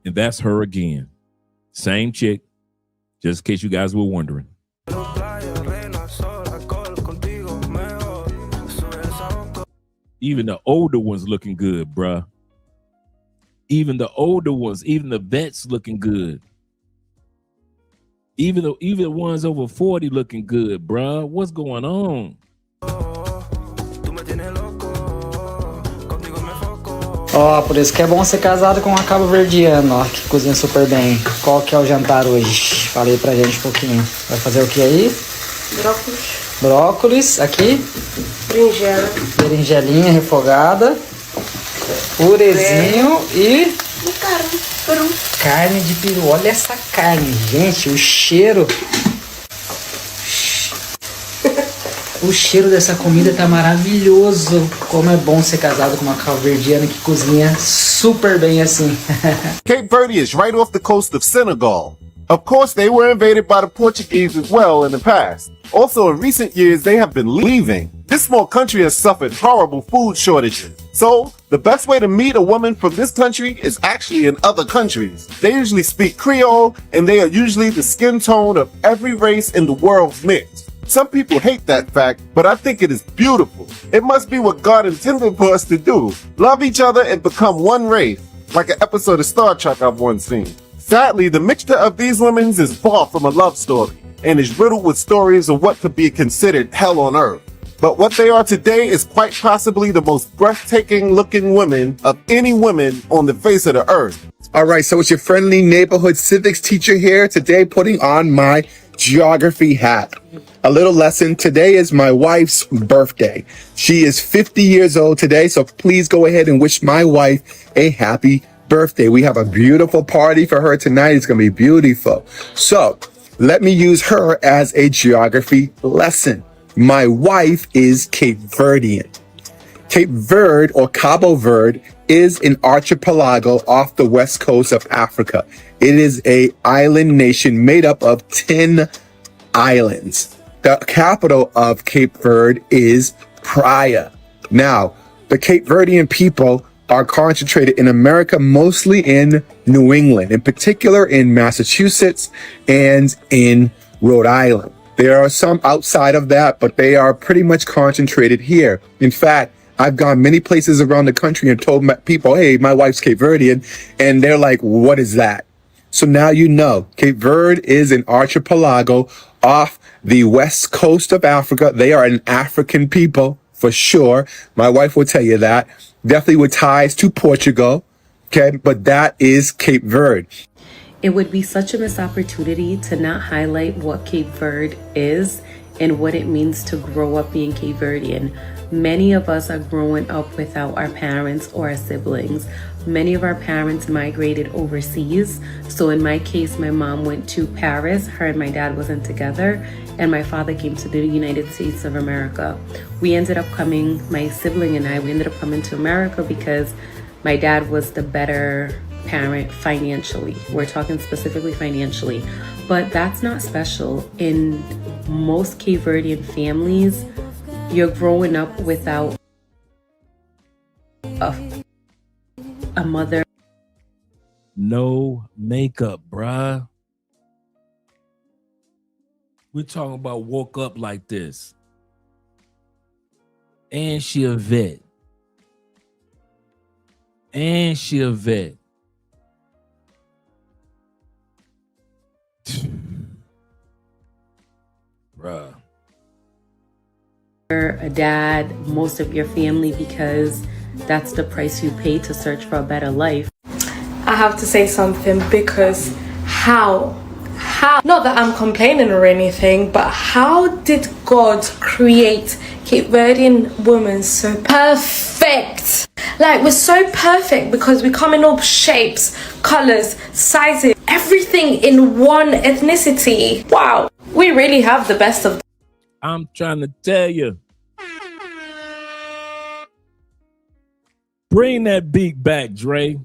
F: And that's her again. Same chick, just in case you guys were wondering. Even the older ones looking good, bruh. Even the older ones, even the vets looking good. Even the ones over 40 looking good, bruh. What's going on?
I: Ó, por isso que é bom ser casado com uma cabo-verdiana, ó, que cozinha super bem. Qual que é o jantar hoje? Fala aí pra gente um pouquinho. Vai fazer o que aí?
G: Brócolis.
I: Brócolis, aqui.
G: Berinjela.
I: Berinjelinha refogada. Purezinho e...
G: Peru.
I: Carne de peru. Olha essa carne, gente. O cheiro... O cheiro dessa comida tá maravilhoso. Como é bom ser casado com uma cabo-verdiana que cozinha super bem assim.
K: Cape Verde is right off the coast of Senegal. Of course, they were invaded by the Portuguese as well in the past. Also, in recent years, they have been leaving. This small country has suffered horrible food shortages. So, the best way to meet a woman from this country is actually in other countries. They usually speak Creole, and they are usually the skin tone of every race in the world's mix. Some people hate that fact, but I think it is beautiful. It must be what God intended for us to do. Love each other and become one race, like an episode of Star Trek I've once seen. Sadly, the mixture of these women is far from a love story, and is riddled with stories of what could be considered hell on earth. But what they are today is quite possibly the most breathtaking looking women of any women on the face of the earth.
L: All right, so it's your friendly neighborhood civics teacher here today putting on my geography hat. A little lesson. Today is my wife's birthday. She is 50 years old today, so please go ahead and wish my wife a happy birthday. We have a beautiful party for her tonight. It's going to be beautiful. So let me use her as a geography lesson. My wife is Cape Verdean. Cape Verde or Cabo Verde is an archipelago off the west coast of Africa. It is an island nation made up of 10 islands. The capital of Cape Verde is Praia. Now, the Cape Verdean people are concentrated in America, mostly in New England, in particular in Massachusetts and in Rhode Island. There are some outside of that, but they are pretty much concentrated here. In fact, I've gone many places around the country and told people, hey, my wife's Cape Verdean, and they're like, what is that? So now you know, Cape Verde is an archipelago off the west coast of Africa. They are an African people for sure. My wife will tell you that. Definitely with ties to Portugal. Okay, but that is Cape Verde.
M: It would be such a missed opportunity to not highlight what Cape Verde is and what it means to grow up being Cape Verdean. Many of us are growing up without our parents or our siblings. Many of our parents migrated overseas. So in my case, my mom went to Paris. Her and my dad wasn't together. And my father came to the United States of America. We ended up coming, my sibling and I, we ended up coming to America because my dad was the better parent financially. We're talking specifically financially. But that's not special. In most Cape Verdean families, you're growing up without a mother.
F: No makeup, bruh. We're talking about woke up like this. And she a vet. And she a vet. Bruh.
M: A dad, most of your family, because that's the price you pay to search for a better life.
N: I have to say something because how, not that I'm complaining or anything, but how did God create Cape Verdean women so perfect? Like, we're so perfect because we come in all shapes, colors, sizes, everything in one ethnicity. Wow, we really have the best of them.
F: I'm trying to tell you. Bring that beat back, Dre.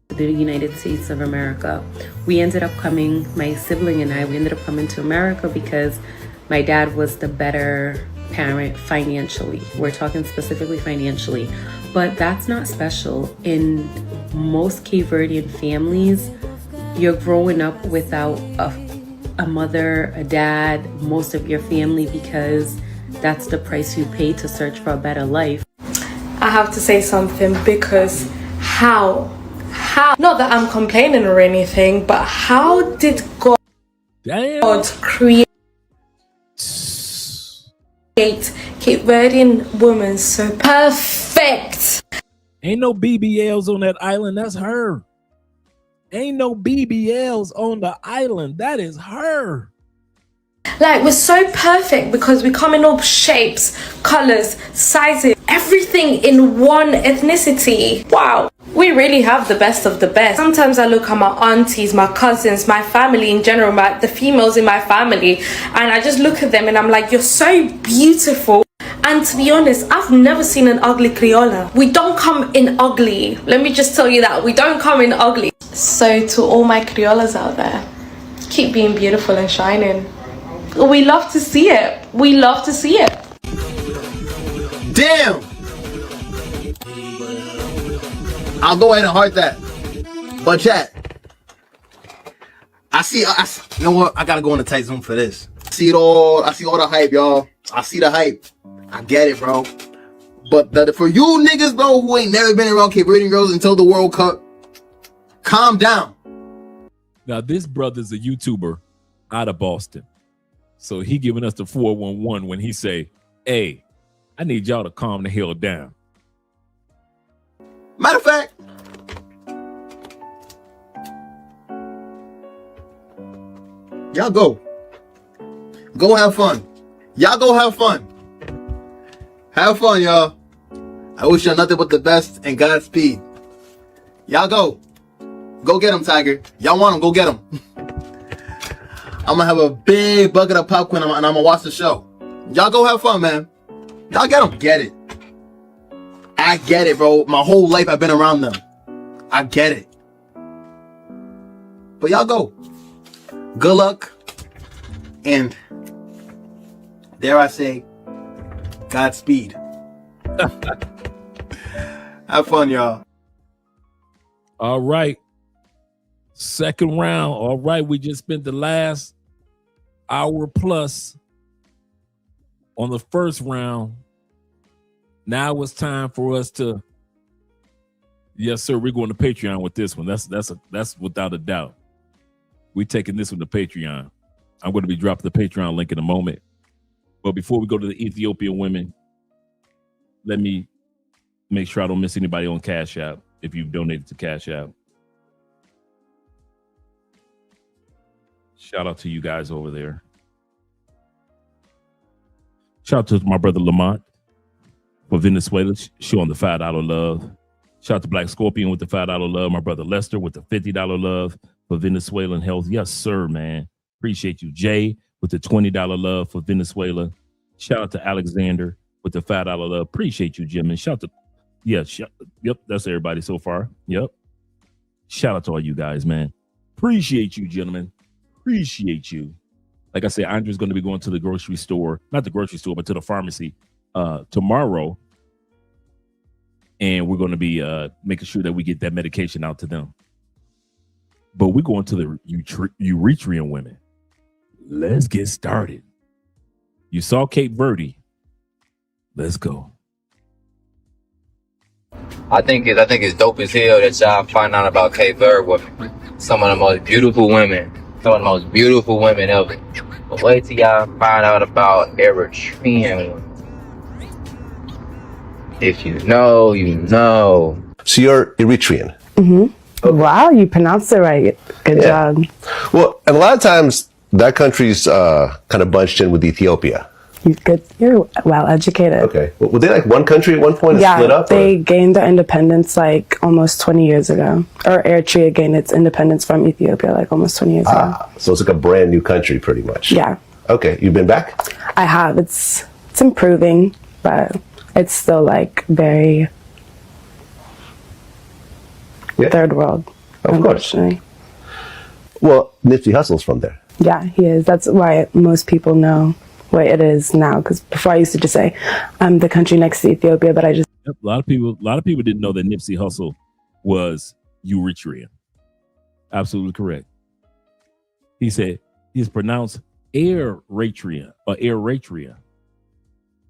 M: The United States of America. We ended up coming, my sibling and I, we ended up coming to America because my dad was the better parent financially. We're talking specifically financially, but that's not special. In most Cape Verdean families, you're growing up without a mother, a dad, most of your family, because that's the price you pay to search for a better life.
N: I have to say something, because how, not that I'm complaining or anything, but how did God create Cape Verdean women so perfect?
F: Ain't no BBLs on that island. That's her. Ain't no BBLs on the island. That is her.
N: Like, we're so perfect because we come in all shapes, colors, sizes, everything in one ethnicity. Wow, we really have the best of the best. Sometimes I look at my aunties, my cousins, my family in general, the females in my family, and I just look at them and I'm like, you're so beautiful. And to be honest, I've never seen an ugly Criolla. We don't come in ugly. Let me just tell you that. We don't come in ugly. So to all my Criollas out there, keep being beautiful and shining. We love to see it. We love to see it.
H: Damn! I'll go ahead and heart that. But chat, I see, you know what? I gotta go in the tight zone for this. I see all the hype, y'all. I see the hype. I get it, bro. But for you niggas, bro, who ain't never been around Cape Verdean girls until the World Cup, calm down.
F: Now, this brother's a YouTuber out of Boston. So he giving us the 411 when he say, hey, I need y'all to calm the hell down.
H: Matter of fact, y'all go. Go have fun. Y'all go have fun. Have fun, y'all. I wish y'all nothing but the best and Godspeed. Y'all go. Go get him, Tiger. Y'all want him, go get him. I'm gonna have a big bucket of popcorn and I'm gonna watch the show. Y'all go have fun, man. Y'all get them. Get it. I get it, bro. My whole life I've been around them. I get it. But y'all go. Good luck. And dare I say, Godspeed. Have fun, y'all.
F: All right. Second round. All right. We just spent the last hour plus on the first round. Now it's time for us to, yes, sir, we're going to Patreon with this one. That's without a doubt. We're taking this one to Patreon. I'm going to be dropping the Patreon link in a moment. But before we go to the Ethiopian women, let me make sure I don't miss anybody on Cash App if you've donated to Cash App. Shout out to you guys over there. Shout out to my brother Lamont for Venezuela showing the $5 love. Shout out to Black Scorpion with the $5 love. My brother Lester with the $50 love for Venezuelan health. Yes, sir, man. Appreciate you. Jay with the $20 love for Venezuela. Shout out to Alexander with the $5 love. Appreciate you, Jim. And shout out to, yep, that's everybody so far. Yep. Shout out to all you guys, man. Appreciate you, gentlemen. Appreciate you. Like I said, Andre's going to be going to the grocery store, not the grocery store, but to the pharmacy tomorrow. And we're going to be making sure that we get that medication out to them. But we're going to the Eritrean women. Let's get started. You saw Cape Verde. Let's go.
E: I think it's dope as hell that y'all find out about Cape Verde women. Some of the most beautiful women. Some of the most beautiful women ever. But wait till y'all find out about Eritrean women. If you know, you know.
O: So you're Eritrean.
P: Mm-hmm. Okay. Wow, you pronounced it right. Good job.
O: Well, and a lot of times that country's kind of bunched in with Ethiopia.
P: You're well educated.
O: Okay. Well, were they like one country at one point and split up?
P: They gained their independence like almost 20 years ago. Or Eritrea gained its independence from Ethiopia like almost 20 years ago.
O: So it's like a brand new country pretty much.
P: Yeah.
O: Okay. You've been back?
P: I have. It's improving, but it's still like very third world.
O: Of course. Well, Nipsey Hussle's from there.
P: Yeah, he is. That's why most people know what it is now. Because before I used to just say I'm the country next to Ethiopia, but I just
F: Yep, a lot of people didn't know that Nipsey Hussle was Eritrean. Absolutely correct. He said he's pronounced Eritrean or Eritrea.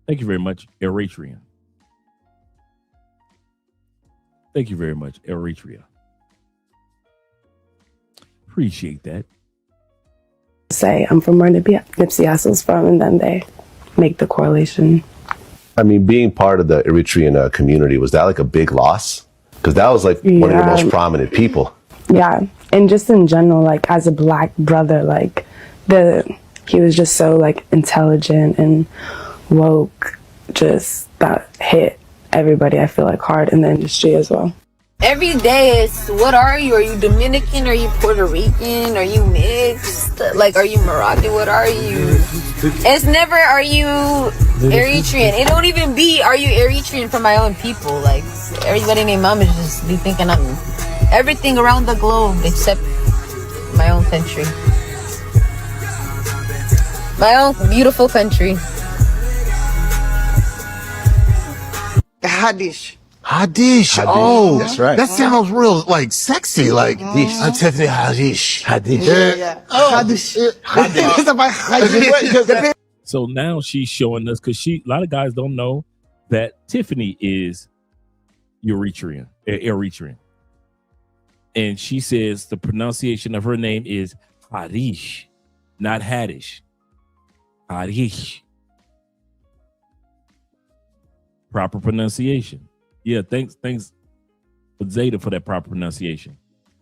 F: Thank you very much, Eritrean. Thank you very much, Eritrea. Appreciate that.
P: say I'm from where Nipsey Hussle's from, and then they make the correlation.
O: I mean, being part of the Eritrean community, was that like a big loss? Because that was like one of the most prominent people.
P: Yeah, and just in general, like as a black brother, like he was just so like intelligent and woke, just that hit everybody, I feel like, hard in the industry as well.
C: Every day it's, what are you? Are you Dominican? Are you Puerto Rican? Are you mixed? Like, are you Moroccan? What are you? It's never, are you Eritrean? It don't even be, are you Eritrean from my own people? Like, everybody named Mom is just be thinking I'm everything around the globe except my own country. My own beautiful country.
D: Hadish. Oh, that's right. That sounds real, like, sexy, like Tiffany Hadish.
C: Yeah.
D: Oh, Hadish.
F: So now she's showing us, because a lot of guys don't know that Tiffany is Eritrean. And she says the pronunciation of her name is Hadish, not Hadish. Hadish. Proper pronunciation. Yeah, thanks Zeta for that proper pronunciation.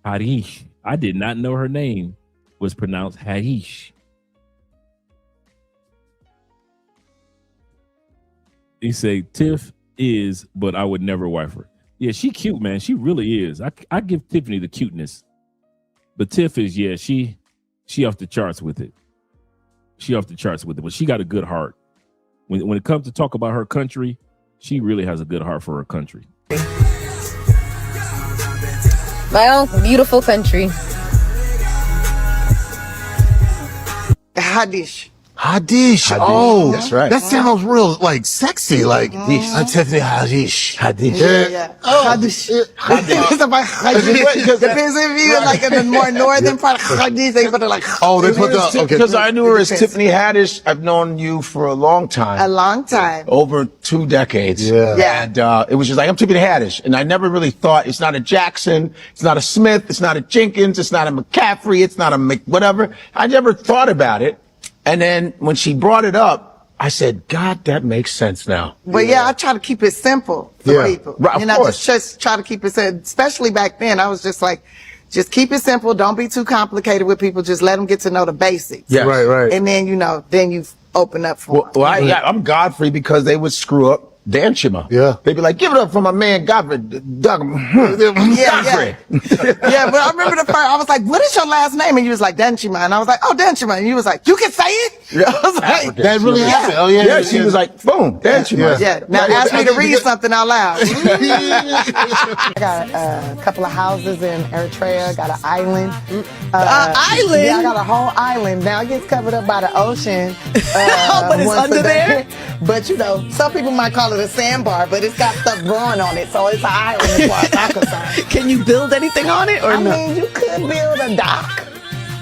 F: Hadish. I did not know her name was pronounced Hadish. He say Tiff is, but I would never wife her. Yeah, she cute, man. She really is. I give Tiffany the cuteness. But Tiff is, yeah, she off the charts with it. She off the charts with it, but she got a good heart. When it comes to talk about her country, she really has a good heart for her country.
C: My own beautiful country.
D: Hadish. Oh, that's right. That sounds real, like, sexy, like Tiffany Hadish.
C: Yeah.
D: Hadish.
G: Depends if you're like in the more northern part of Hadish, they put it like.
D: Oh, they put the, okay.
Q: Because I knew her as Tiffany Haddish. I've known you for a long time.
G: A long time.
Q: Over 2 decades.
G: Yeah.
Q: And it was just like, I'm Tiffany Haddish. And I never really thought, it's not a Jackson, it's not a Smith, it's not a Jenkins, it's not a McCaffrey, it's not a whatever. I never thought about it. And then when she brought it up, I said, God, that makes sense now.
G: But yeah, I try to keep it simple for people.
Q: Right, of course.
G: Just try to keep it simple. Especially back then, I was just like, just keep it simple. Don't be too complicated with people. Just let them get to know the basics.
Q: Yes. Right.
G: And then, then you open up for them.
Q: I'm Godfrey because they would screw up Dan Shima. Yeah. They'd be like, give it up for my man Godfrey. Godfrey.
G: Yeah, but I remember the first, I was like, what is your last name? And you was like, Danchima. And I was like, oh, Danchima. And you was like, you can say it?
Q: Yeah.
G: I was like,
Q: that really happened. Oh, yeah. Yeah, she was like, boom, Danchima.
G: Yeah. Now ask me to read something out loud. I got a couple of houses in Eritrea, got an island.
C: Island?
G: Yeah, I got a whole island. Now it gets covered up by the ocean.
C: But it's under there?
G: But some people might call it a sandbar, but it's got stuff growing on it, so it's an island as far as I'm concerned.
C: Can you build anything on it or no?
G: I mean, you could build a dock.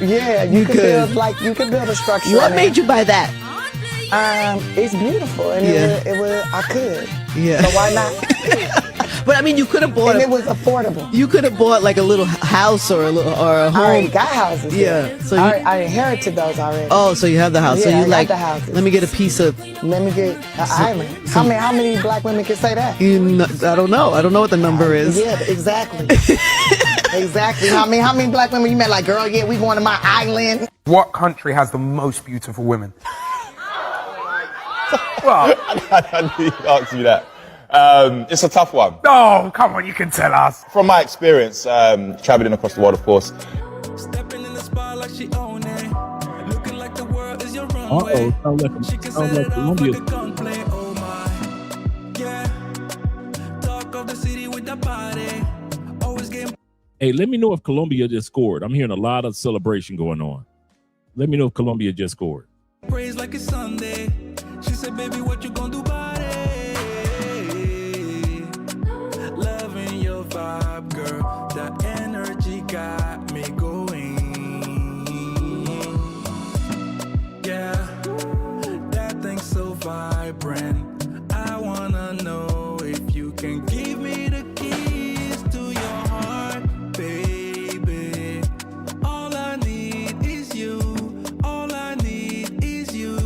G: Yeah, you could build a structure.
C: What made you buy that?
G: It's beautiful, and I could.
C: Yeah.
G: So why not?
C: But I mean, you could have bought.
G: And it was affordable.
C: You could have bought like a little house or a home.
G: I already got houses.
C: Yeah. So
G: I inherited those already.
C: Oh, so you have the house.
G: Yeah,
C: so you
G: I
C: like
G: got the houses.
C: Let me get a piece of.
G: Let me get an island. How many black women can say that?
C: I don't know. I don't know what the number is.
G: Yeah, exactly. Exactly. How many black women you met? Like, girl, yeah, we going to my island.
R: What country has the most beautiful women? Well,
S: I knew you'd ask me that. It's a tough one.
R: Oh, come on, you can tell us.
S: From my experience, traveling across the world, of course.
F: Sounds like Colombia. Hey, let me know if Colombia just scored. I'm hearing a lot of celebration going on. Let me know if Colombia just scored.
B: Praise like it's Sunday.
A: vibe, girl. That energy got me going. Yeah, that thing's so vibrant. I wanna know if you can give me the keys to your heart, baby. All I need is you. All I need is you.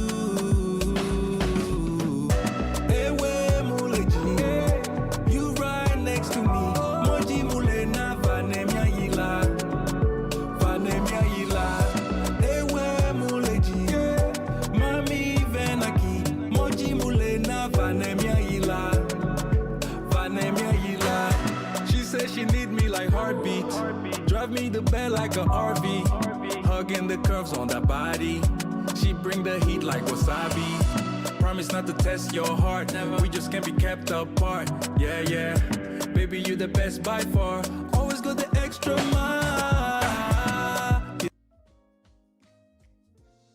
A: Ewe muleji, you right next to me. Moji mule na vanemia yila, vanemia yila. Ewe muleji, mami venaki. Moji mule na vanemia yila, vanemia yila. She says she need me like heartbeat. Drive me the bed like a RV. Hugging the curves on that body. She bring the heat like wasabi. Promise not to test your heart. We just can't be kept apart. Yeah, yeah. Baby, you the best by far. Always go the extra mile.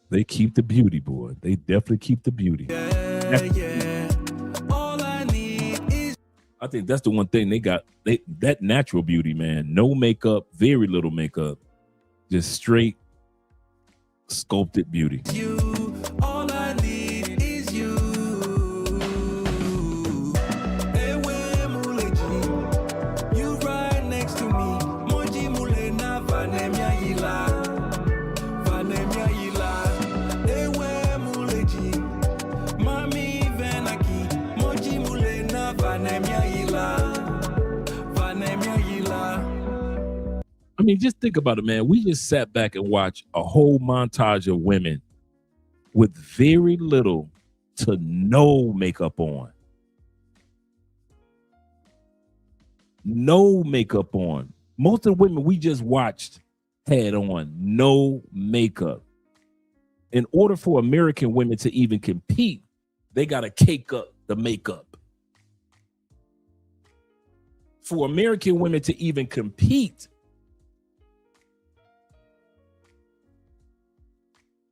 F: They keep the beauty, boy. They definitely keep the beauty.
A: Yeah, yeah. All I need is.
F: I think that's the one thing they got. That natural beauty, man. No makeup, very little makeup, just straight sculpted beauty.
A: You. All I need is you. Ewe muleji, you right next to me. Moji mule na vanemia yila, vanemia yila. Ewe muleji, mami venaki. Moji mule na vanemia yila, vanemia yila.
F: I mean, just think about it, man. We just sat back and watched a whole montage of women with very little to no makeup on. No makeup on. Most of the women we just watched had on no makeup. In order for American women to even compete, they got to cake up the makeup. For American women to even compete,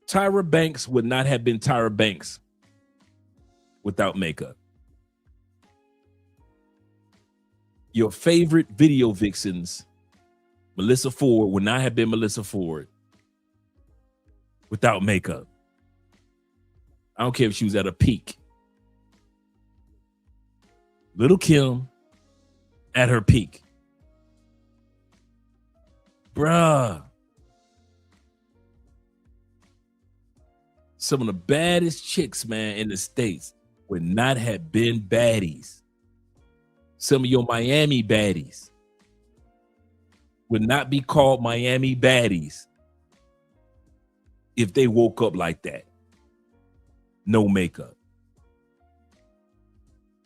F: Tyra Banks would not have been Tyra Banks without makeup. Your favorite video vixens, Melissa Ford, would not have been Melissa Ford without makeup. I don't care if she was at a peak. Little Kim at her peak. Bruh. Some of the baddest chicks, man, in the States would not have been baddies. Some of your Miami baddies would not be called Miami baddies if they woke up like that. No makeup.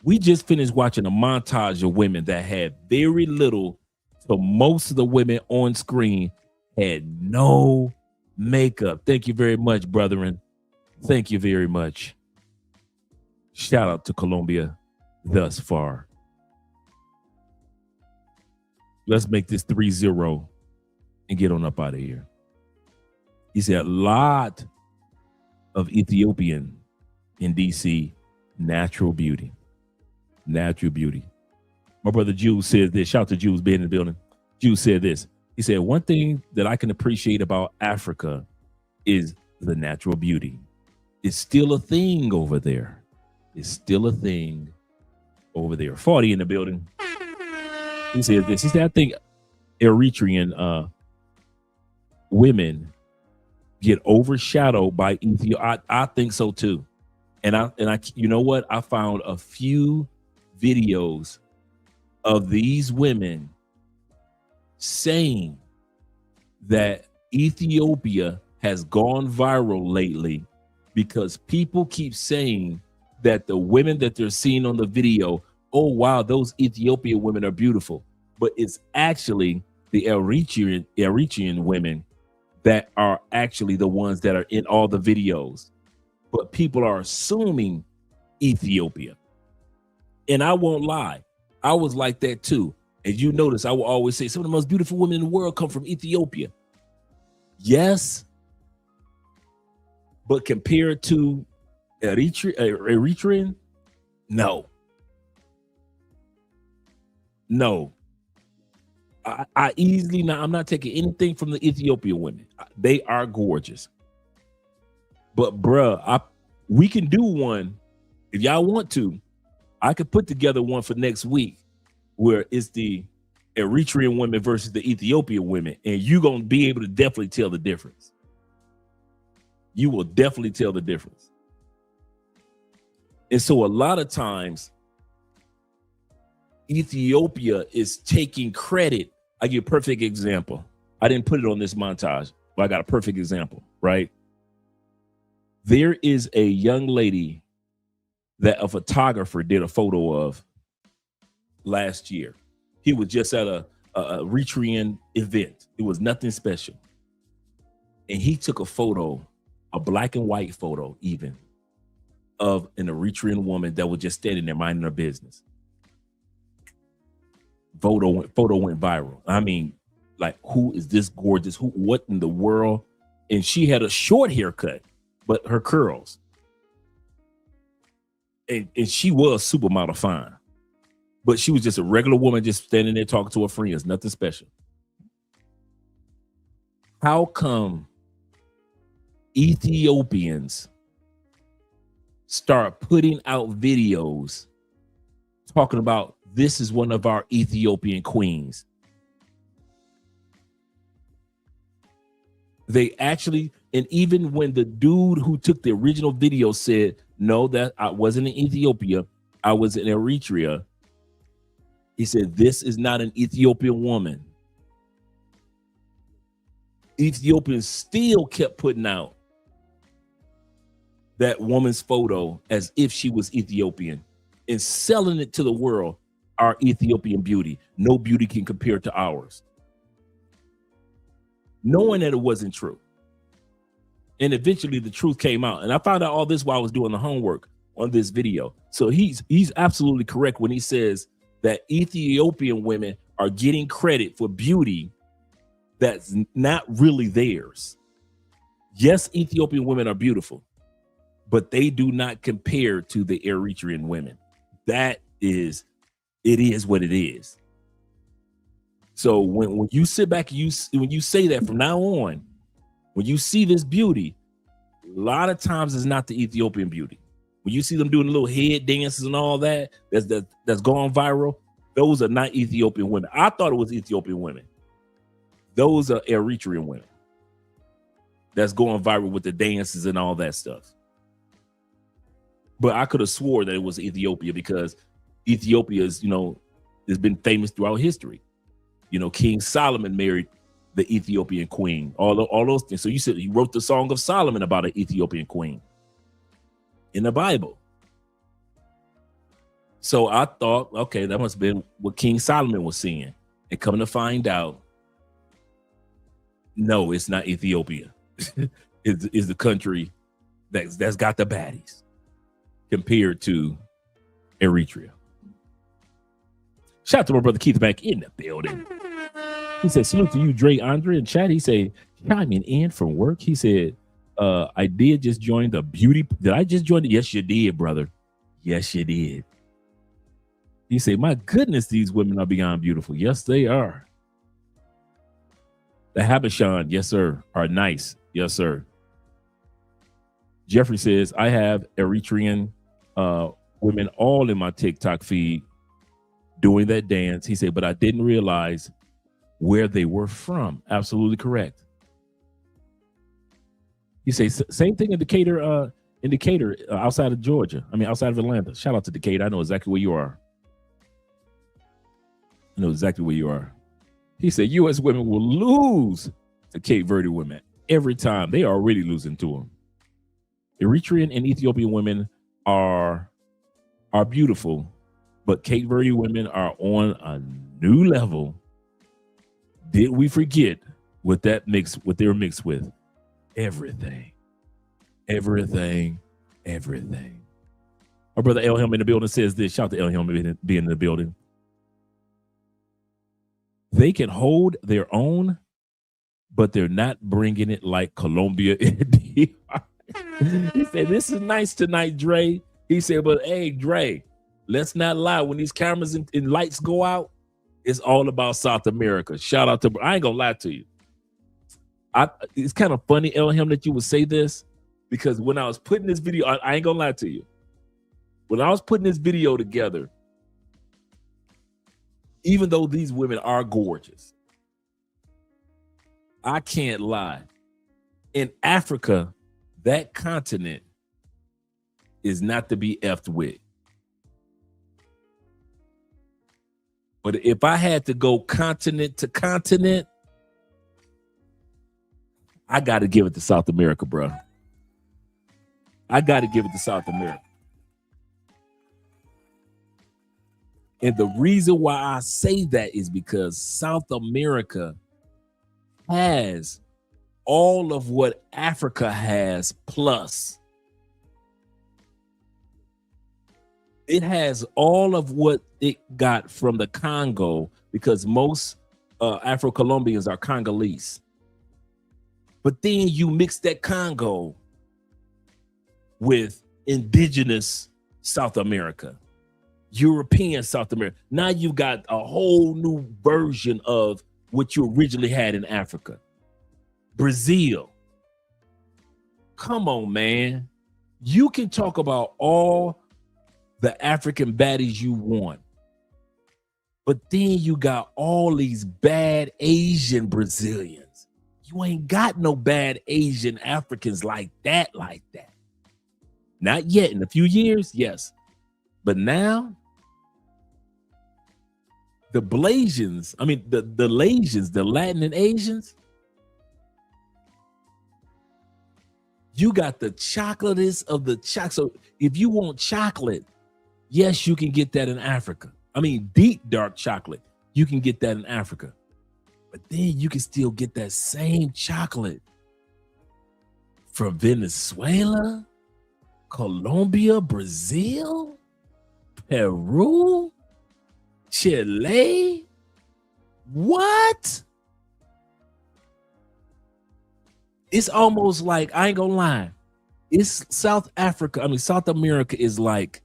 F: We just finished watching a montage of women that had very little, but most of the women on screen had no makeup. Thank you very much, brethren. Thank you very much. Shout out to Colombia thus far. Let's make this 3-0 and get on up out of here. He said a lot of Ethiopian in DC, natural beauty. Natural beauty. My brother Jules said this. Shout out to Jules being in the building. Jules said this. He said, one thing that I can appreciate about Africa is the natural beauty. It's still a thing over there. It's still a thing over there. 40 in the building. He said this. He said, I think Eritrean women get overshadowed by Ethiopia. I think so too. And I, you know what? I found a few videos of these women saying that Ethiopia has gone viral lately because people keep saying that the women that they're seeing on the video, oh wow, those Ethiopian women are beautiful. But it's actually the Eritrean women that are actually the ones that are in all the videos. But people are assuming Ethiopia. And I won't lie, I was like that too. As you notice, I will always say some of the most beautiful women in the world come from Ethiopia. Yes, but compared to Eritrean, no. I easily now. I'm not taking anything from the Ethiopian women. They are gorgeous. But bruh, we can do one if y'all want to. I could put together one for next week where it's the Eritrean women versus the Ethiopian women, and you're gonna be able to definitely tell the difference. You will definitely tell the difference. And so a lot of times Ethiopia is taking credit. I give you a perfect example. I didn't put it on this montage, but I got a perfect example, right? There is a young lady that a photographer did a photo of last year. He was just at a Eritrean event. It was nothing special. And he took a photo, a black and white photo even, of an Eritrean woman that was just standing there minding her business. Photo went viral. I mean, like, who is this gorgeous? What in the world? And she had a short haircut, but her curls. And she was supermodel fine. But she was just a regular woman just standing there talking to her friends, nothing special. How come Ethiopians start putting out videos talking about this is one of our Ethiopian queens? They actually, and even when the dude who took the original video said, no, that I wasn't in Ethiopia, I was in Eritrea. He said, this is not an Ethiopian woman. Ethiopians still kept putting out that woman's photo as if she was Ethiopian and selling it to the world, our Ethiopian beauty. No beauty can compare to ours. Knowing that it wasn't true. And eventually the truth came out. And I found out all this while I was doing the homework on this video. So he's absolutely correct when he says that Ethiopian women are getting credit for beauty that's not really theirs. Yes, Ethiopian women are beautiful, but they do not compare to the Eritrean women. It is what it is. So when you sit back and when you say that from now on, when you see this beauty, a lot of times it's not the Ethiopian beauty. When you see them doing little head dances and all that, that's gone viral, those are not Ethiopian women. I thought it was Ethiopian women. Those are Eritrean women. That's going viral with the dances and all that stuff. But I could have swore that it was Ethiopia because Ethiopia is, has been famous throughout history. King Solomon married the Ethiopian queen, all those things. So you said he wrote the Song of Solomon about an Ethiopian queen in the Bible. So I thought, okay, that must have been what King Solomon was seeing. And coming to find out, no, it's not Ethiopia. It's the country that's got the baddies compared to Eritrea. Shout out to my brother Keith back in the building. He said, salute to you, Dre Andre in chat. He said, chiming in from work. He said, I did just join the beauty. Did I just join it? Yes, you did, brother. Yes, you did. He said, my goodness, these women are beyond beautiful. Yes, they are. The Habashan, yes, sir, are nice. Yes, sir. Jeffrey says, I have Eritrean women all in my TikTok feed doing that dance. He said, but I didn't realize where they were from. Absolutely correct. He says, same thing in Decatur, outside of Georgia. Outside of Atlanta. Shout out to Decatur. I know exactly where you are. I know exactly where you are. He said, U.S. women will lose to Cape Verde women every time. They are already losing to them. Eritrean and Ethiopian women are beautiful, but Cape Verde women are on a new level. Did we forget what they were mixed with? Everything. Our brother Elham in the building says this. Shout out to Elham being in the building. They can hold their own, but they're not bringing it like Colombia and DR. He said, this is nice tonight, Dre. He said, but hey, Dre, let's not lie. When these cameras and lights go out, It's all about South America. Shout out to, I ain't gonna lie to you. It's kind of funny, Elham, that you would say this, because when I was putting this video, I ain't gonna lie to you. When I was putting this video together, even though these women are gorgeous, I can't lie. In Africa, that continent is not to be effed with. But if I had to go continent to continent, I got to give it to South America, bro. I got to give it to South America. And the reason why I say that is because South America has all of what Africa has plus. It has all of what it got from the Congo, because most Afro-Colombians are Congolese. But then you mix that Congo with indigenous South America, European South America. Now you've got a whole new version of what you originally had in Africa. Brazil. Come on, man. You can talk about all the African baddies you want, but then you got all these bad Asian Brazilians. You ain't got no bad Asian Africans like that. Not yet. In a few years, yes. But now, the Blasians, I mean, the Lasians, the Latin and Asians, you got the chocolatest of the chocolate. So if you want chocolate, yes, you can get that in Africa. I mean, deep dark chocolate, you can get that in Africa. But then you can still get that same chocolate from Venezuela, Colombia, Brazil, Peru, Chile. What? It's almost like, I ain't gonna lie, it's South Africa. I mean, South America is like,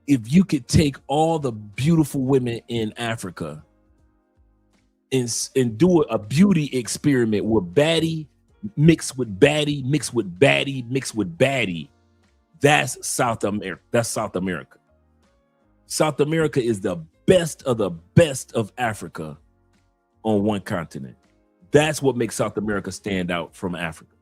F: if you could take all the beautiful women in Africa and do a beauty experiment where baddie mixed with baddie, mixed with baddie, mixed with baddie, that's South America. That's South America. South America is the best of Africa on one continent. That's what makes South America stand out from Africa.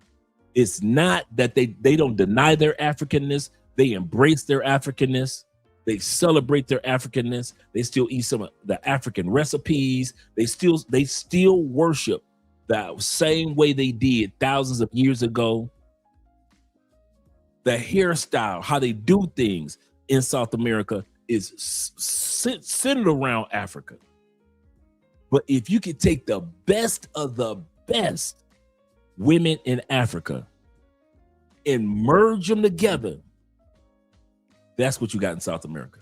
F: It's not that they don't deny their Africanness. They embrace their Africanness. They celebrate their Africanness. They still eat some of the African recipes. They still worship the same way they did thousands of years ago. The hairstyle, how they do things in South America is centered around Africa. But if you could take the best of the best women in Africa and merge them together, that's what you got in South America.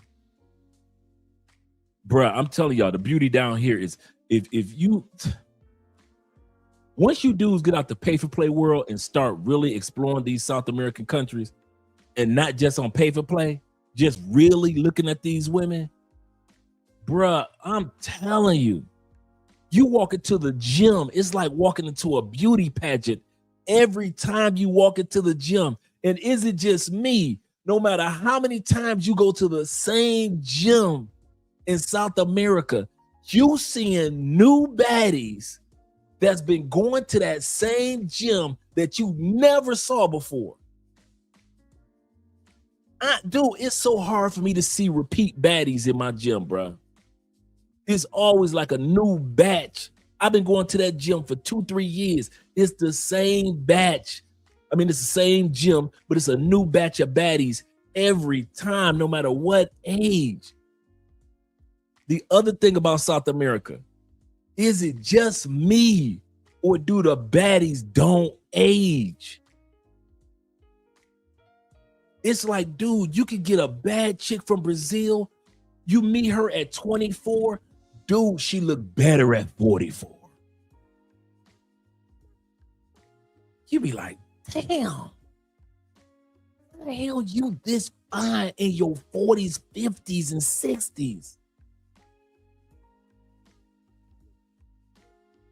F: Bruh, I'm telling y'all, the beauty down here is once you dudes get out the pay-for-play world and start really exploring these South American countries, and not just on pay-for-play, just really looking at these women, bruh, I'm telling you, you walk into the gym, it's like walking into a beauty pageant every time you walk into the gym. And is it just me? No matter how many times you go to the same gym in South America, you seeing new baddies that's been going to that same gym that you never saw before. Dude, it's so hard for me to see repeat baddies in my gym, bro. It's always like a new batch. I've been going to that gym for 2-3 years. It's the same batch. I mean, it's the same gym, but it's a new batch of baddies every time, no matter what age. The other thing about South America, is it just me, or do the baddies don't age? It's like, dude, you could get a bad chick from Brazil. You meet her at 24. Dude, she look better at 44. You be like, damn. How the hell you this fine in your 40s, 50s, and 60s?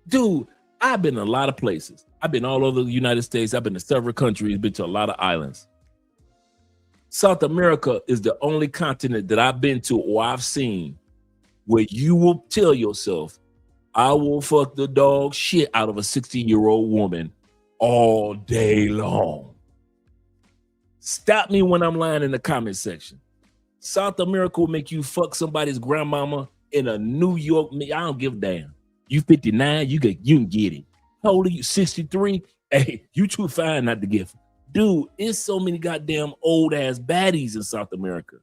F: Dude, I've been in a lot of places. I've been all over the United States. I've been to several countries, been to a lot of islands. South America is the only continent that I've been to or I've seen where you will tell yourself, I will fuck the dog shit out of a 60-year-old woman all day long. Stop me when I'm lying in the comment section. South America will make you fuck somebody's grandmama in a New York. I don't give a damn. You 59, you can get it. How old are you? 63? Hey, you too fine not to get. Dude, it's so many goddamn old ass baddies in South America.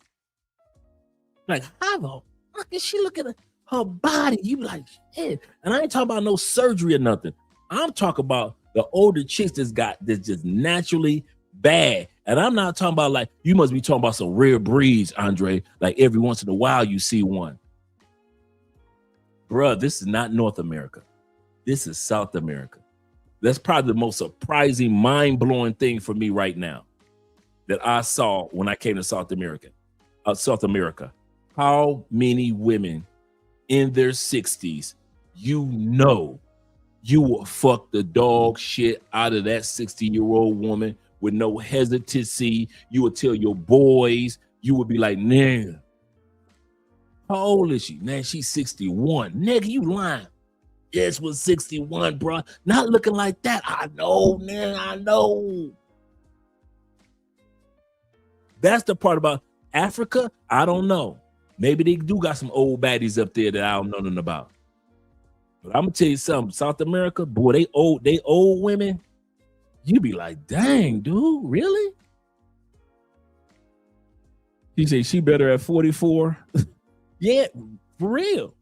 F: Like, how the fuck is she looking at her body? You be like, shit. And I ain't talking about no surgery or nothing. I'm talking about the older chicks that's just naturally bad. And I'm not talking about like, you must be talking about some rare breeds, Andre. Like every once in a while you see one. Bruh, this is not North America. This is South America. That's probably the most surprising, mind-blowing thing for me right now that I saw when I came to South America. How many women in their 60s, you will fuck the dog shit out of that 60-year-old woman with no hesitancy. You will tell your boys, you would be like, nigga, how old is she? Man, she's 61. Nigga, you lying. Yes, was 61, bro. Not looking like that. I know, man, I know. That's the part about Africa. I don't know. Maybe they do got some old baddies up there that I don't know nothing about. But I'm gonna tell you something. South America, boy, they old women. You be like, dang, dude, really? He said she better at 44. Yeah, for real.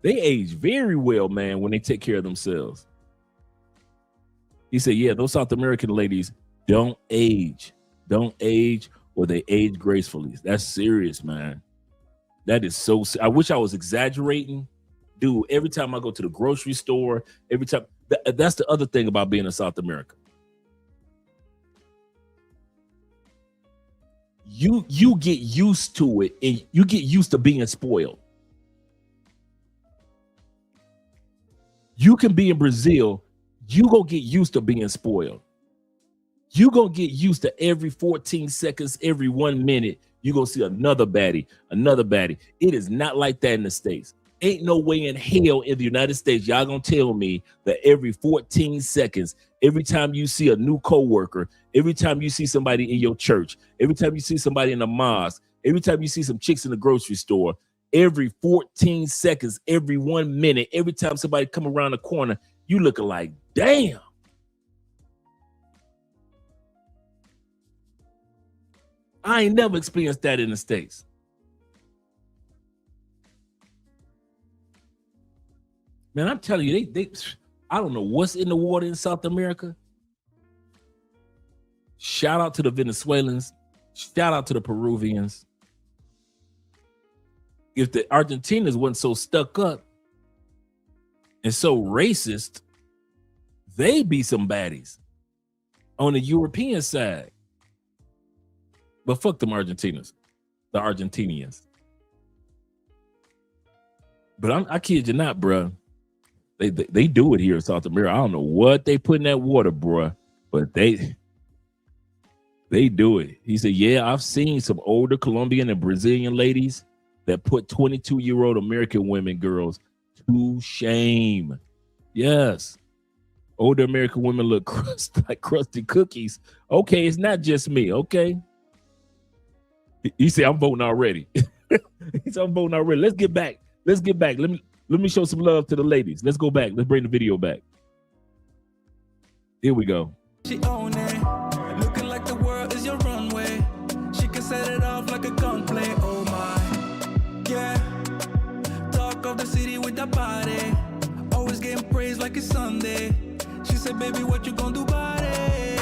F: They age very well, man, when they take care of themselves. He said, yeah, those South American ladies don't age. Don't age, or they age gracefully. That's serious, man. That is so I wish I was exaggerating. Dude, every time I go to the grocery store, every time, that's the other thing about being in South America. You get used to it, and you get used to being spoiled. You can be in Brazil, you gonna get used to being spoiled. You gonna get used to every 14 seconds, every 1 minute, you gonna see another baddie. It is not like that in the States. Ain't no way in hell in the United States y'all gonna tell me that every 14 seconds, every time you see a new coworker, every time you see somebody in your church, every time you see somebody in the mosque, every time you see some chicks in the grocery store, every 14 seconds, every 1 minute, every time somebody come around the corner, you looking like, damn. I ain't never experienced that in the States. Man, I'm telling you, they I don't know what's in the water in South America. Shout out to the Venezuelans. Shout out to the Peruvians. If the Argentinians wasn't so stuck up and so racist, they'd be some baddies on the European side. But fuck them Argentinians, the Argentinians. But I kid you not, bro. They do it here in South America. I don't know what they put in that water, bro, but they do it. He said, yeah, I've seen some older Colombian and Brazilian ladies that put 22-year-old American girls to shame. Yes. Older American women look like crusty cookies. Okay, it's not just me, okay? He said, I'm voting already. He said, I'm voting already. Let's get back. Let me show some love to the ladies. Let's go back. Let's bring the video back. Here we go.
A: She own it, looking like the world is your runway. She can set it off like a gunplay. Oh my, yeah. Talk of the city with that body, always getting praised like it's Sunday. She said, baby, what you gonna do about it?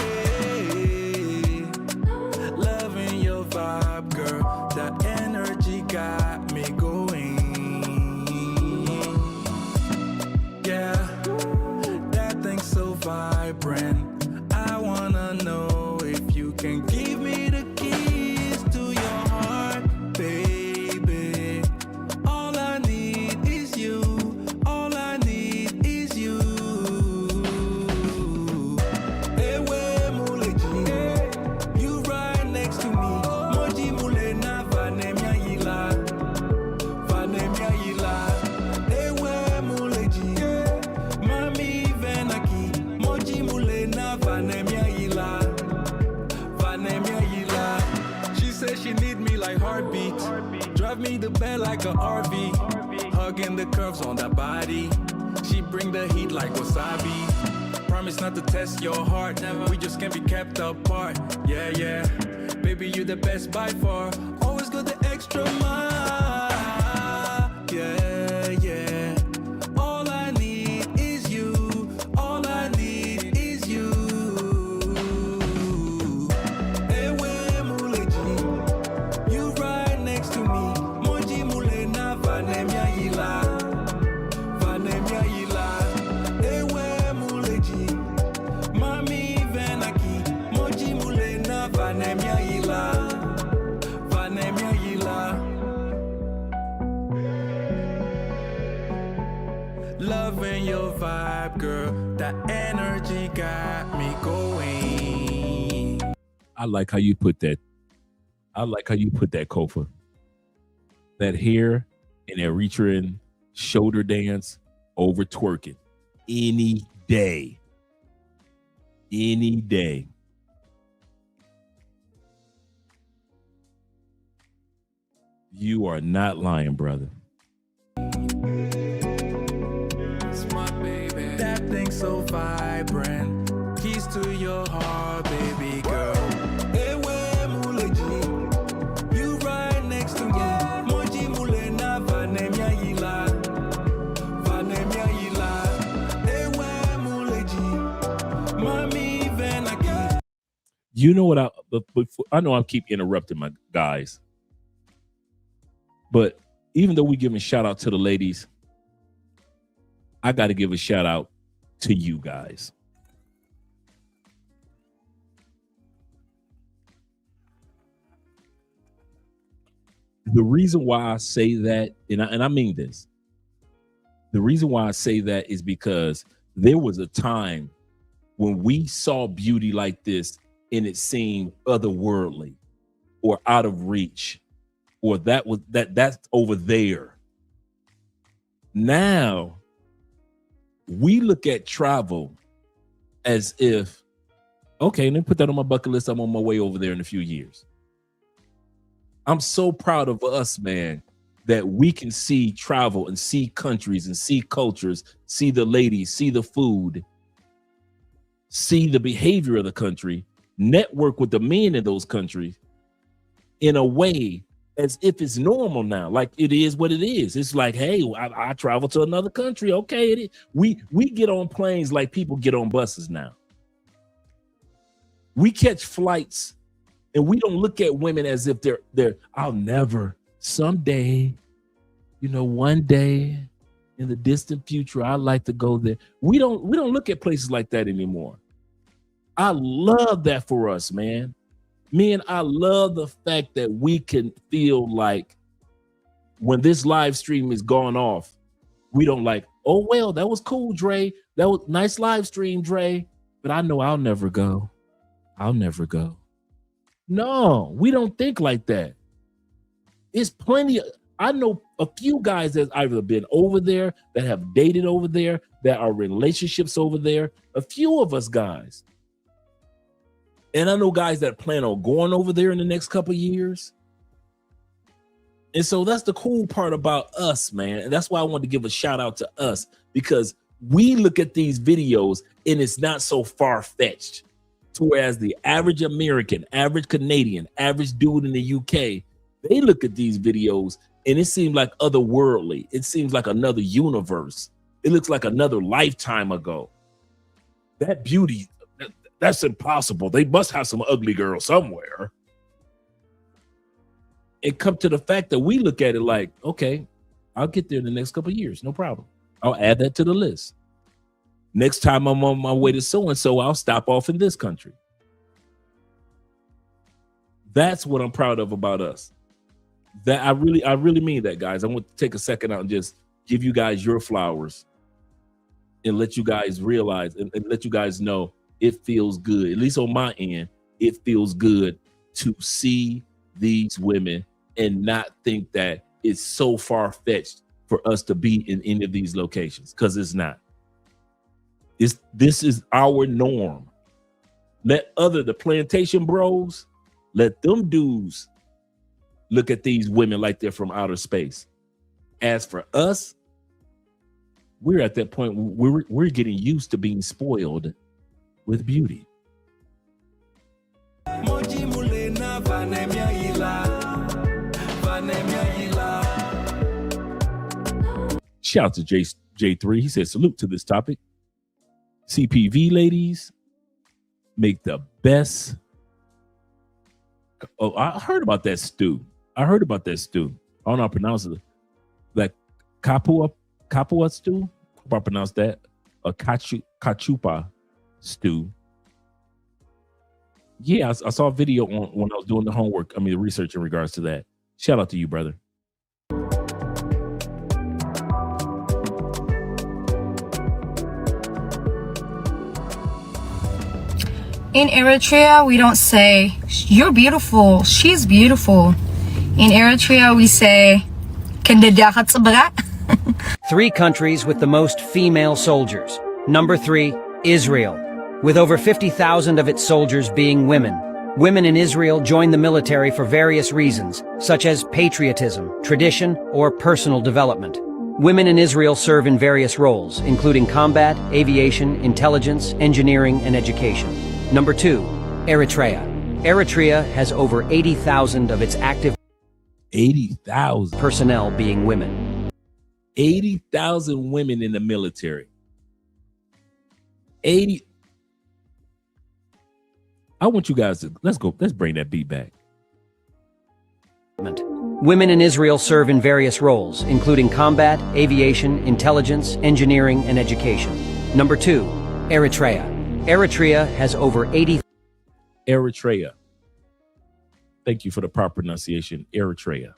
A: Loving your vibe, girl. That energy got me going. Yeah, that thing's so vibrant. I wanna know if you can give me the keys to your heart, baby. All I need is you. All I need like a RV, hugging the curves on that body. She bring the heat like wasabi. Promise not to test your heart, never. We just can't be kept apart. Yeah, yeah. Baby, you the best by far. Always got the extra mile. Yeah, yeah. All I need is you. All I need is you. Ewe muleji, you right next to me. Moji mule na vanemia yila. Vanemia yila. Ewe muleji, mami venaki. Moji mule na vanemia yila. Vanemia yila. Loving your vibe, girl. That energy got me going.
F: I like how you put that. I like how you put that, Kofa. That hair and Eritrean shoulder dance over twerking. Any day. Any day. You are not lying, brother.
A: That thing so vibrant. Keys to your heart, baby girl. Ewe muleji, you right next to me. Moji mule na vanemia yila. Vanemia yila. Ewe muleji, mami venaki.
F: You know what I know I keep interrupting my guys. But even though we giving shout out to the ladies, I got to give a shout out to you guys. The reason why I say that, and I mean this, the reason why I say that is because there was a time when we saw beauty like this and it seemed otherworldly or out of reach, or that's over there. Now we look at travel as if, okay, let me put that on my bucket list. I'm on my way over there in a few years. I'm so proud of us, man, that we can see travel and see countries and see cultures, see the ladies, see the food, see the behavior of the country, network with the men in those countries in a way as if it's normal now, like it is what it is. It's like, hey, I travel to another country. Okay, it is. We get on planes like people get on buses now. We catch flights and we don't look at women as if they're I'll never, someday, one day in the distant future, I'd like to go there. We don't look at places like that anymore. I love that for us, man. Man, I love the fact that we can feel like when this live stream is gone off, we don't like, oh, well, that was cool, Dre. That was nice live stream, Dre. But I know I'll never go. I'll never go. No, we don't think like that. It's plenty of, I know a few guys that's either been over there, that have dated over there, that are relationships over there. A few of us guys. And I know guys that plan on going over there in the next couple of years. And so that's the cool part about us, man. And that's why I wanted to give a shout out to us, because we look at these videos and it's not so far-fetched. Whereas the average American, average Canadian, average dude in the UK, they look at these videos and it seems like otherworldly. It seems like another universe. It looks like another lifetime ago. That beauty, that's impossible. They must have some ugly girl somewhere. And come to the fact that we look at it like, okay, I'll get there in the next couple of years. No problem. I'll add that to the list. Next time I'm on my way to so-and-so, I'll stop off in this country. That's what I'm proud of about us. That I really mean that, guys. I want to take a second out and just give you guys your flowers and let you guys realize and let you guys know it feels good. At least on my end, it feels good to see these women and not think that it's so far-fetched for us to be in any of these locations, because it's not. This is our norm. Let the plantation bros, let them dudes look at these women like they're from outer space. As for us, we're at that point where we're getting used to being spoiled with beauty. Shout out to J3. He says, salute to this topic. CPV ladies make the best. Oh, I heard about that stew. I don't know how to pronounce it. Like kapua stew. How I pronounce that? A cachupa stew. Yeah, I saw a video when I was doing the research in regards to that. Shout out to you, brother.
J: In Eritrea, we don't say, you're beautiful, she's beautiful. In Eritrea, we say,
T: 3 countries with the most female soldiers. Number 3, Israel, with over 50,000 of its soldiers being women. Women in Israel join the military for various reasons, such as patriotism, tradition, or personal development. Women in Israel serve in various roles, including combat, aviation, intelligence, engineering, and education. Number 2, Eritrea. Eritrea has over 80,000 of its active
F: 80,000
T: personnel being women.
F: 80,000 women in the military. I want you guys to let's bring that beat back.
T: Women in Israel serve in various roles, including combat, aviation, intelligence, engineering, and education. Number 2, Eritrea. Eritrea has over 80.
F: Eritrea. Thank you for the proper pronunciation. Eritrea.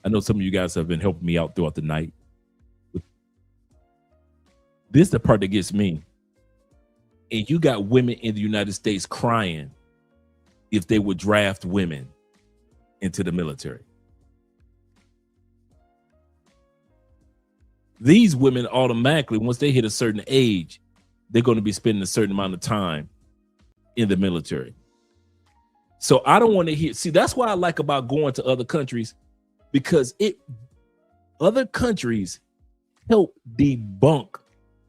F: I know some of you guys have been helping me out throughout the night. This is the part that gets me. And you got women in the United States crying if they would draft women into the military. These women automatically, once they hit a certain age, they're going to be spending a certain amount of time in the military. So I don't want to hear, see, that's why I like about going to other countries, because other countries help debunk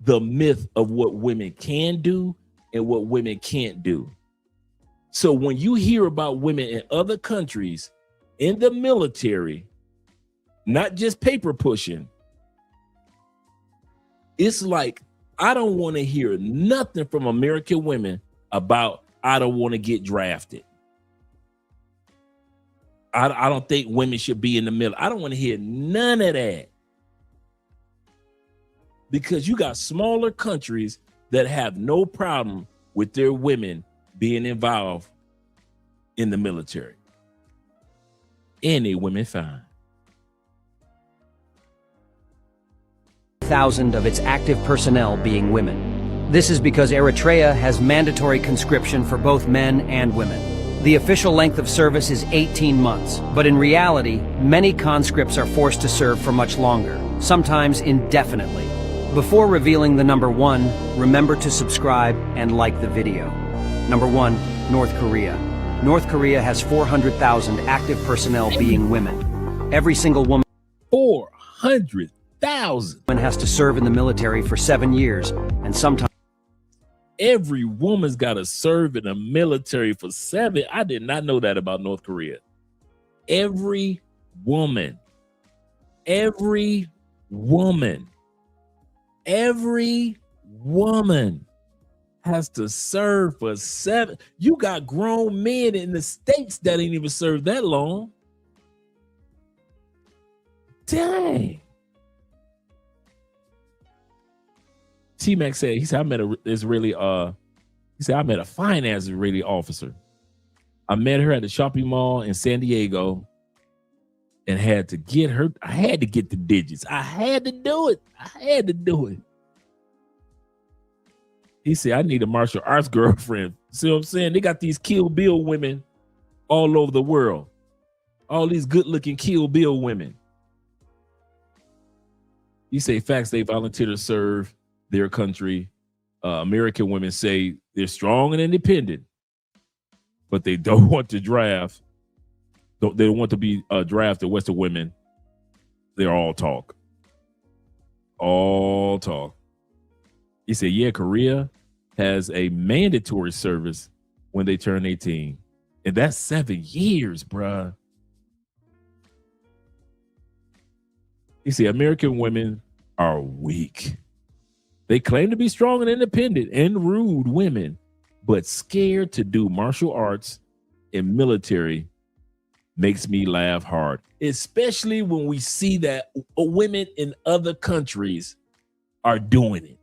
F: the myth of what women can do and what women can't do. So when you hear about women in other countries in the military, not just paper pushing, it's like, I don't want to hear nothing from American women about, I don't want to get drafted. I don't think women should be in the middle. I don't want to hear none of that. Because you got smaller countries that have no problem with their women being involved in the military. Any women fine.
T: 1,000 of its active personnel being women. This is because Eritrea has mandatory conscription for both men and women. The official length of service is 18 months, but in reality, many conscripts are forced to serve for much longer, sometimes indefinitely. Before revealing the number 1, remember to subscribe and like the video. Number 1, North Korea. North Korea has 400,000 active personnel being women. Every single woman
F: 400,000
T: has to serve in the military for 7 years, and sometimes
F: every woman's got to serve in the military for 7. I did not know that about North Korea. Every woman has to serve for 7. You got grown men in the States that ain't even served that long. Dang. T-Mac said, I met a finance Israeli officer. I met her at the shopping mall in San Diego and had to get her. I had to get the digits. I had to do it. He said, I need a martial arts girlfriend. See what I'm saying? They got these Kill Bill women all over the world. All these good looking Kill Bill women. You say facts, they volunteer to serve their country. American women say they're strong and independent, but they don't want to draft. They don't want to be drafted. Western women, they're all talk. All talk. He said, yeah, Korea has a mandatory service when they turn 18. And that's 7 years, bruh. He said, American women are weak. They claim to be strong and independent and rude women, but scared to do martial arts and military makes me laugh hard, especially when we see that women in other countries are doing it.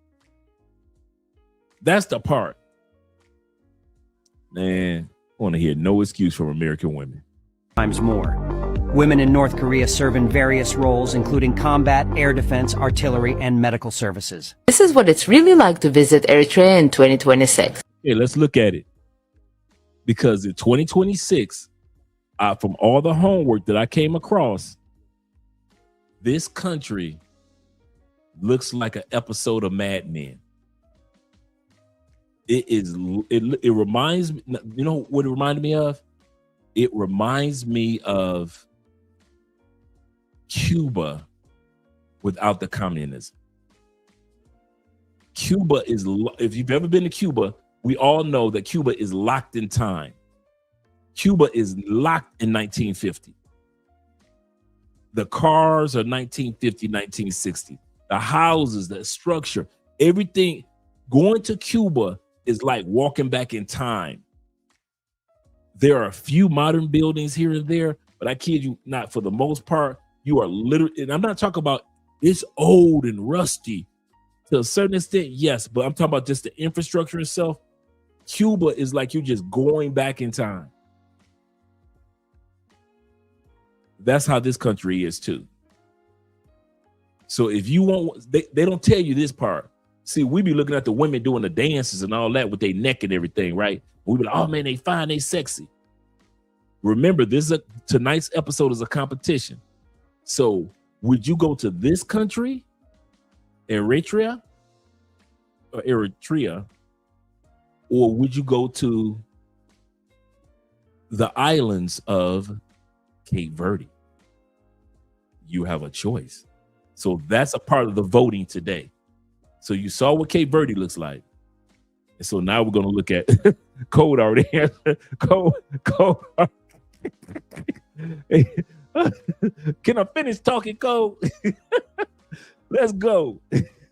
F: That's the part. Man, I want to hear no excuse from American women.
T: Times more. Women in North Korea serve in various roles, including combat, air defense, artillery, and medical services.
C: This is what it's really like to visit Eritrea in 2026.
F: Hey, let's look at it. Because in 2026, from all the homework that I came across, this country looks like an episode of Mad Men. It reminds me, you know what it reminded me of? It reminds me of Cuba without the communism. Cuba is, if you've ever been to Cuba, we all know that Cuba is locked in time. Cuba is locked in 1950. The cars are 1950, 1960. The houses, the structure, everything. Going to Cuba is like walking back in time. There are a few modern buildings here and there, but I kid you not, for the most part, you are literally, and I'm not talking about it's old and rusty to a certain extent, yes, but I'm talking about just the infrastructure itself. Cuba is like you're just going back in time. That's how this country is too. So if you want, they don't tell you this part. See, we be looking at the women doing the dances and all that with their neck and everything, right? We be like, oh man, they fine, they sexy. Remember, tonight's episode is a competition. So would you go to this country, Eritrea, or would you go to the islands of Cape Verde? You have a choice. So that's a part of the voting today. So you saw what Cape Verde looks like. And so now we're going to look at Code already. Code. Can I finish talking, Code? Let's go.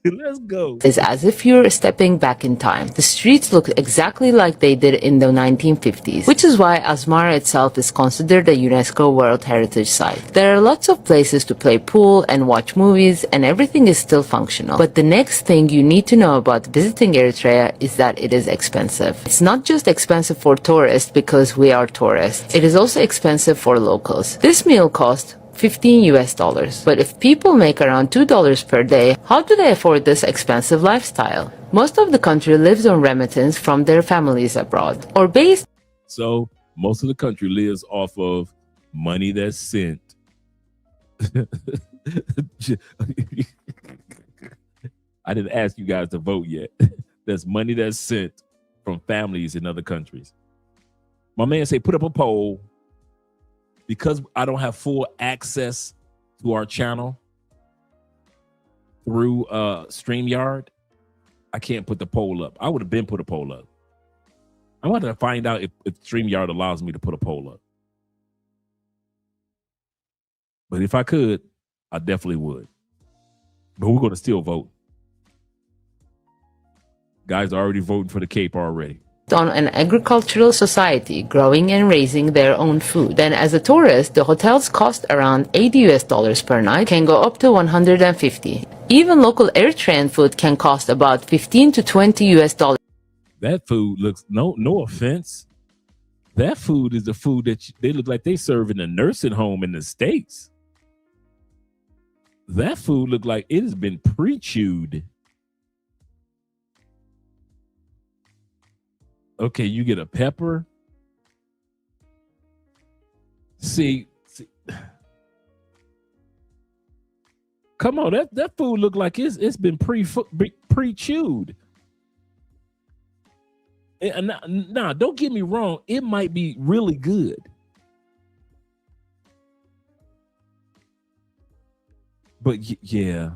F: Let's go.
C: It's as if you're stepping back in time. The streets look exactly like they did in the 1950s, which is why Asmara itself is considered a UNESCO World Heritage Site. There are lots of places to play pool and watch movies, and everything is still functional. But the next thing you need to know about visiting Eritrea is that it is expensive. It's not just expensive for tourists because we are tourists. It is also expensive for locals. This meal cost $15. But if people make around $2 per day, how do they afford this expensive lifestyle? Most of the country lives on remittance from their families abroad, or based.
F: So most of the country lives off of money that's sent. I didn't ask you guys to vote yet. That's money that's sent from families in other countries. My man say, put up a poll. Because I don't have full access to our channel through StreamYard, I can't put the poll up. I would have been put a poll up. I wanted to find out if StreamYard allows me to put a poll up. But if I could, I definitely would. But we're going to still vote. Guys are already voting for the Cape already.
C: On an agricultural society growing and raising their own food. Then as a tourist, the hotels cost around $80 per night, can go up to $150. Even local Eritrean food can cost about $15 to $20.
F: That food looks, no offense, that food is the food that they look like they serve in a nursing home in the States. That food look like it has been pre-chewed. Okay, you get a pepper. See. Come on, that food look like it's been pre-chewed. Nah, don't get me wrong. It might be really good. But yeah,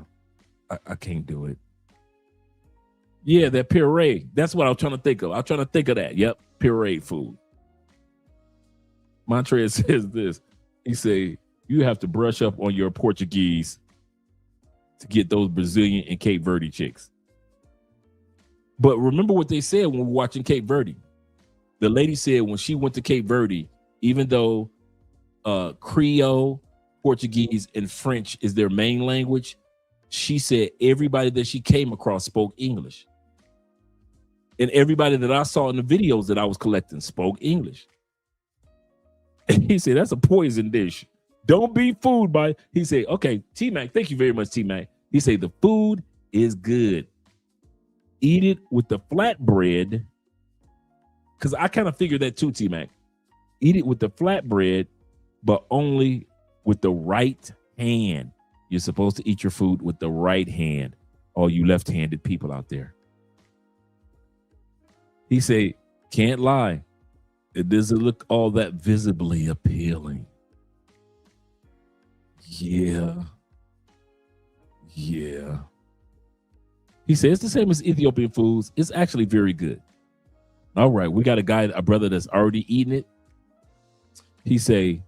F: I can't do it. Yeah, that puree. That's what I was trying to think of. I was trying to think of that. Yep, puree food. Montreal says this. He say, you have to brush up on your Portuguese to get those Brazilian and Cape Verde chicks. But remember what they said when we were watching Cape Verde. The lady said when she went to Cape Verde, even though Creole, Portuguese, and French is their main language, she said everybody that she came across spoke English. And everybody that I saw in the videos that I was collecting spoke English. And he said, that's a poison dish. Don't be fooled by. He said, okay, T-Mac, thank you very much, T-Mac. He said, the food is good. Eat it with the flatbread. Because I kind of figured that too, T-Mac. Eat it with the flatbread, but only with the right hand. You're supposed to eat your food with the right hand. All you left-handed people out there. He said, can't lie. It doesn't look all that visibly appealing. Yeah. Yeah. He said it's the same as Ethiopian foods. It's actually very good. All right, we got a brother that's already eaten it. He say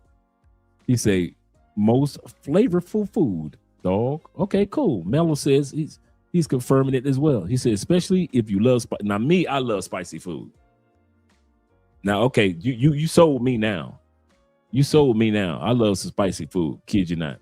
F: most flavorful food, dog. Okay, cool. Mello says he's confirming it as well. He said, especially if you love spicy. Now, me, I love spicy food. Now, okay, you sold me now. You sold me now. I love some spicy food. Kid you not.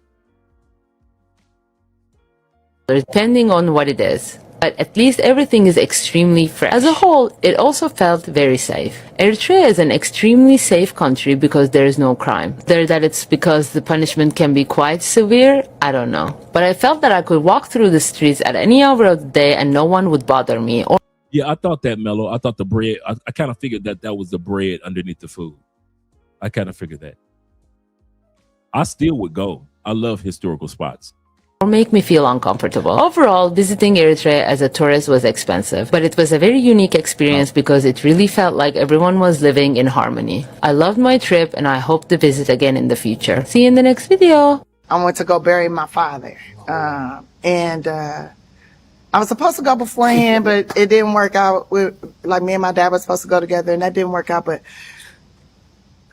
U: Depending on what it is. But at least everything is extremely fresh. As a whole, it also felt very safe. Eritrea is an extremely safe country because there is no crime. Whether that it's because the punishment can be quite severe, I don't know. But I felt that I could walk through the streets at any hour of the day and no one would bother me.
F: Yeah, I thought that, Mello. I thought the bread, I kind of figured that was the bread underneath the food. I kind of figured that. I still would go. I love historical spots.
U: Or make me feel uncomfortable. Overall, visiting Eritrea as a tourist was expensive, but it was a very unique experience because it really felt like everyone was living in harmony. I loved my trip and I hope to visit again in the future. See you in the next video.
V: I went to go bury my father. And I was supposed to go beforehand, but it didn't work out. Like me and my dad were supposed to go together and that didn't work out. But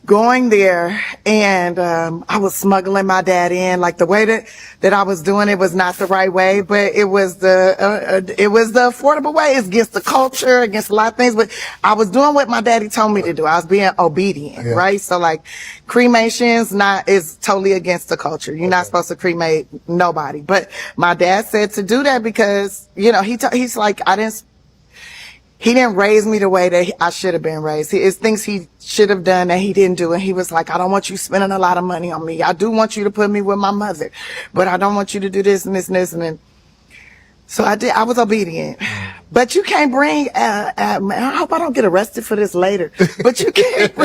V: going there and I was smuggling my dad in, like the way that I was doing it was not the right way, but it was the affordable way. It's against the culture, against a lot of things, but I was doing what my daddy told me to do. I was being obedient, right? So like cremations is totally against the culture. You're not supposed to cremate nobody. But my dad said to do that because, you know, he's like, he didn't raise me the way that I should have been raised. It's things he should have done that he didn't do. And he was like, I don't want you spending a lot of money on me. I do want you to put me with my mother, but I don't want you to do this and this and this. And then, so I was obedient. But you can't bring, I hope I don't get arrested for this later, but you can't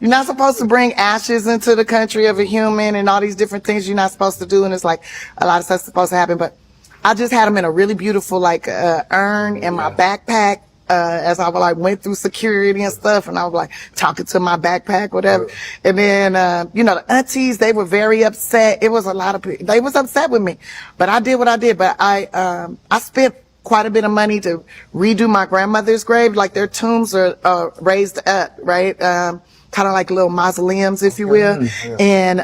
V: you're not supposed to bring ashes into the country of a human and all these different things you're not supposed to do. And it's like a lot of stuff's supposed to happen, but I just had them in a really beautiful, like, urn in my backpack. As I went through security and stuff, and I was like talking to my backpack, whatever. And then, you know, the aunties, they were very upset. It was a lot of people. They was upset with me, but I did what I did. But I spent quite a bit of money to redo my grandmother's grave. Like their tombs are raised up, right? Kind of like little mausoleums, if you will. And,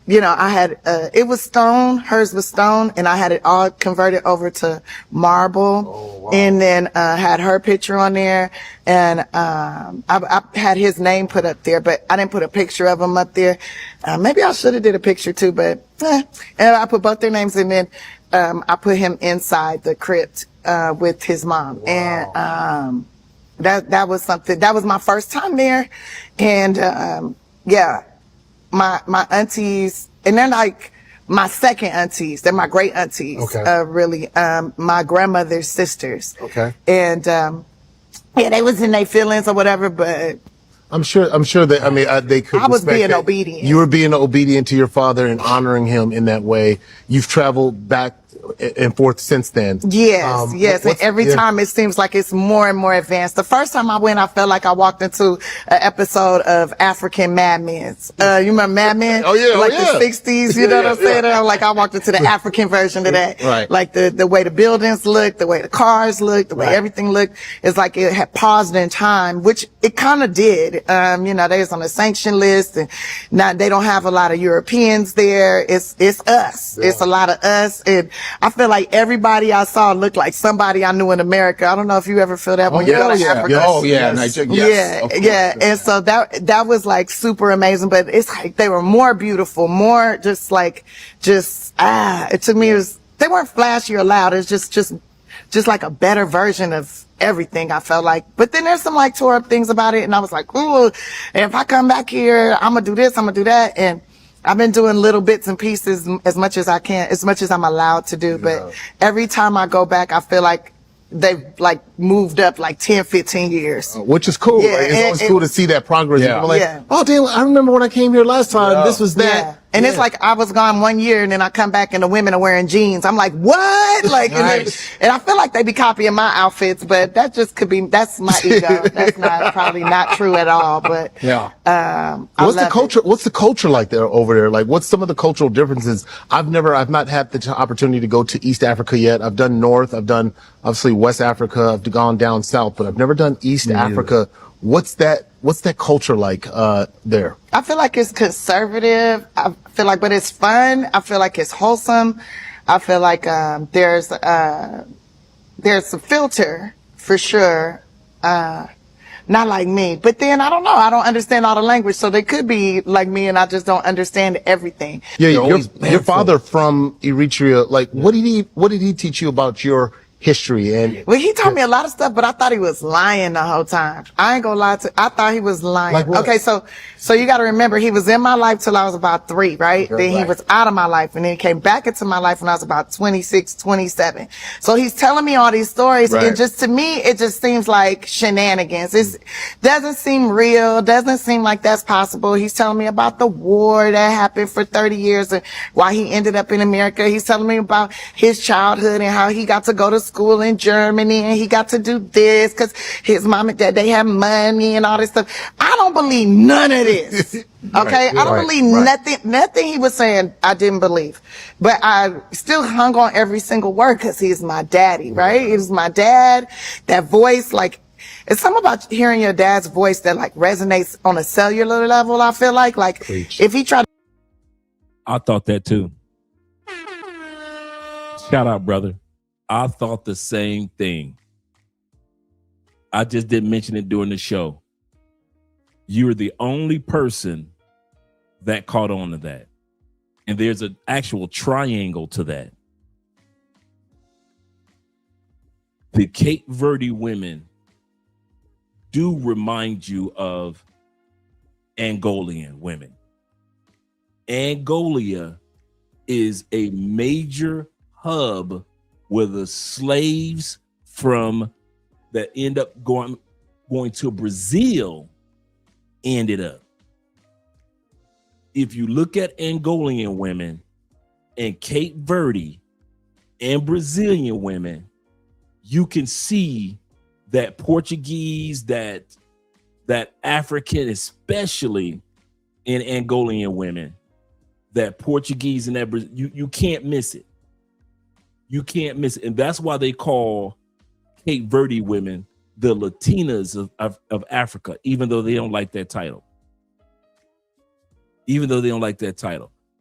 V: you know, I had, it was stone, hers was stone, and I had it all converted over to marble. And then, had her picture on there. And, I had his name put up there, but I didn't put a picture of him up there. Maybe I should have did a picture too, but, and I put both their names and then, I put him inside the crypt, with his mom. And, that was something, that was my first time there. And, yeah, my aunties, and they're like my second aunties. They're my great aunties, really, my grandmother's sisters.
D: Okay.
V: And, yeah, they was in their feelings or whatever, but
D: I'm sure that, I mean, they could.
V: I was
D: respect
V: being
D: that.
V: obedient.
D: You were being obedient to your father and honoring him in that way. You've traveled back and forth since then.
V: Yes, yes. And every time it seems like it's more and more advanced. The first time I went, I felt like I walked into an episode of African Mad Men. You remember Mad Men?
D: Oh, yeah.
V: Like the 60s, you know what I'm saying? I'm like, I walked into the African version of that.
D: Right.
V: Like the way the buildings look, the way the cars look, the way everything looked. It's like it had paused in time, which it kind of did. You know, they was on the sanction list, and now they don't have a lot of Europeans there. It's us. Yeah. It's a lot of us. And I feel like everybody I saw looked like somebody I knew in America. I don't know if you ever feel that when you go to Africa.
Q: Yes. Oh yeah, Nigeria. Yes.
V: Yeah. And so that was like super amazing. But it's like they were more beautiful, more just it took me, they weren't flashy or loud. It's just like a better version of everything, I felt like. But then there's some like tore up things about it, and I was like, ooh, if I come back here, I'm gonna do this, I'm gonna do that. And I've been doing little bits and pieces as much as I can, as much as I'm allowed to do. But every time I go back, I feel like they've like moved up like 10, 15 years.
D: Which is cool.
V: Yeah,
D: like, it's always cool to see that progress.
V: Yeah.
D: You're like,
V: Yeah.
D: oh damn, I remember when I came here last time, this was that.
V: Yeah. And it's like I was gone 1 year, and then I come back and the women are wearing jeans. I'm like, what? Like,
D: Nice.
V: and I feel like they be copying my outfits, but that just could be, that's my ego. That's probably not true at all. But
D: What's the culture? What's the culture like there over there? Like, what's some of the cultural differences? I've not had the opportunity to go to East Africa yet. I've done North. I've done obviously West Africa. I've gone down South, but I've never done East Africa. What's that culture like there?
V: I feel like it's conservative. I feel like, but it's fun. I feel like it's wholesome. I feel like there's a filter for sure. Not like me, but then I don't know. I don't understand all the language, so they could be like me, and I just don't understand everything.
D: Yeah, your father from Eritrea. Like, what did he teach you about your history? And
V: well, he told me a lot of stuff, but I thought he was lying the whole time. I ain't gonna lie I thought he was lying.
D: Like what?
V: Okay, so you gotta remember, he was in my life till I was about 3, right? Then he was out of my life, and then he came back into my life when I was about 26, 27. So he's telling me all these stories, and just to me, it just seems like shenanigans. It doesn't seem real, doesn't seem like that's possible. He's telling me about the war that happened for 30 years and why he ended up in America. He's telling me about his childhood and how he got to go to school in Germany, and he got to do this because his mom and dad, they have money and all this stuff. I don't believe none of this. Okay, I don't believe nothing he was saying. I didn't believe, but I still hung on every single word because he's my daddy, right? He's my dad. That voice, like, it's something about hearing your dad's voice that like resonates on a cellular level. I feel like if he tried.
F: I thought that too. Shout out, brother. I thought the same thing. I just didn't mention it during the show. You're the only person that caught on to that. And there's an actual triangle to that. The Cape Verde women do remind you of Angolian women. Angola is a major hub where the slaves from that end up going to Brazil ended up. If you look at Angolan women and Cape Verde and Brazilian women, you can see that Portuguese, that African, especially in Angolan women, that Portuguese and that you can't miss it. You can't miss it. And that's why they call Cape Verde women the Latinas of Africa, even though they don't like that title.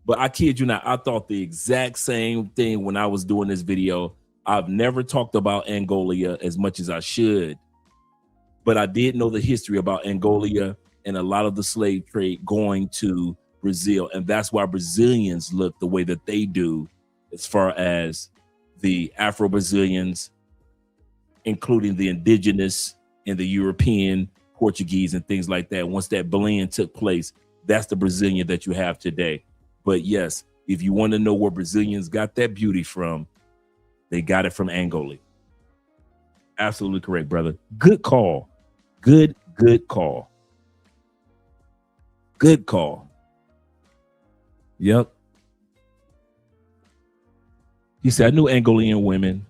F: But I kid you not, I thought the exact same thing when I was doing this video. I've never talked about Angola as much as I should, but I did know the history about Angola and a lot of the slave trade going to Brazil. And that's why Brazilians look the way that they do, as far as the Afro-Brazilians, including the indigenous and the European, Portuguese and things like that. Once that blend took place, that's the Brazilian that you have today. But yes, if you want to know where Brazilians got that beauty from, they got it from Angola. Absolutely correct, brother. Good call. Good call. Good call. Yep. He said, I knew Angolan women.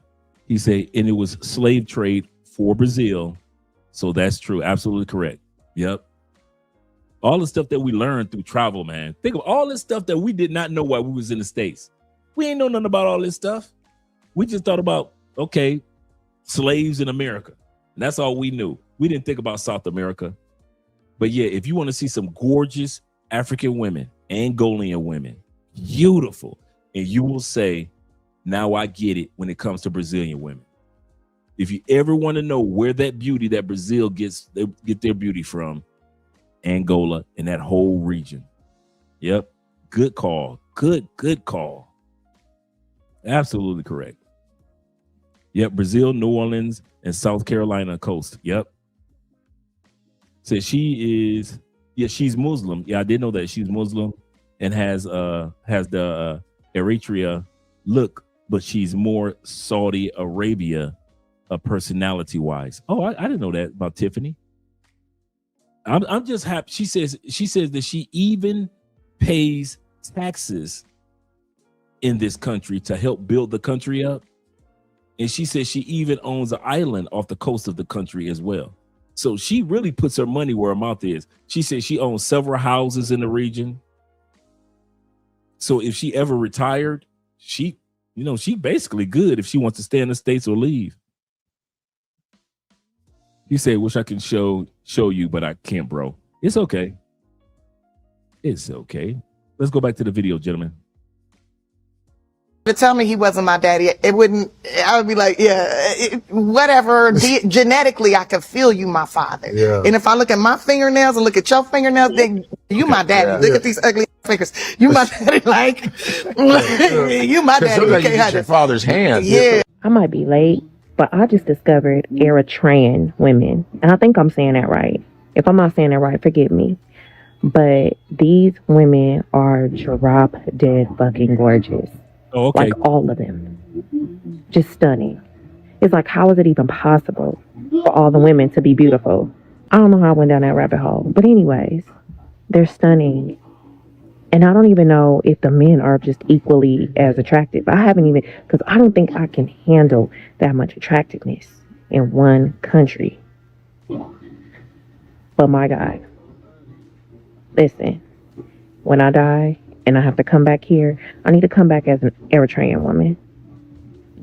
F: He said, and it was slave trade for Brazil. So that's true. Absolutely correct. Yep. All the stuff that we learned through travel, man. Think of all this stuff that we did not know while we was in the States. We ain't know nothing about all this stuff. We just thought about, okay, slaves in America. And that's all we knew. We didn't think about South America. But yeah, if you want to see some gorgeous African women, Angolan women, beautiful, and you will say, now I get it when it comes to Brazilian women. If you ever want to know where that beauty that Brazil get their beauty from, Angola and that whole region. Yep. Good call. Good call. Absolutely correct. Yep. Brazil, New Orleans, and South Carolina coast. Yep. Says she's Muslim. Yeah, I did know that she's Muslim and has the Eritrea look, but she's more Saudi Arabia personality wise. Oh, I didn't know that about Tiffany. I'm just happy. She says that she even pays taxes in this country to help build the country up. And she says she even owns an island off the coast of the country as well. So she really puts her money where her mouth is. She says she owns several houses in the region. So if she ever retired, she basically good if she wants to stay in the States or leave. You say, wish I can show you, but I can't, bro. It's okay. It's okay. Let's go back to the video, gentlemen.
V: To tell me he wasn't my daddy, I would be like, yeah, whatever. Genetically, I could feel you my father. Yeah. And if I look at my fingernails and look at your fingernails, then you my daddy. Look at these ugly fingers. You my daddy, like, you my daddy.
Q: You can't hide your father's hands.
V: Yeah.
I: I might be late, but I just discovered Eritrean women. And I think I'm saying that right. If I'm not saying that right, forgive me. But these women are drop dead fucking gorgeous.
F: Oh, okay.
I: Like all of them. Just stunning. It's like, how is it even possible for all the women to be beautiful? I don't know how I went down that rabbit hole. But anyways, they're stunning. And I don't even know if the men are just equally as attractive. I haven't even, because I don't think I can handle that much attractiveness in one country. But my God, listen, when I die and I have to come back here, I need to come back as an Eritrean woman.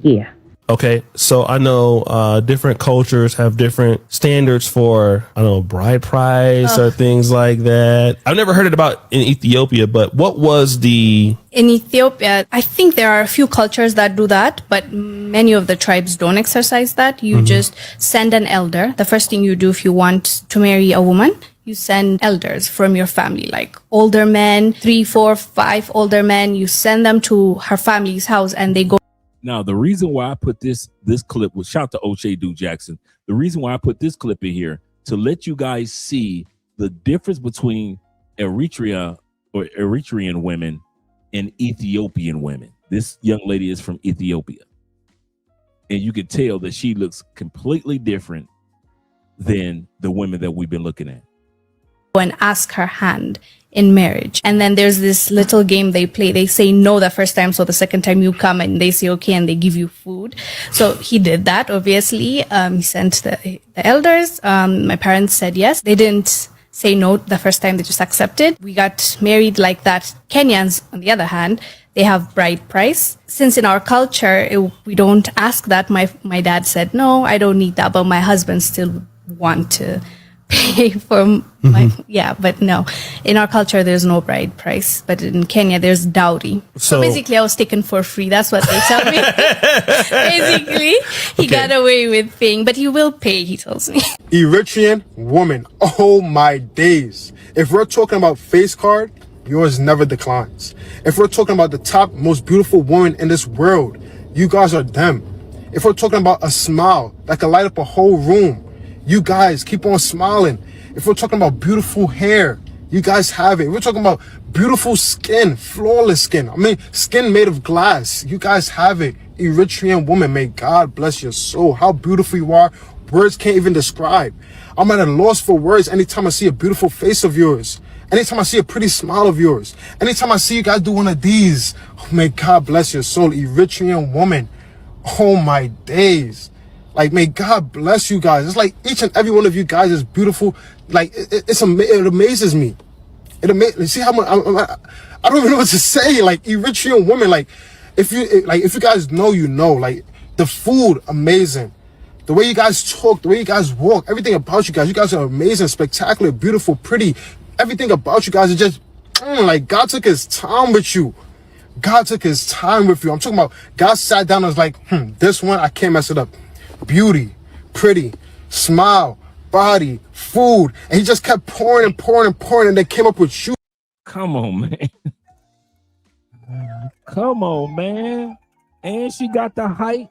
I: Yeah.
K: Okay, so I know different cultures have different standards for, I don't know, bride price or things like that. I've never heard it about in Ethiopia, but what was the...
J: In Ethiopia, I think there are a few cultures that do that, but many of the tribes don't exercise that. You just send an elder. The first thing you do if you want to marry a woman, you send elders from your family, like older men, 3, 4, 5 older men. You send them to her family's house and they go.
F: Now, the reason why I put this clip was, shout to O'Shea Duke Jackson. The reason why I put this clip in here to let you guys see the difference between Eritrea or Eritrean women and Ethiopian women. This young lady is from Ethiopia. And you can tell that she looks completely different than the women that we've been looking at.
J: And ask her hand in marriage. And then there's this little game they play. They say no the first time, so the second time you come and they say okay, and they give you food. So he did that, obviously. He sent the elders. My parents said yes. They didn't say no the first time, they just accepted. We got married like that. Kenyans, on the other hand, they have bride price. Since in our culture, we don't ask that. My dad said, no, I don't need that, but my husband still want to pay for but no, in our culture there's no bride price, but in Kenya there's dowry. So basically I was taken for free, that's what they tell me. Basically he got away with paying, but he will pay, he tells me.
L: Eritrean woman, oh my days. If we're talking about face card, yours never declines. If we're talking about the top most beautiful woman in this world, you guys are them. If we're talking about a smile that can light up a whole room, you guys keep on smiling. If we're talking about beautiful hair, you guys have it. We're talking about beautiful skin, flawless skin. I mean, skin made of glass. You guys have it. Eritrean woman, may God bless your soul. How beautiful you are. Words can't even describe. I'm at a loss for words anytime I see a beautiful face of yours.
M: Anytime I see a pretty smile of yours, anytime I see you guys do one of these, oh, may God bless your soul, Eritrean woman. Oh my days. Like, may God bless you guys. It's like each and every one of you guys is beautiful. Like, it amazes me. See how much I don't even know what to say. Like, Eritrean women, like, if you guys know, you know, like, the food, amazing. The way you guys talk, the way you guys walk, everything about you guys are amazing, spectacular, beautiful, pretty. Everything about you guys is just, like, God took his time with you. God took his time with you. I'm talking about God sat down and was like, this one, I can't mess it up. Beauty, pretty, smile, body, food. And he just kept pouring and pouring and pouring, and they came up with you.
K: Come on, man. Come on, man. And she got the height,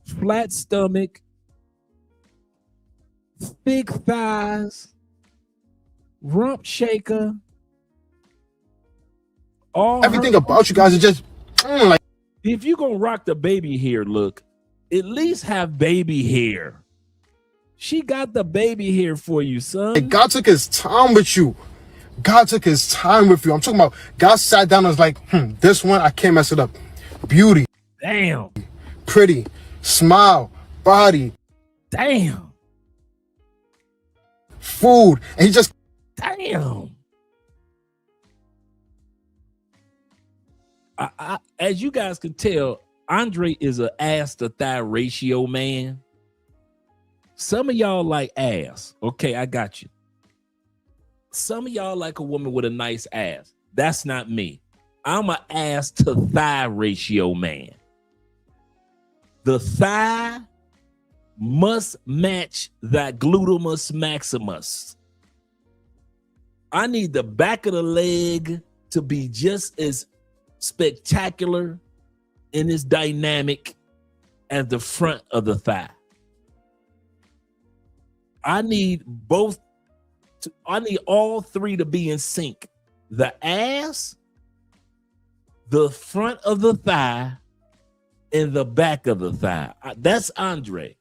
K: flat stomach, thick thighs, rump shaker.
M: Everything about you guys is just like,
K: if you gonna rock the baby hair look, at least have baby hair. She got the baby hair for you, son.
M: Like, God took his time with you. God took his time with you. I'm talking about God sat down and was like, this one, I can't mess it up. Beauty.
K: Damn.
M: Pretty. Smile. Body.
K: Damn.
M: Food. And he just.
K: Damn. As you guys can tell, Andre is an ass to thigh ratio man. Some of y'all like ass. Okay, I got you. Some of y'all like a woman with a nice ass. That's not me. I'm an ass to thigh ratio man. The thigh must match that gluteus maximus. I need the back of the leg to be just as spectacular and as dynamic as the front of the thigh. I need all three to be in sync. The ass, the front of the thigh, and the back of the thigh. That's Andre.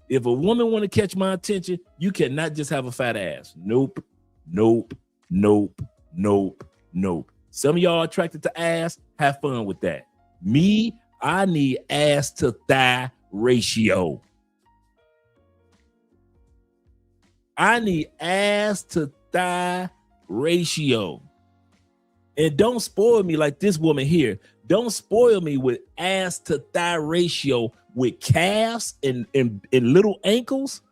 K: If a woman want to catch my attention, you cannot just have a fat ass. Nope, nope, nope, nope, nope. Some of y'all attracted to ass, have fun with that. Me, I need ass to thigh ratio. I need ass to thigh ratio. And don't spoil me like this woman here. Don't spoil me with ass to thigh ratio with calves and little ankles.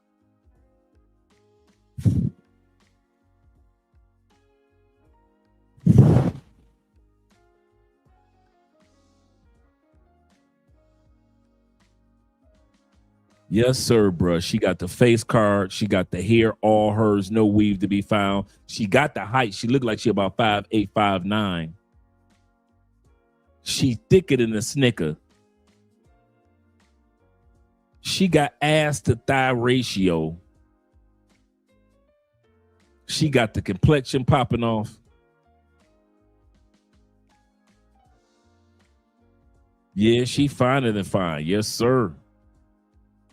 K: Yes, sir, bruh. She got the face card. She got the hair, all hers, no weave to be found. She got the height. She looked like she about 5'8", 5'9". She thicker than a Snicker. She got ass to thigh ratio. She got the complexion popping off. Yeah, she finer than fine. Yes, sir.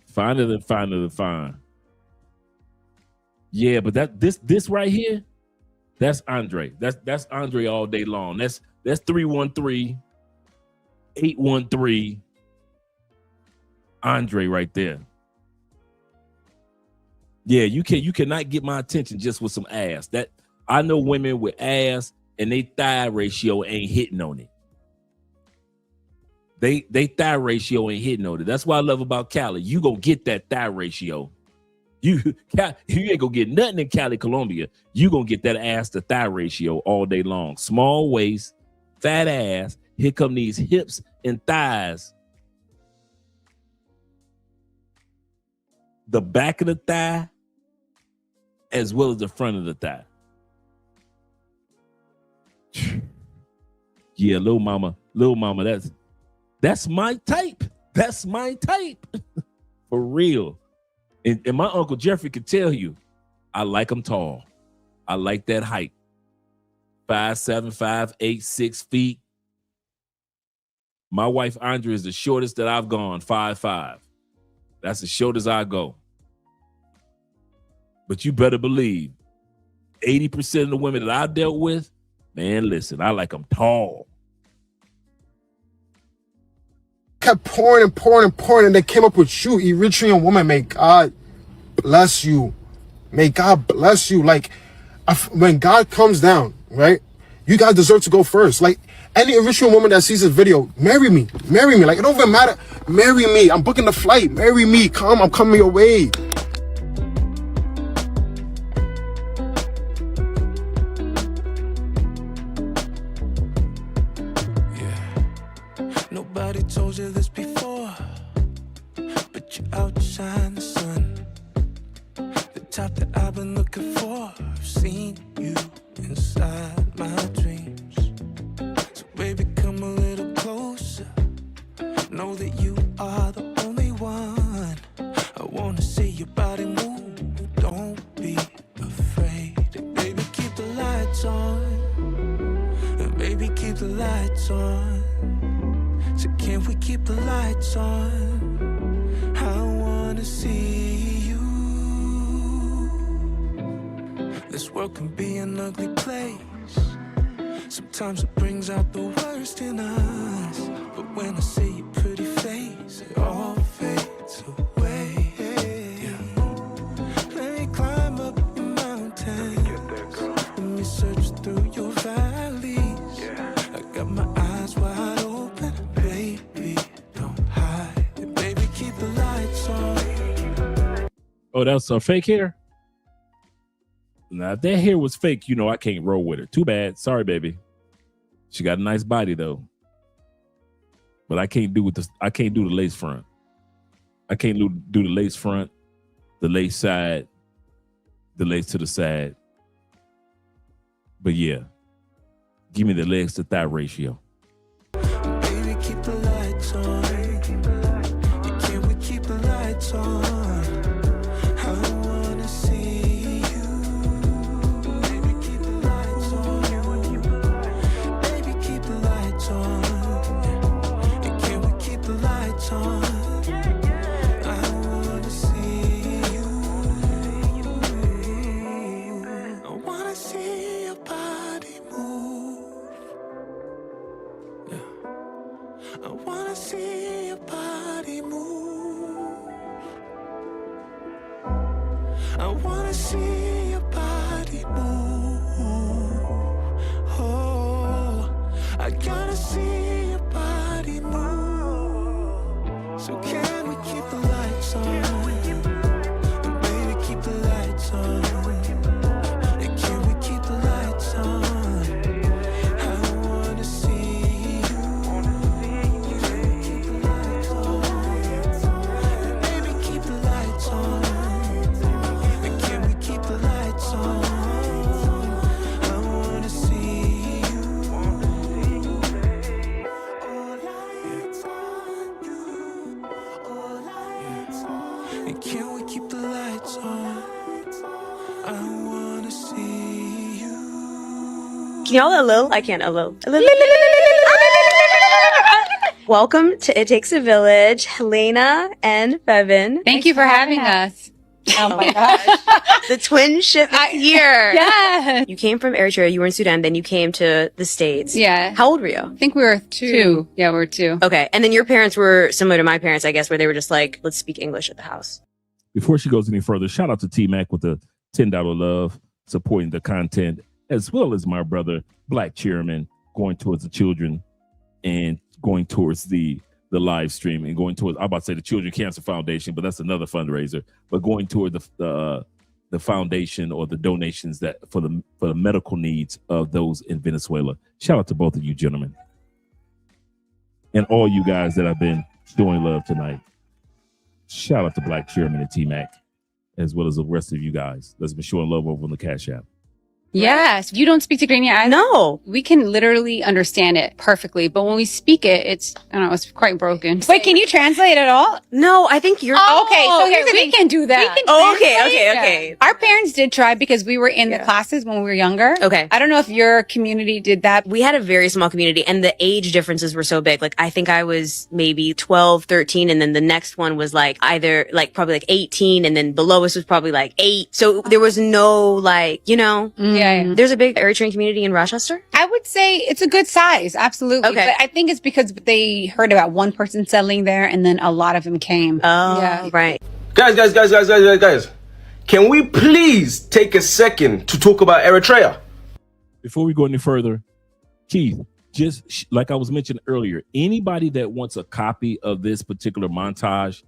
K: Finer than fine. Yeah, but this right here, that's Andre. That's Andre all day long. That's 313, 813. Andre right there. Yeah, you cannot get my attention just with some ass. That I know women with ass and they thigh ratio ain't hitting on it. They thigh ratio ain't hitting on it. That's what I love about Cali. You gonna get that thigh ratio. You ain't gonna get nothing in Cali, Colombia. You gonna get that ass to thigh ratio all day long. Small waist, fat ass. Here come these hips and thighs. The back of the thigh, as well as the front of the thigh. Yeah, little mama, that's my type. That's my type. For real. And my Uncle Jeffrey could tell you, I like them tall. I like that height. 5'7", 5'8", 6 feet. My wife, Andrea, is the shortest that I've gone, 5'5". That's as short as I go. But you better believe
F: 80% of the women that I dealt with, man, listen, I like them tall.
M: Kept pouring and pouring and pouring, and they came up with you, Eritrean woman. May God bless you. May God bless you. Like, when God comes down, right? You guys deserve to go first. Like, any Eritrean woman that sees this video, marry me. Marry me. Like, it don't even matter. Marry me. I'm booking the flight. Marry me. Come, I'm coming your way.
A: Nobody told you this before, but you outshine the sun. The type that I've been looking for. I've seen you inside my dreams. So baby, come a little closer. Know that you are the only one. I wanna see your body move. Don't be afraid. And baby, keep the lights on. And baby, keep the lights on. So can we keep the lights on? I wanna see you. This world can be an ugly place. Sometimes it brings out the worst in us. But when I see your pretty face, it all fades away. Yeah. Let me climb up your mountains. Let me search through your valleys. I got my eyes wide open. Baby, don't hide. And baby, keep the lights on.
F: Oh, that's a fake hair? Now, if that hair was fake, you know I can't roll with her. Too bad. Sorry, baby. She got a nice body though. But I can't do the lace front. I can't do the lace front, the lace side, the lace to the side. But yeah, give me the legs to thigh ratio.
A: Baby, keep the lights on. Can we keep the lights on? I wanna see you. Baby, keep the lights on. Baby, keep the lights on. And can we keep the lights on? I wanna see you. I wanna see your body move. I wanna see your body move. I wanna see your body move. Oh, I gotta see your body move. So can we keep the lights on? And baby, keep the lights on. And can we keep the lights on? I wanna see you. Keep the lights on. And baby, keep the lights on. And can we keep the lights on? I wanna see you. All lights on you. All lights on. And can we keep the lights on? I wanna see you.
H: Can y'all allo? I can't allo. Welcome to It Takes a Village, Helena and Fevin.
N: Thank you for having us.
H: Oh my gosh. The twin ship is here.
N: Yeah.
H: You came from Eritrea, you were in Sudan, then you came to the States.
N: Yeah.
H: How old were you?
N: I think we were two. Yeah, we were two.
H: Okay. And then your parents were similar to my parents, I guess, where they were just like, let's speak English at the house.
F: Before she goes any further, shout out to T-Mac with the $10 love, supporting the content, as well as my brother, Black Chairman, going towards the children and going towards the live stream and going towards, I'm about to say the Children Cancer Foundation, but that's another fundraiser, but going toward the foundation or the donations that for the medical needs of those in Venezuela. Shout out to both of you gentlemen and all you guys that have been showing love tonight. Shout out to Black Chairman and T-Mac, as well as the rest of you guys that's been showing love over on the Cash App.
N: Yes. You don't speak Tigrinya either?
C: No.
N: We can literally understand it perfectly, but when we speak it, it's, I don't know, it's quite broken.
H: Wait, can you translate at all?
C: No, I think you're.
N: Okay, so here's the thing. We can do that.
C: Okay.
N: Our parents did try because we were in the classes when we were younger.
C: Okay.
N: I don't know if your community did that.
C: We had a very small community and the age differences were so big. Like, I think I was maybe 12, 13, and then the next one was like either like probably like 18, and then below us was probably like 8. So there was no like, you know.
N: Yeah.
C: There's a big Eritrean community in Rochester.
N: I would say it's a good size. Absolutely.
C: Okay.
N: But I think it's because they heard about one person settling there and then a lot of them came.
C: Oh,
N: yeah.
C: Right.
E: Guys. Can we please take a second to talk about Eritrea?
F: Before we go any further, Keith, just like I was mentioning earlier, anybody that wants a copy of this particular montage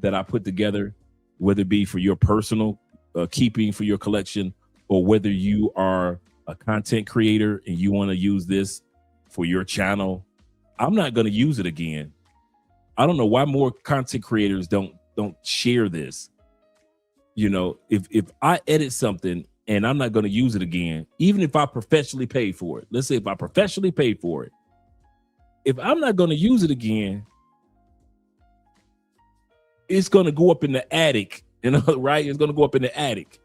F: that I put together, whether it be for your personal keeping for your collection, or whether you are a content creator and you want to use this for your channel, I'm not going to use it again. I don't know why more content creators don't share this. You know, if I edit something and I'm not going to use it again, even if I professionally paid for it, let's say if I professionally paid for it, if I'm not going to use it again, it's going to go up in the attic, you know, right? It's going to go up in the attic.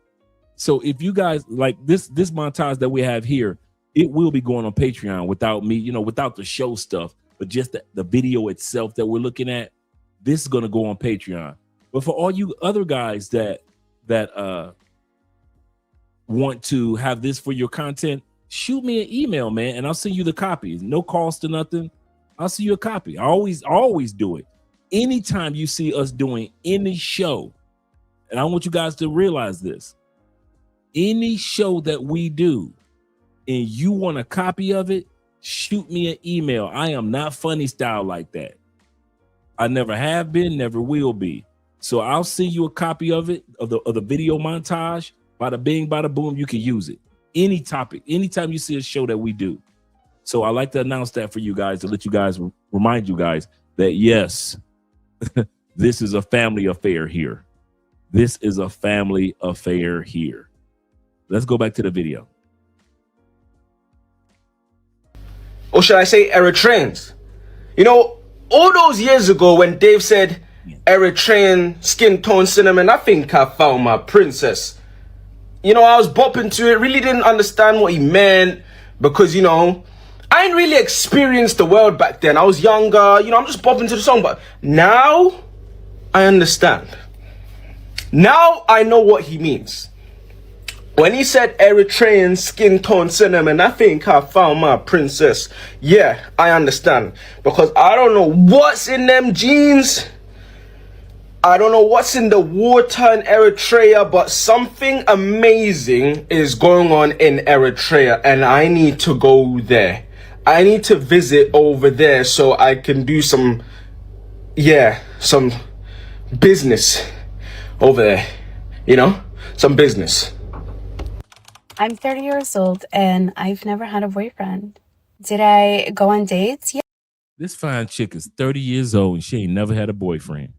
F: So if you guys like this montage that we have here, it will be going on Patreon without me, you know, without the show stuff, but just the video itself that we're looking at. This is going to go on Patreon. But for all you other guys that want to have this for your content, shoot me an email, man, and I'll send you the copies. No cost or nothing. I'll send you a copy. I always do it. Anytime you see us doing any show, and I want you guys to realize this. Any show that we do and you want a copy of it, shoot me an email. I am not funny style like that. I never have been, never will be. So I'll send you a copy of it, of the video montage. Bada bing, bada boom, you can use it. Any topic, anytime you see a show that we do. So I like to announce that for you guys, to let you guys, remind you guys that yes, this is a family affair here. This is a family affair here. Let's go back to the video.
E: Or should I say Eritreans? You know, all those years ago when Dave said Eritrean skin tone cinnamon, I think I found my princess. You know, I was bopping to it, really didn't understand what he meant because, you know, I didn't really experience the world back then. I was younger, you know, I'm just bopping to the song. But now I understand. Now I know what he means. When he said Eritrean skin tone cinnamon, I think I found my princess. Yeah, I understand. Because I don't know what's in them jeans. I don't know what's in the water in Eritrea, but something amazing is going on in Eritrea, and I need to go there. I need to visit over there so I can do some business over there. You know, some business.
H: I'm 30 years old and I've never had a boyfriend. Did I go on dates? Yeah.
F: This fine chick is 30 years old and she ain't never had a boyfriend.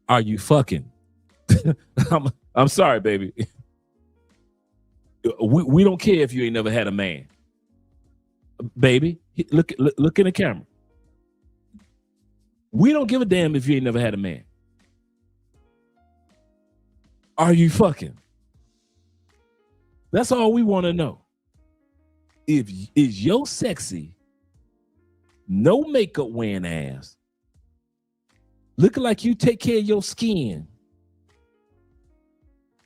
F: Are you fucking? I'm sorry, baby. We don't care if you ain't never had a man. Baby, look in the camera. We don't give a damn if you ain't never had a man. Are you fucking? That's all we want to know. Is your sexy, no makeup wearing ass, looking like you take care of your skin,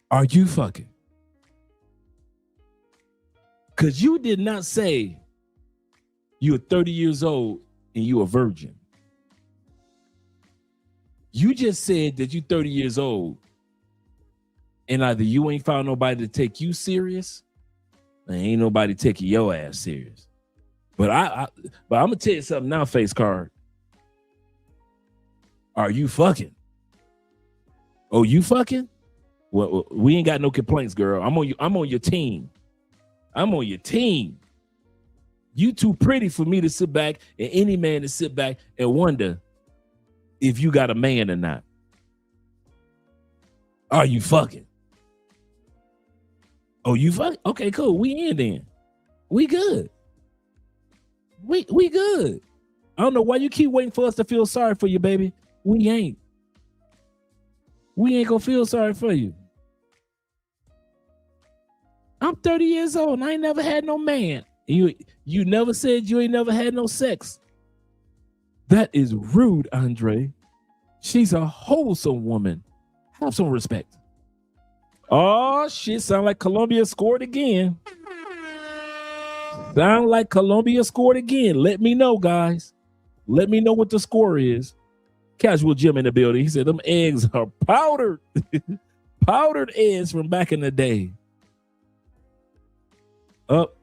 F: are you fucking? Because you did not say you're 30 years old and you're a virgin. You just said that you're 30 years old and either you ain't found nobody to take you serious, or ain't nobody taking your ass serious. But I'm gonna tell you something now, face card. Are you fucking? Oh, you fucking? Well, we ain't got no complaints, girl. I'm on your team. I'm on your team. You too pretty for me to sit back and any man to sit back and wonder if you got a man or not. Are you fucking?
K: Oh, you fuck? Okay, cool. We in then. We good. We good. I don't know why you keep waiting for us to feel sorry for you, baby. We ain't. We ain't gonna feel sorry for you. I'm 30 years old and I ain't never had no man. You never said you ain't never had no sex. That is rude, Andre. She's a wholesome woman. Have some respect. Oh shit, sound like Colombia scored again. Sound like Colombia scored again. Let me know, guys. Let me know what the score is. Casual Jim in the building. He said them eggs are powdered. Powdered eggs from back in the day.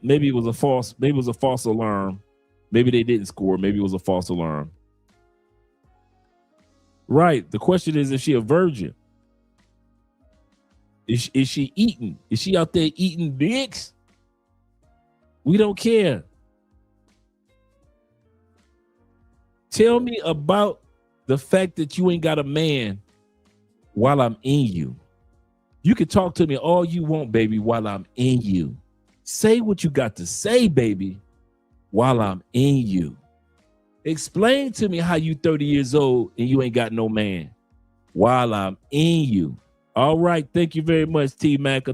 K: Maybe it was a false alarm. Maybe they didn't score. Maybe it was a false alarm. Right. The question is she a virgin? Is she eating? Is she out there eating dicks? We don't care. Tell me about the fact that you ain't got a man while I'm in you. You can talk to me all you want, baby, while I'm in you. Say what you got to say, baby, while I'm in you. Explain to me how you 30 years old and you ain't got no man while I'm in you. All right. Thank you very much, T-Mac.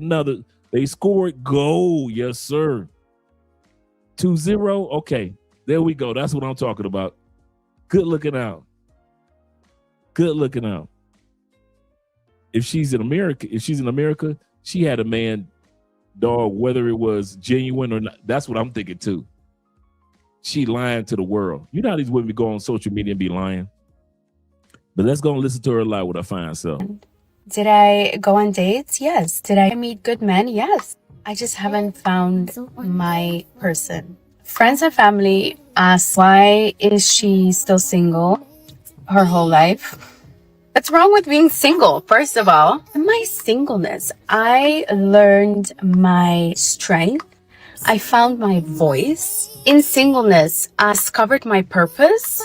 K: They scored goal. Yes, sir. 2-0. Okay. There we go. That's what I'm talking about. Good looking out. Good looking out. If she's in America, she had a man, dog, whether it was genuine or not. That's what I'm thinking too. She lying to the world. You know how these women go on social media and be lying? But let's go and listen to her lie with her fine self.
H: Did I go on dates? Yes. Did I meet good men? Yes. I just haven't found my person. Friends and family ask, why is she still single her whole life? What's wrong with being single? First of all, in my singleness, I learned my strength. I found my voice. In singleness, I discovered my purpose.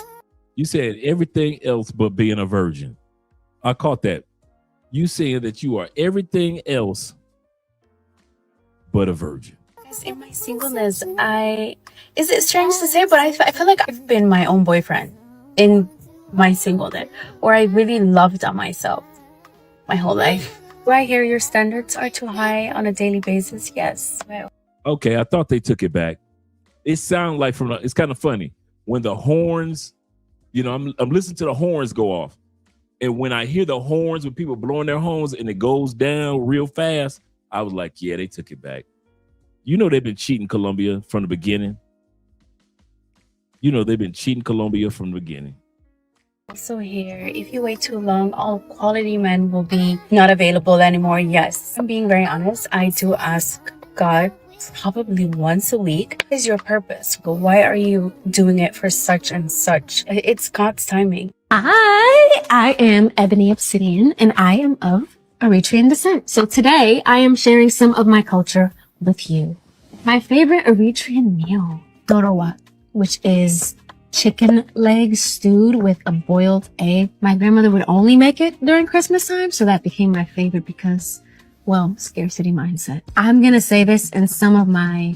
K: You said everything else but being a virgin. I caught that. You saying that you are everything else but a virgin.
H: In my singleness, is it strange to say, but I feel like I've been my own boyfriend in my singleness, or I really loved on myself my whole life. Do I hear your standards are too high on a daily basis? Yes.
K: Okay, I thought they took it back. It sounded like it's kind of funny when the horns, I'm listening to the horns go off. And when I hear the horns, when people blowing their horns and it goes down real fast, I was like, yeah, they took it back. They've been cheating Colombia from the beginning. They've been cheating Colombia from the beginning.
H: Also here, if you wait too long, all quality men will be not available anymore. Yes. I'm being very honest. I do ask God probably once a week, what is your purpose? But why are you doing it for such and such? It's God's timing.
O: I am Ebony Obsidian and I am of Eritrean descent. So today I am sharing some of my culture with you. My favorite Eritrean meal, dorowa, which is chicken legs stewed with a boiled egg. My grandmother would only make it during Christmas time, so that became my favorite because, well, scarcity mindset. I'm gonna say this, and some of my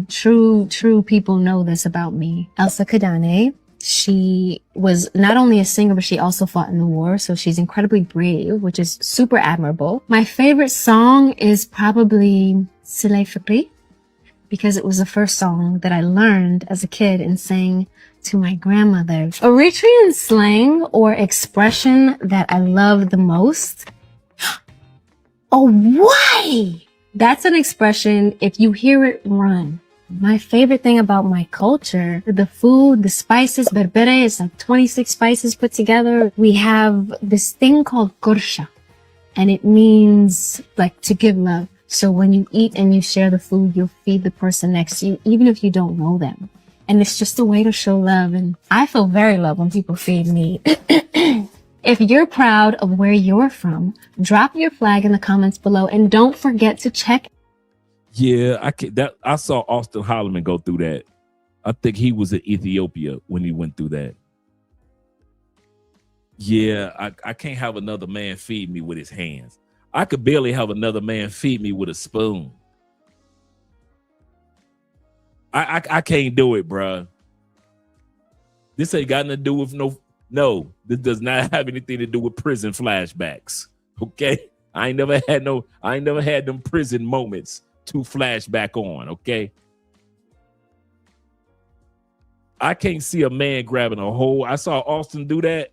O: true people know this about me. Elsa Kadane, she was not only a singer, but she also fought in the war, so she's incredibly brave, which is super admirable. My favorite song is probably Sile Fikri, because it was the first song that I learned as a kid and sang to my grandmother. Eritrean slang or expression that I love the most. Oh, why? That's an expression, if you hear it, run. My favorite thing about my culture, the food, the spices, berbere is like 26 spices put together. We have this thing called gursha, and it means like to give love. So when you eat and you share the food, you'll feed the person next to you, even if you don't know them. And it's just a way to show love. And I feel very loved when people feed me. If you're proud of where you're from, drop your flag in the comments below and don't forget to check.
K: Yeah, I saw Austin Holloman go through that. I think he was in Ethiopia when he went through that. Yeah, I can't have another man feed me with his hands. I could barely have another man feed me with a spoon.
F: I can't do it, bruh. This ain't got nothing to do with no. This does not have anything to do with prison flashbacks. Okay, I ain't never had them prison moments to flashback on. Okay, I can't see a man grabbing a hole. I saw Austin do that.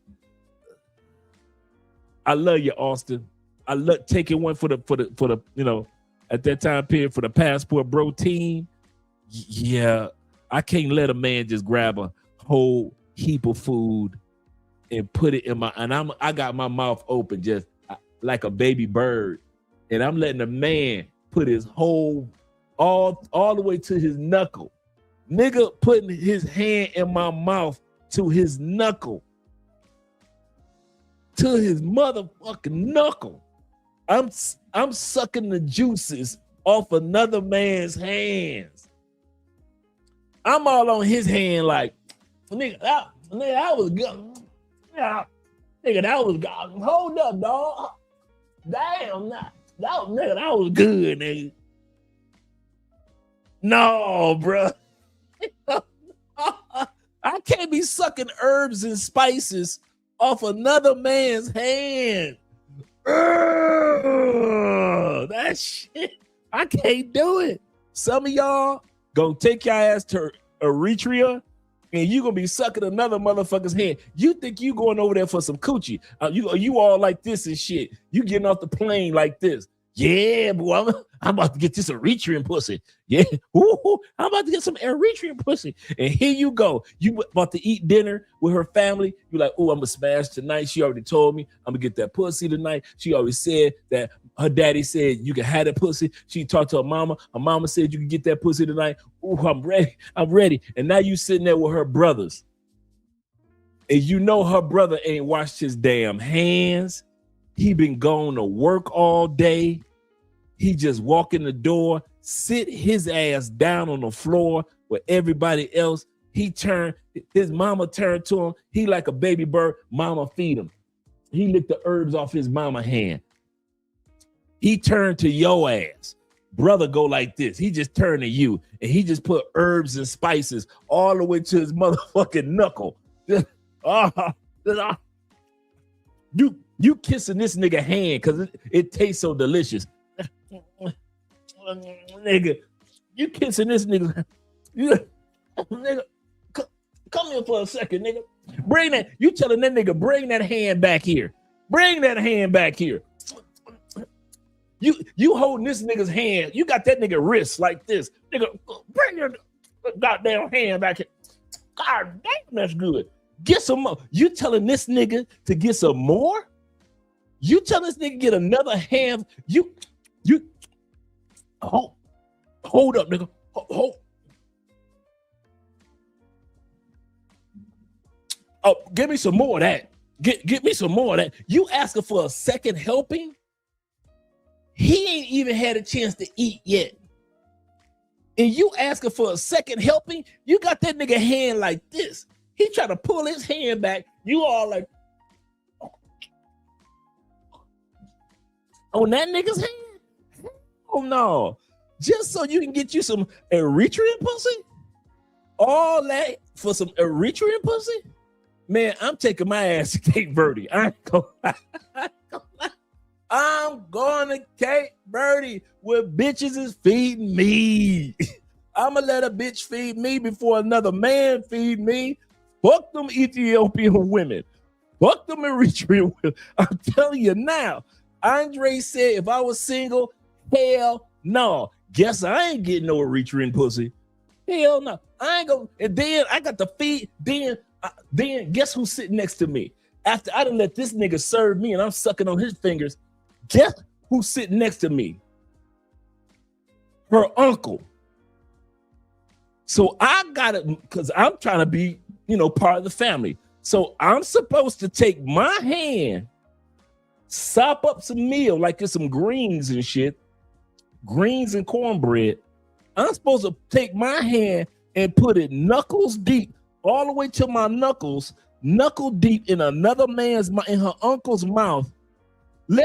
F: I love you, Austin. I love taking one for the at that time period for the Passport Bro team. Yeah, I can't let a man just grab a whole heap of food and put it in I got my mouth open just like a baby bird, and I'm letting a man put his whole all the way to his knuckle. Nigga putting his hand in my mouth to his knuckle. To his motherfucking knuckle. I'm sucking the juices off another man's hands. I'm all on his hand like, nigga, that was good. Yeah, nigga, that was good. Hold up, dog. Damn, that was good, nigga. No, bruh. I can't be sucking herbs and spices off another man's hand. That shit, I can't do it. Some of y'all gonna take your ass to Eritrea and you gonna be sucking another motherfucker's hand. You think you going over there for some coochie? You all like this and shit. You getting off the plane like this. Yeah, boy, I'm about to get this Eritrean pussy. Yeah, ooh, I'm about to get some Eritrean pussy. And here you go. You about to eat dinner with her family. You're like, oh, I'm gonna smash tonight. She already told me I'm gonna get that pussy tonight. She always said that her daddy said you can have that pussy. She talked to her mama. Her mama said you can get that pussy tonight. Oh, I'm ready. I'm ready. And now you sitting there with her brothers. And you know her brother ain't washed his damn hands. He been going to work all day. He just walk in the door, sit his ass down on the floor with everybody else. His mama turned to him. He like a baby bird. Mama feed him. He licked the herbs off his mama hand. He turned to your ass. Brother go like this. He just turned to you and he just put herbs and spices all the way to his motherfucking knuckle. You kissing this nigga hand because it tastes so delicious. Nigga, you kissing this nigga. Nigga, come here for a second, nigga. Bring that. You telling that nigga, bring that hand back here. Bring that hand back here. You holding this nigga's hand. You got that nigga wrist like this. Nigga, bring your goddamn hand back here. God damn, that's good. Get some more. You telling this nigga to get some more? You telling this nigga get another hand? You hold up, nigga. Hold. Oh, give me some more of that. Get me some more of that. You asking for a second helping? He ain't even had a chance to eat yet. And you asking for a second helping? You got that nigga hand like this. He try to pull his hand back. You all like on that nigga's hand? Oh no. Just so you can get you some Eritrean pussy? All that for some Eritrean pussy? Man, I'm taking my ass to Cape Verde. I'm going to Cape Verde where bitches is feeding me. I'ma let a bitch feed me before another man feed me. Fuck them Ethiopian women. Fuck them Eritrean women. I'm telling you now. Andre said if I was single, hell no. Guess I ain't getting no Eritrean pussy. Hell no. I ain't gonna. And then I got the feed. Then guess who's sitting next to me? After I done let this nigga serve me and I'm sucking on his fingers, guess who's sitting next to me? Her uncle. So I got it because I'm trying to be, part of the family. So I'm supposed to take my hand, sop up some meal, like there's some greens and shit, greens and cornbread. I'm supposed to take my hand and put it knuckles deep, all the way to my knuckles, knuckle deep in another man's, in her uncle's mouth. I'm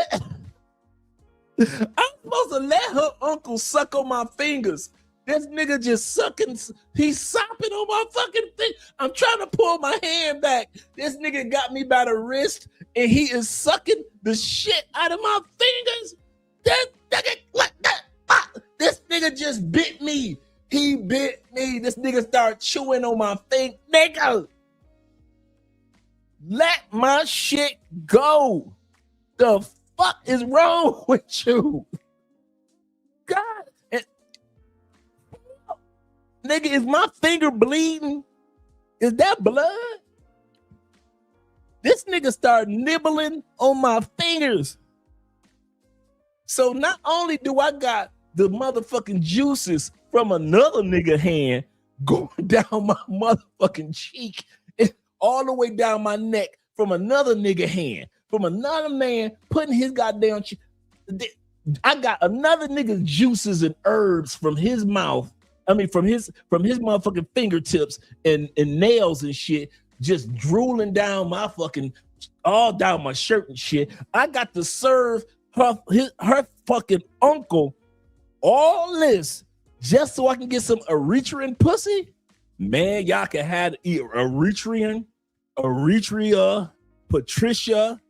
F: supposed to let her uncle suck on my fingers
K: This nigga just sucking. He's sopping on my fucking thing. I'm trying to pull my hand back. This nigga got me by the wrist and he is sucking the shit out of my fingers. This nigga just bit me. He bit me. This nigga started chewing on my thing. Nigga, let my shit go. The fuck is wrong with you? God. Nigga, is my finger bleeding? Is that blood? This nigga started nibbling on my fingers. So not only do I got the motherfucking juices from another nigga hand going down my motherfucking cheek and all the way down my neck from another nigga hand, from another man putting his goddamn I got another nigga's juices and herbs from his mouth. I mean, from his motherfucking fingertips and nails and shit, just drooling down my fucking, all down my shirt and shit. I got to serve her fucking uncle all this just so I can get some Eritrean pussy. Man, y'all can have Eritrean, Eritrea, Patricia,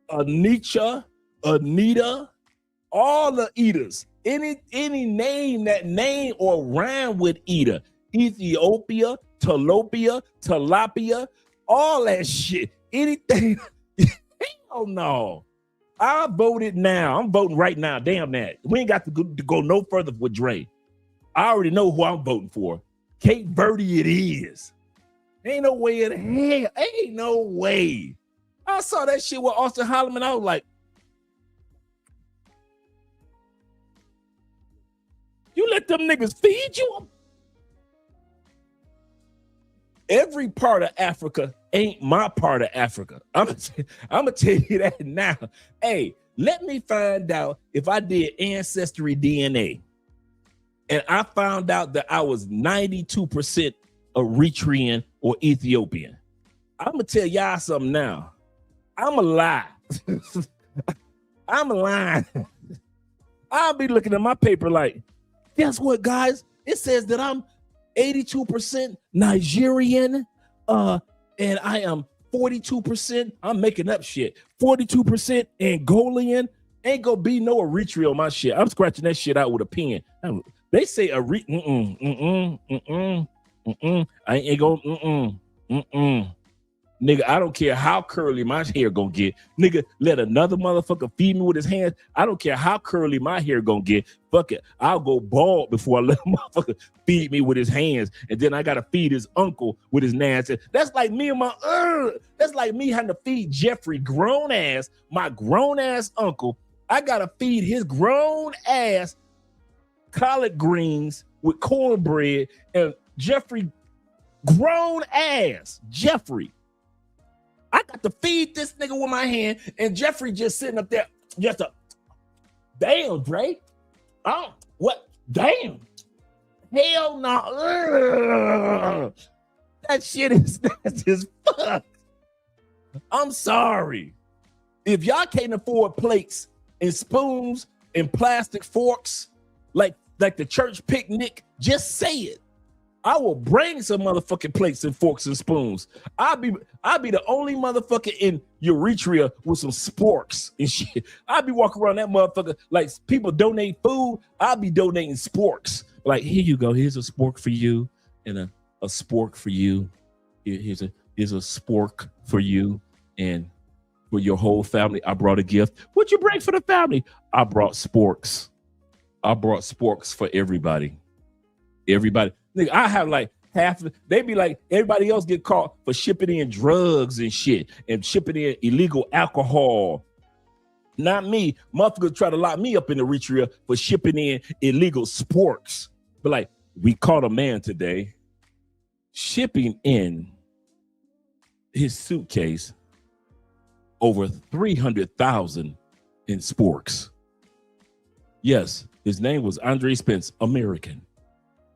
K: Anita, all the eaters. Any name that name or rhyme with eater. Ethiopia, tilapia, all that shit. Anything. Hell no. I voted now. I'm voting right now. Damn that. We ain't got to go no further with Dre. I already know who I'm voting for. Cape Verde it is. Ain't no way in hell. Ain't no way. I saw that shit with Austin Holloman. I was like, you let them niggas feed you? Every part of Africa ain't my part of Africa. I'm gonna tell you that now. Hey, let me find out if I did ancestry DNA and I found out that I was 92% Eritrean or Ethiopian. I'm gonna tell y'all something now. I'm a lie. I'm a lie. I'll be looking at my paper like, guess what, guys? It says that I'm 82% Nigerian, and I am 42%. I'm making up shit. 42% Angolian. Ain't gonna be no Eritrea on my shit. I'm scratching that shit out with a pen. They say I ain't gonna Nigga, I don't care how curly my hair gonna get. Nigga, let another motherfucker feed me with his hands. I don't care how curly my hair gonna get. Fuck it. I'll go bald before I let a motherfucker feed me with his hands. And then I gotta feed his uncle with his nasty. That's like me and that's like me having to feed Jeffrey my grown ass uncle. I gotta feed his grown ass collard greens with cornbread, and Jeffrey grown ass Jeffrey. I got to feed this nigga with my hand, and Jeffrey just sitting up there, just a damn, Dre. Oh, what? Damn. Hell no. That shit is nasty as fuck. I'm sorry. If y'all can't afford plates and spoons and plastic forks, like the church picnic, just say it. I will bring some motherfucking plates and forks and spoons. I'll be the only motherfucker in Eritrea with some sporks and shit. I'll be walking around that motherfucker like people donate food. I'll be donating sporks. Like, here you go. Here's a spork for you, and a spork for you. Here's a spork for you, and for your whole family. I brought a gift. What'd you bring for the family? I brought sporks. I brought sporks for everybody. Everybody. Nigga, I have like half. They be like, everybody else get caught for shipping in drugs and shit and shipping in illegal alcohol. Not me. Motherfuckers try to lock me up in Eritrea for shipping in illegal sporks. But like, we caught a man today shipping in his suitcase over 300,000 in sporks. Yes, his name was Andre Spence, American.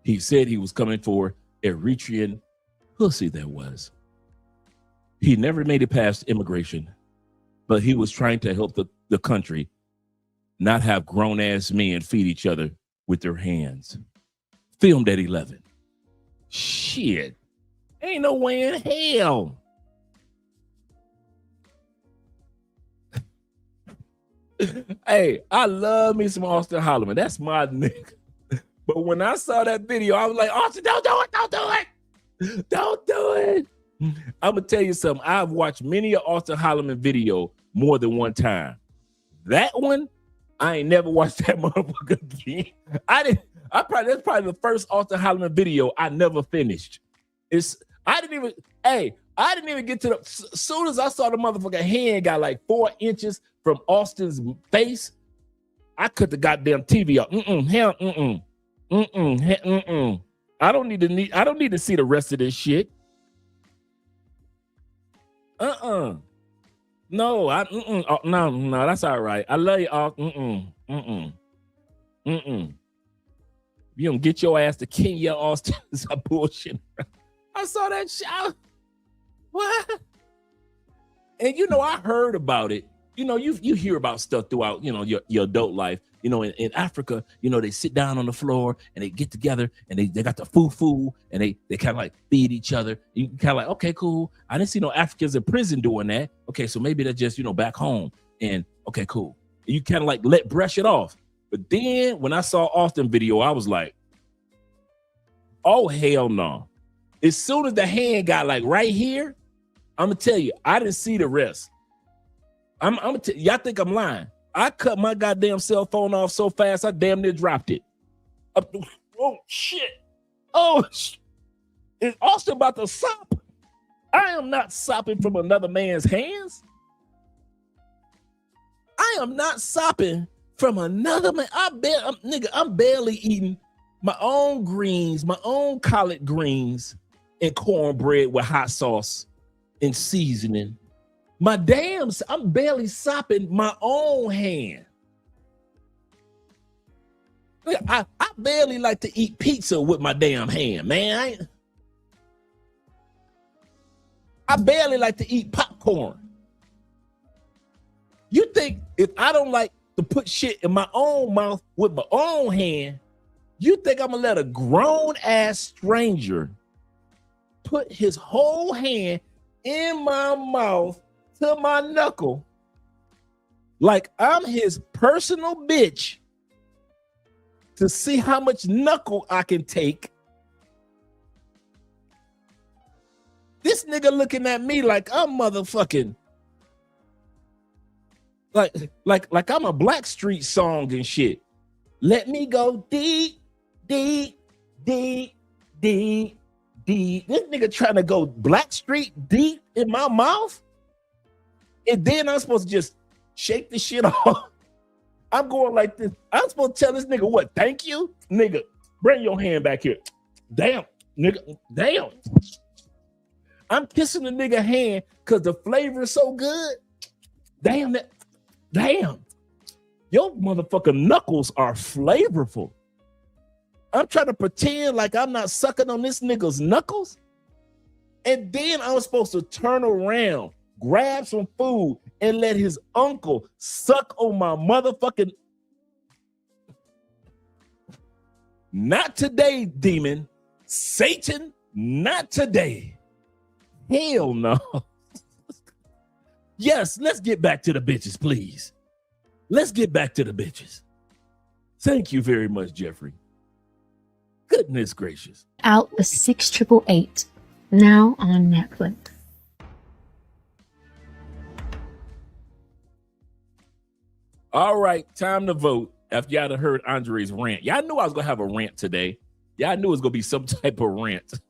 K: He said he was coming for Eritrean pussy that was. He never made it past immigration, but he was trying to help the country not have grown-ass men feed each other with their hands.
F: filmed at 11. Shit. Ain't no way in hell. Hey, I love me some Austin Holloman. That's my nigga. But when I saw that video, I was like, Austin, don't do it. Don't do it. Don't do it. I'm going to tell you something. I've watched many of Austin Holloman video more than one time. That one, I ain't never watched that motherfucker again. That's probably the first Austin Holloman video I never finished. I didn't even get to the, as soon as I saw the motherfucker hand got like 4 inches from Austin's face, I cut the goddamn TV off. I don't need to see the rest of this shit. No, no, that's all right. I love you all. You don't get your ass to Kenya, Austin. Stop bullshit. I saw that shit. What? And you know, I heard about it. You know, you hear about stuff throughout, you know, your adult life. You know, in Africa, you know, they sit down on the floor and they get together and they got the foo and they kind of like feed each other. You kind of like, okay, cool. I didn't see no Africans in prison doing that. Okay, so maybe they're just, you know, back home. And okay, cool. And you kind of like brush it off. But then when I saw Austin video, I was like, oh, hell no. As soon as the hand got like right here, I'm gonna tell you, I didn't see the rest. Y'all think I'm lying. I cut my goddamn cell phone off so fast, I damn near dropped it. Oh, shit. Oh, is Austin about to sop? I am not sopping from another man's hands. I am not sopping from another man. I'm barely eating my own greens, my own collard greens and cornbread with hot sauce and seasoning. I'm barely sopping my own hand. I barely like to eat pizza with my damn hand, man. I barely like to eat popcorn. You think if I don't like to put shit in my own mouth with my own hand, you think I'm gonna let a grown ass stranger put his whole hand in my mouth to my knuckle like I'm his personal bitch to see how much knuckle I can take? This nigga looking at me like I'm motherfucking like I'm a Blackstreet song and shit. Let me go deep, deep, deep, deep, deep. This nigga trying to go Blackstreet deep in my mouth. And then I'm supposed to just shake the shit off. I'm going like this. I'm supposed to tell this nigga what? Thank you? Nigga, bring your hand back here. Damn, nigga, damn. I'm kissing the nigga hand because the flavor is so good. Damn. Your motherfucking knuckles are flavorful. I'm trying to pretend like I'm not sucking on this nigga's knuckles. And then I'm supposed to turn around, grab some food, and let his uncle suck on my motherfucking... Not today, demon. Satan, not today. Hell no. Yes, let's get back to the bitches, please. Let's get back to the bitches. Thank you very much, Jeffrey. Goodness gracious.
O: Out the 6888, now on Netflix.
F: All right, time to vote. After y'all heard Andre's rant. Y'all knew I was going to have a rant today. Y'all knew it was going to be some type of rant.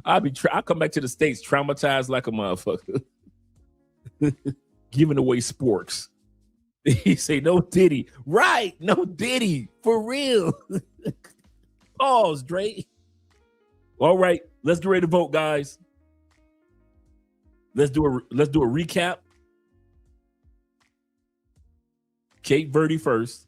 F: I'll come back to the States traumatized like a motherfucker. Giving away sporks. He say, no Diddy. Right, no Diddy. For real. Pause, Dre. All right, let's get ready to vote, guys. Let's do a recap. Kate Verde first.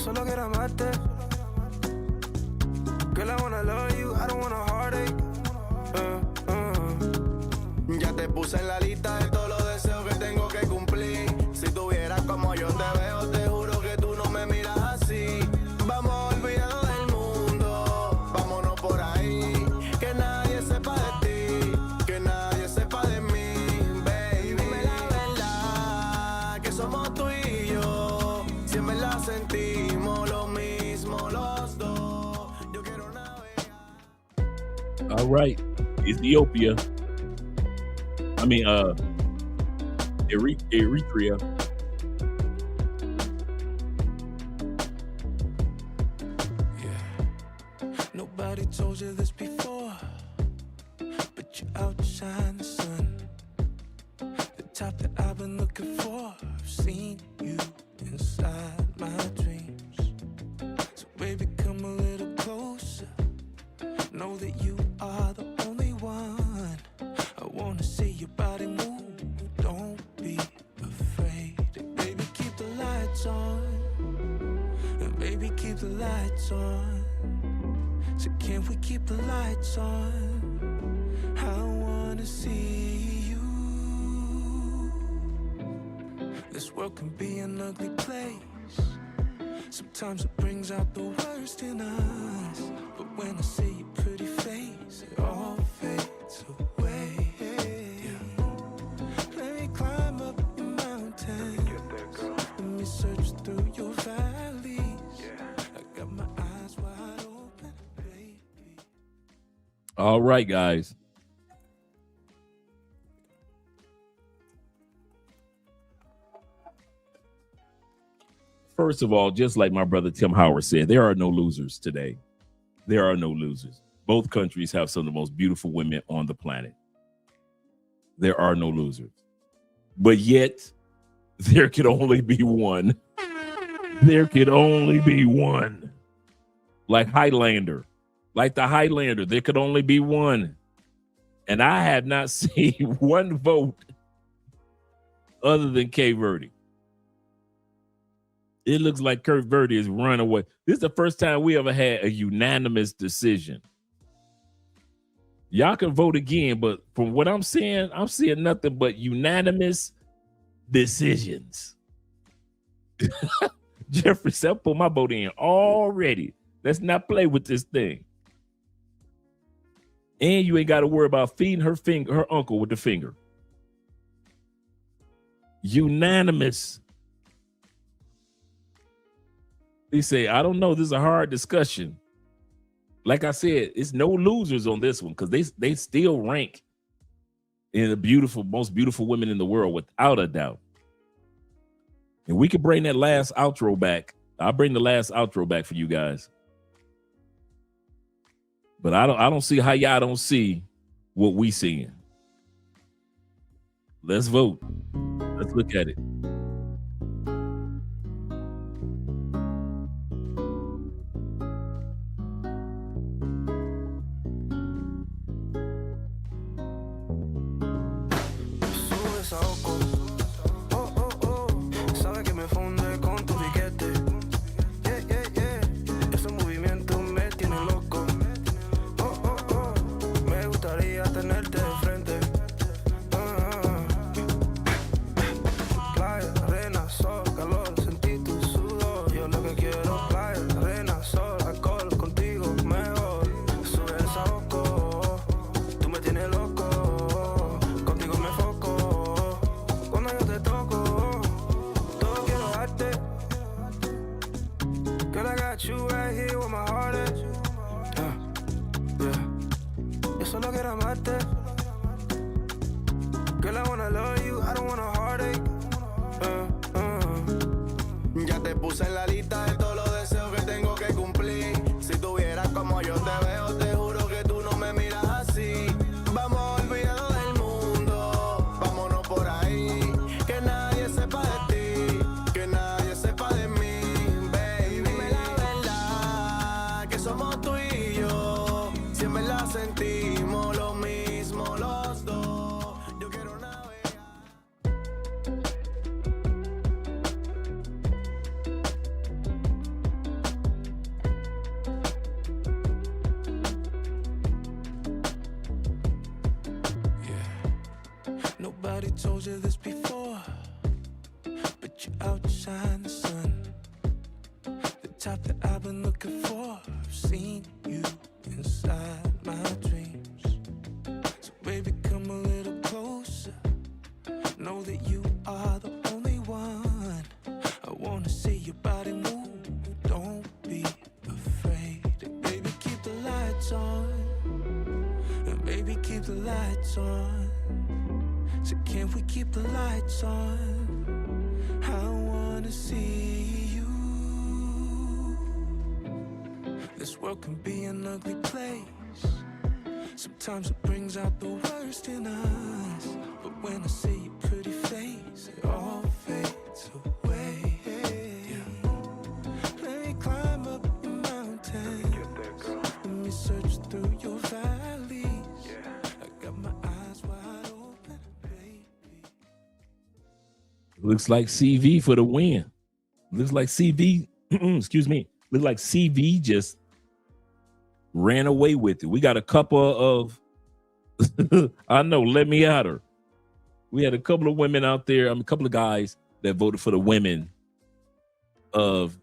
A: solo quiero amarte. Girl, I wanna love you, I don't want a heartache.
B: Ya te puse en la lista de todos los deseos que tengo que cumplir. Si tuvieras como yo te veo, te juro que tú no me miras así. Vamos a olvidarnos del mundo, vámonos por ahí. Que nadie sepa de ti, que nadie sepa de mí, baby. Dime la verdad, que somos tú y yo. Si en verdad sentimos lo mismo los dos. Yo quiero navegar.
F: All right, Ethiopia. Eritrea.
A: Nobody told you this before, but you outshine the sun. The type that I've been looking for. I've seen you inside my dreams. So baby, come a little closer. Know that you are the only one. I wanna see your body move. Don't be afraid. Baby, keep the lights on. And baby, keep the lights on. So can we keep the lights on? I wanna see you. This world can be an ugly place. Sometimes it brings out the worst in us. But when I see your pretty face, it all fades away. Let me climb up your mountain. Let me search through your valleys. I got my eyes wide open, baby.
F: All right, guys. First of all, just like my brother Tim Howard said, there are no losers today. There are no losers. Both countries have some of the most beautiful women on the planet. There are no losers. But yet, there could only be one. There could only be one. Like Highlander. Like the Highlander, there could only be one. And I have not seen one vote other than Cape Verde. It looks like Cape Verde is run away. This is the first time we ever had a unanimous decision. Y'all can vote again, but from what I'm seeing nothing but unanimous decisions. Jeffrey said, I'll put my vote in already. Let's not play with this thing. And you ain't got to worry about feeding her uncle with the finger. Unanimous. He say, I don't know. This is a hard discussion. Like I said, it's no losers on this one because they still rank in the most beautiful women in the world without a doubt. And we could bring that last outro back. I'll bring the last outro back for you guys. But I don't see how y'all don't see what we seeing. Let's vote. Let's look at it.
B: Ya te puse en la lista de todos los deseos que tengo que cumplir. Si tuvieras como yo te veo, te juro que tú no me miras así. Vamos a olvidarnos del mundo, vámonos por ahí. Que nadie sepa de ti, que nadie sepa de mí, baby. Dime la verdad, que somos tú y yo. Si en verdad sentimos lo mismo los dos. Yo quiero navegar.
A: Somebody told you this before, but you outshine the sun. The type that I've been looking for. I've seen you inside my dreams. So baby, come a little closer. Know that you are the only one. I wanna see your body move. Don't be afraid. And baby, keep the lights on. And baby, keep the lights on. So can't we keep the lights on? I wanna see you. This world can be an ugly place. Sometimes it brings out the worst in us. But when I see your pretty face, it all fades away. Yeah. Let me climb up your mountain. Let me search through your valleys. I got my eyes wide open, baby.
F: Looks like CV for the win. Looks like CV, excuse me. Looks like CV just ran away with it. We got a couple of, I know, let me at her. We had a couple of women out there, a couple of guys that voted for the women of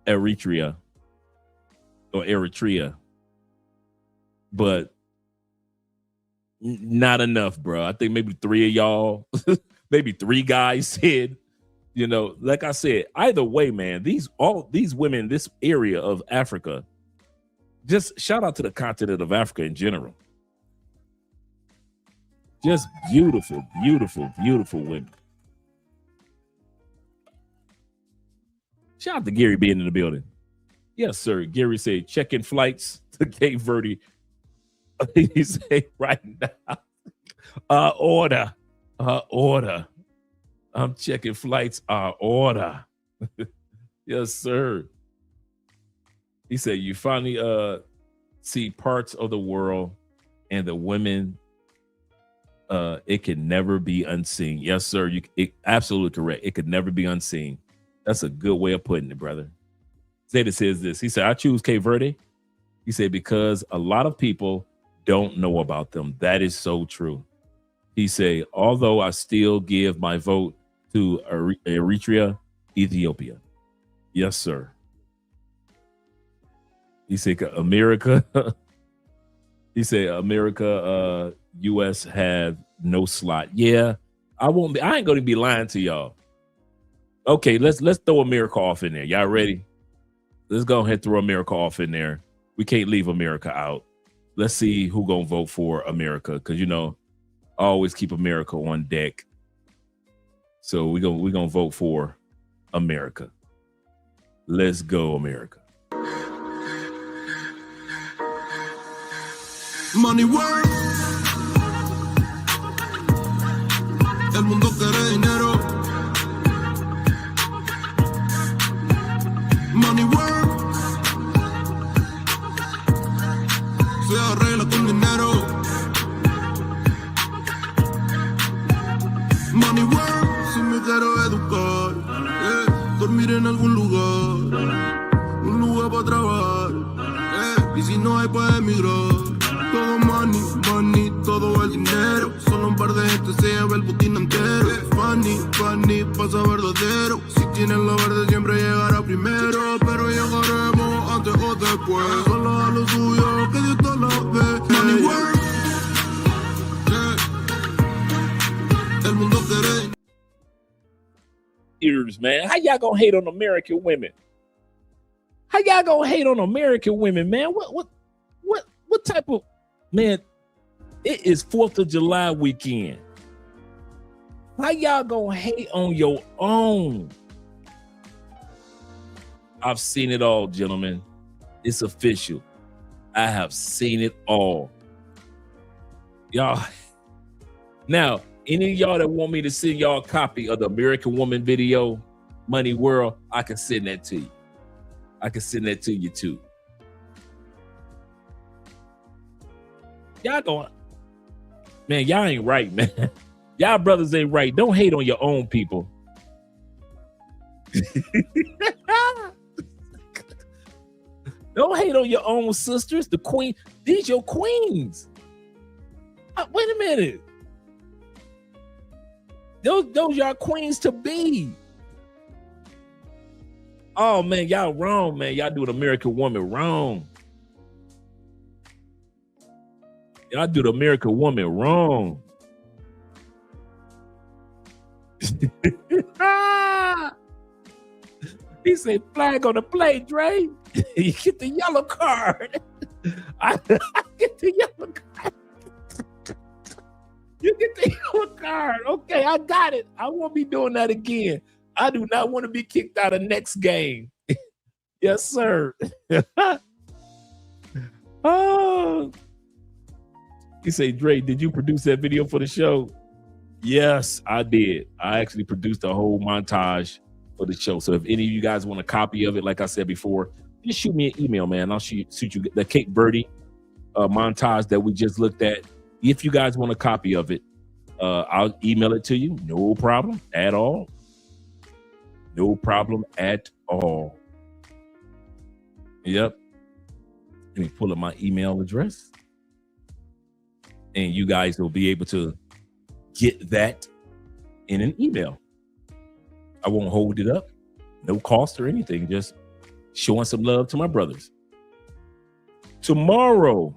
F: Eritrea or Eritrea. But not enough, bro. I think maybe 3 of y'all, maybe 3 guys said, you know, like I said, either way, man, all these women in this area of Africa, just shout out to the continent of Africa in general. Just beautiful, beautiful, beautiful women. Shout out to Gary being in the building. Yes, sir. Gary said, checking flights to Cape Verde. He said right now, order. I'm checking flights, order. Yes, sir. He said, you finally see parts of the world and the women, it can never be unseen. Yes, sir. Absolutely correct. It could never be unseen. That's a good way of putting it, brother. Zeta says this. He said, I choose Cape Verde. He said, because a lot of people don't know about them. That is so true. He said, although I still give my vote to Eritrea, Ethiopia. Yes, sir. He said, America. He said, America, U.S. have no slot. Yeah, I ain't going to be lying to y'all. Okay, let's throw America off in there. Y'all ready? Let's go ahead and throw America off in there. We can't leave America out. Let's see who gonna vote for America, because you know I always keep America on deck. So we're gonna vote for America. Let's go, America.
A: Money work. El mundo quiere dinero. Money work. Se arregla con dinero. Money work. Si me quiero educar, dormir en algún lugar, un lugar para trabajar, y si no hay para emigrar. Todo money, money, todo el dinero. Solo un par de gente se lleva el botín entero. Funny, funny, pasa verdadero. Si tienes lo verde siempre llegará primero. Pero llegaremos antes o después. Solo a lo suyo, que Dios te lo ve. Money work. El mundo quiere.
F: Ears, man. How y'all gonna hate on American women? How y'all gonna hate on American women, man? What type of man? It is 4th of July weekend. How y'all gonna hate on your own? I've seen it all, gentlemen. It's official. I have seen it all. Y'all. Now, any of y'all that want me to send y'all a copy of the American Woman video, Money World, I can send that to you. I can send that to you too. Y'all going, man, y'all ain't right, man. Y'all brothers ain't right. Don't hate on your own people. Don't hate on your own sisters. The queen, these your queens. Wait a minute. Those y'all queens to be. Oh man, y'all wrong, man. Y'all do an American woman wrong. Y'all do the American woman wrong. He said, flag on the play, Dre. You get the yellow card. I get the yellow card. You get the yellow card. Okay, I got it. I won't be doing that again. I do not want to be kicked out of next game. Yes, sir. Oh. You say, Dre, did you produce that video for the show? Yes, I did. I actually produced a whole montage for the show. So if any of you guys want a copy of it, like I said before, just shoot me an email, man. I'll shoot you the Cape Verde montage that we just looked at. If you guys want a copy of it, I'll email it to you. No problem at all. No problem at all. Yep. Let me pull up my email address. And you guys will be able to get that in an email. I won't hold it up. No cost or anything. Just showing some love to my brothers. Tomorrow,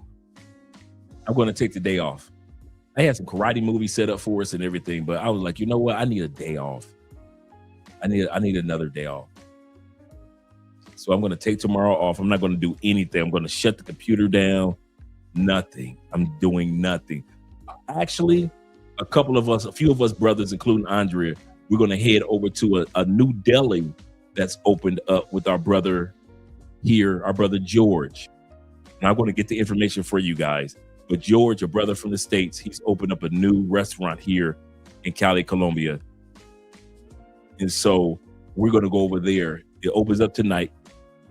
F: I'm going to take the day off. I had some karate movies set up for us and everything, but I was like, you know what? I need a day off. I need another day off. So I'm going to take tomorrow off. I'm not going to do anything. I'm going to shut the computer down. Nothing. I'm doing nothing. Actually, a few of us brothers, including Andrea, we're going to head over to a new deli that's opened up with our brother here, our brother George. And I'm going to get the information for you guys. But George, a brother from the States, he's opened up a new restaurant here in Cali, Colombia. And so we're going to go over there. It opens up tonight.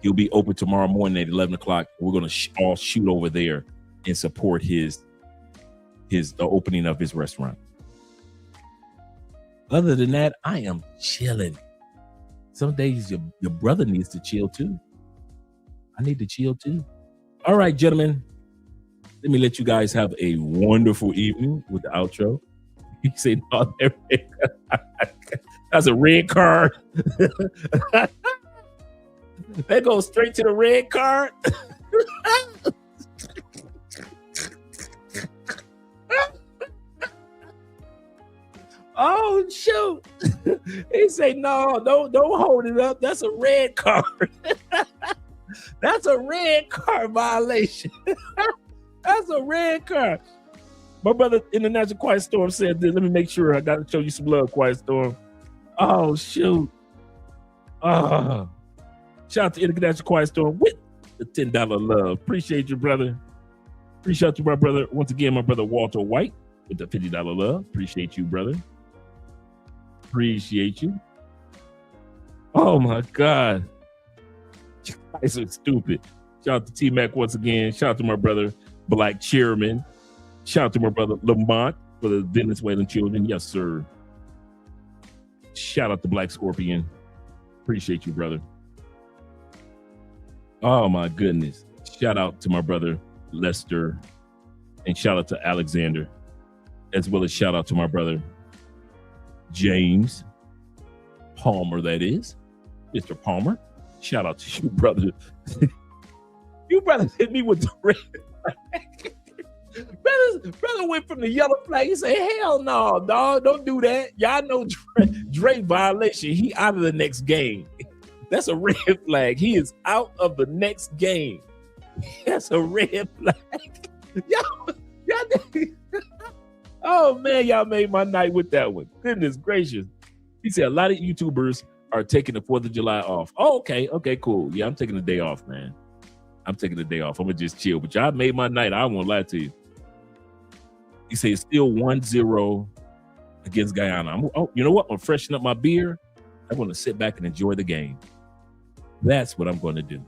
F: He'll be open tomorrow morning at 11 o'clock. We're going to all shoot over there and support the opening of his restaurant. Other than that, I am chilling. Some days your brother needs to chill too. I need to chill too. All right, gentlemen. Let me let you guys have a wonderful evening with the outro. You say, no, that's a red card. That goes straight to the red card. Oh shoot! He say, no, don't hold it up. That's a red card. That's a red card violation. That's a red card. My brother International Quiet Storm said this. Let me make sure I got to show you some love, Quiet Storm. Oh shoot! Shout out to International Quiet Storm with the $10 love. Appreciate you, brother. Appreciate you, my brother. Once again, my brother Walter White with the $50 love. Appreciate you, brother. Appreciate you. Oh my God. You guys are stupid. Shout out to T-Mac once again. Shout out to my brother Black Chairman. Shout out to my brother Lamont for the Venezuelan children. Yes, sir. Shout out to Black Scorpion. Appreciate you, brother. Oh my goodness. Shout out to my brother Lester. And shout out to Alexander. As well as shout out to my brother James Palmer, that is. Mr. Palmer. Shout out to you, brother. You brothers hit me with the red flag. Brother went from the yellow flag. He said, hell no, dog, don't do that. Y'all know Dre violation. He out of the next game. That's a red flag. He is out of the next game. That's a red flag. Y'all oh man, y'all made my night with that one. Goodness gracious. He said a lot of YouTubers are taking the 4th of July off. Oh, okay, cool. Yeah, I'm taking the day off, man. I'm taking the day off. I'm gonna just chill. But y'all made my night. I won't lie to you. He said it's still 1-0 against Guyana. You know what? I'm freshening up my beer. I'm gonna sit back and enjoy the game. That's what I'm gonna do.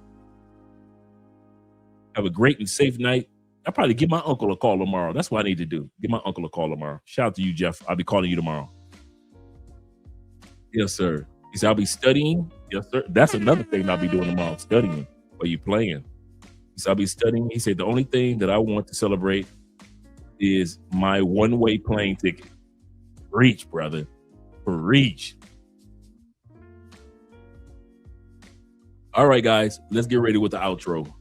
F: Have a great and safe night. I'll probably give my uncle a call tomorrow. That's what I need to do. Give my uncle a call tomorrow. Shout out to you, Jeff. I'll be calling you tomorrow. Yes, sir. He said, I'll be studying. Yes, sir. That's another thing I'll be doing tomorrow, studying. Are you playing? He said, I'll be studying. He said, the only thing that I want to celebrate is my one-way plane ticket. Reach, brother. Preach. All right, guys, let's get ready with the outro.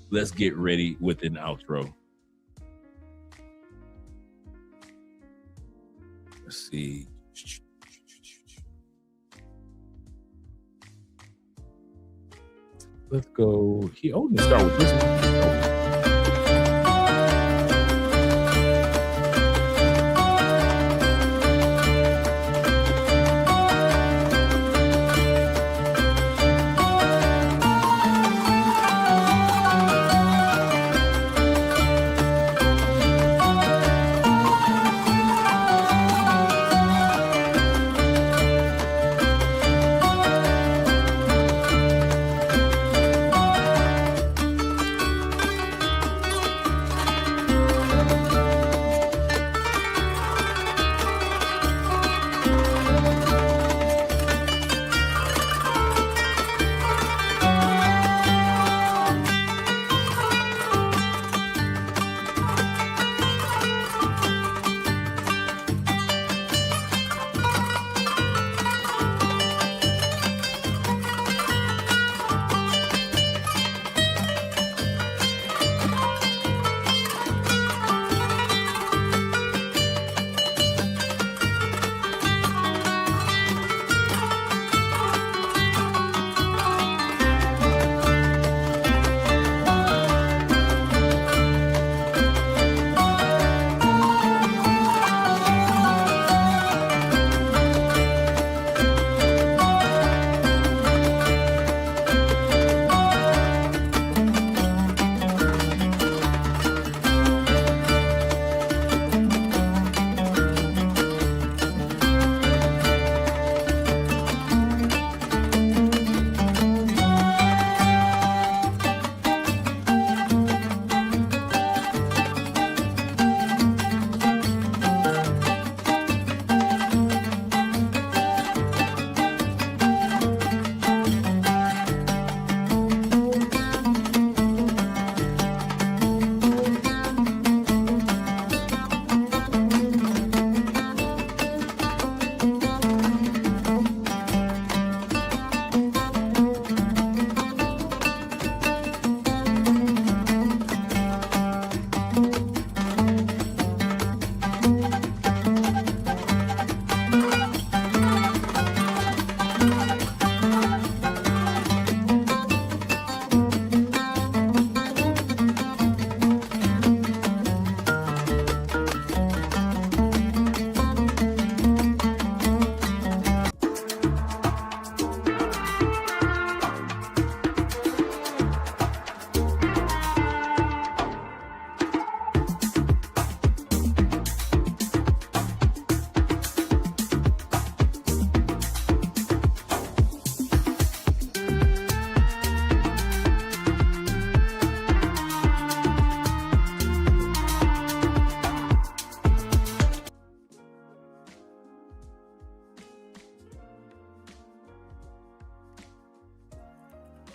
F: Let's get ready with an outro. Let's see. Let's go here. Oh, let's start with this one.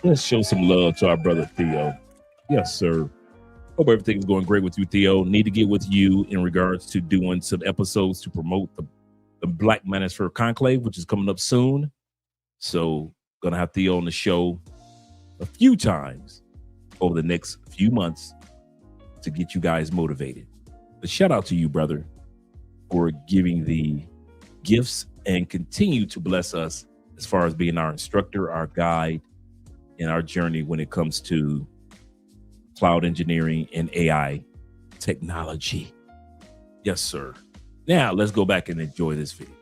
F: Let's show some love to our brother Theo. Yes, sir. Hope everything is going great with you, Theo. Need to get with you in regards to doing some episodes to promote the Black Manosphere Conclave, which is coming up soon. So gonna have Theo on the show a few times over the next few months to get you guys motivated. But shout out to you, brother, for giving the gifts and continue to bless us as far as being our instructor, our guide in our journey when it comes to cloud engineering and AI technology. Yes, sir. Now let's go back and enjoy this video.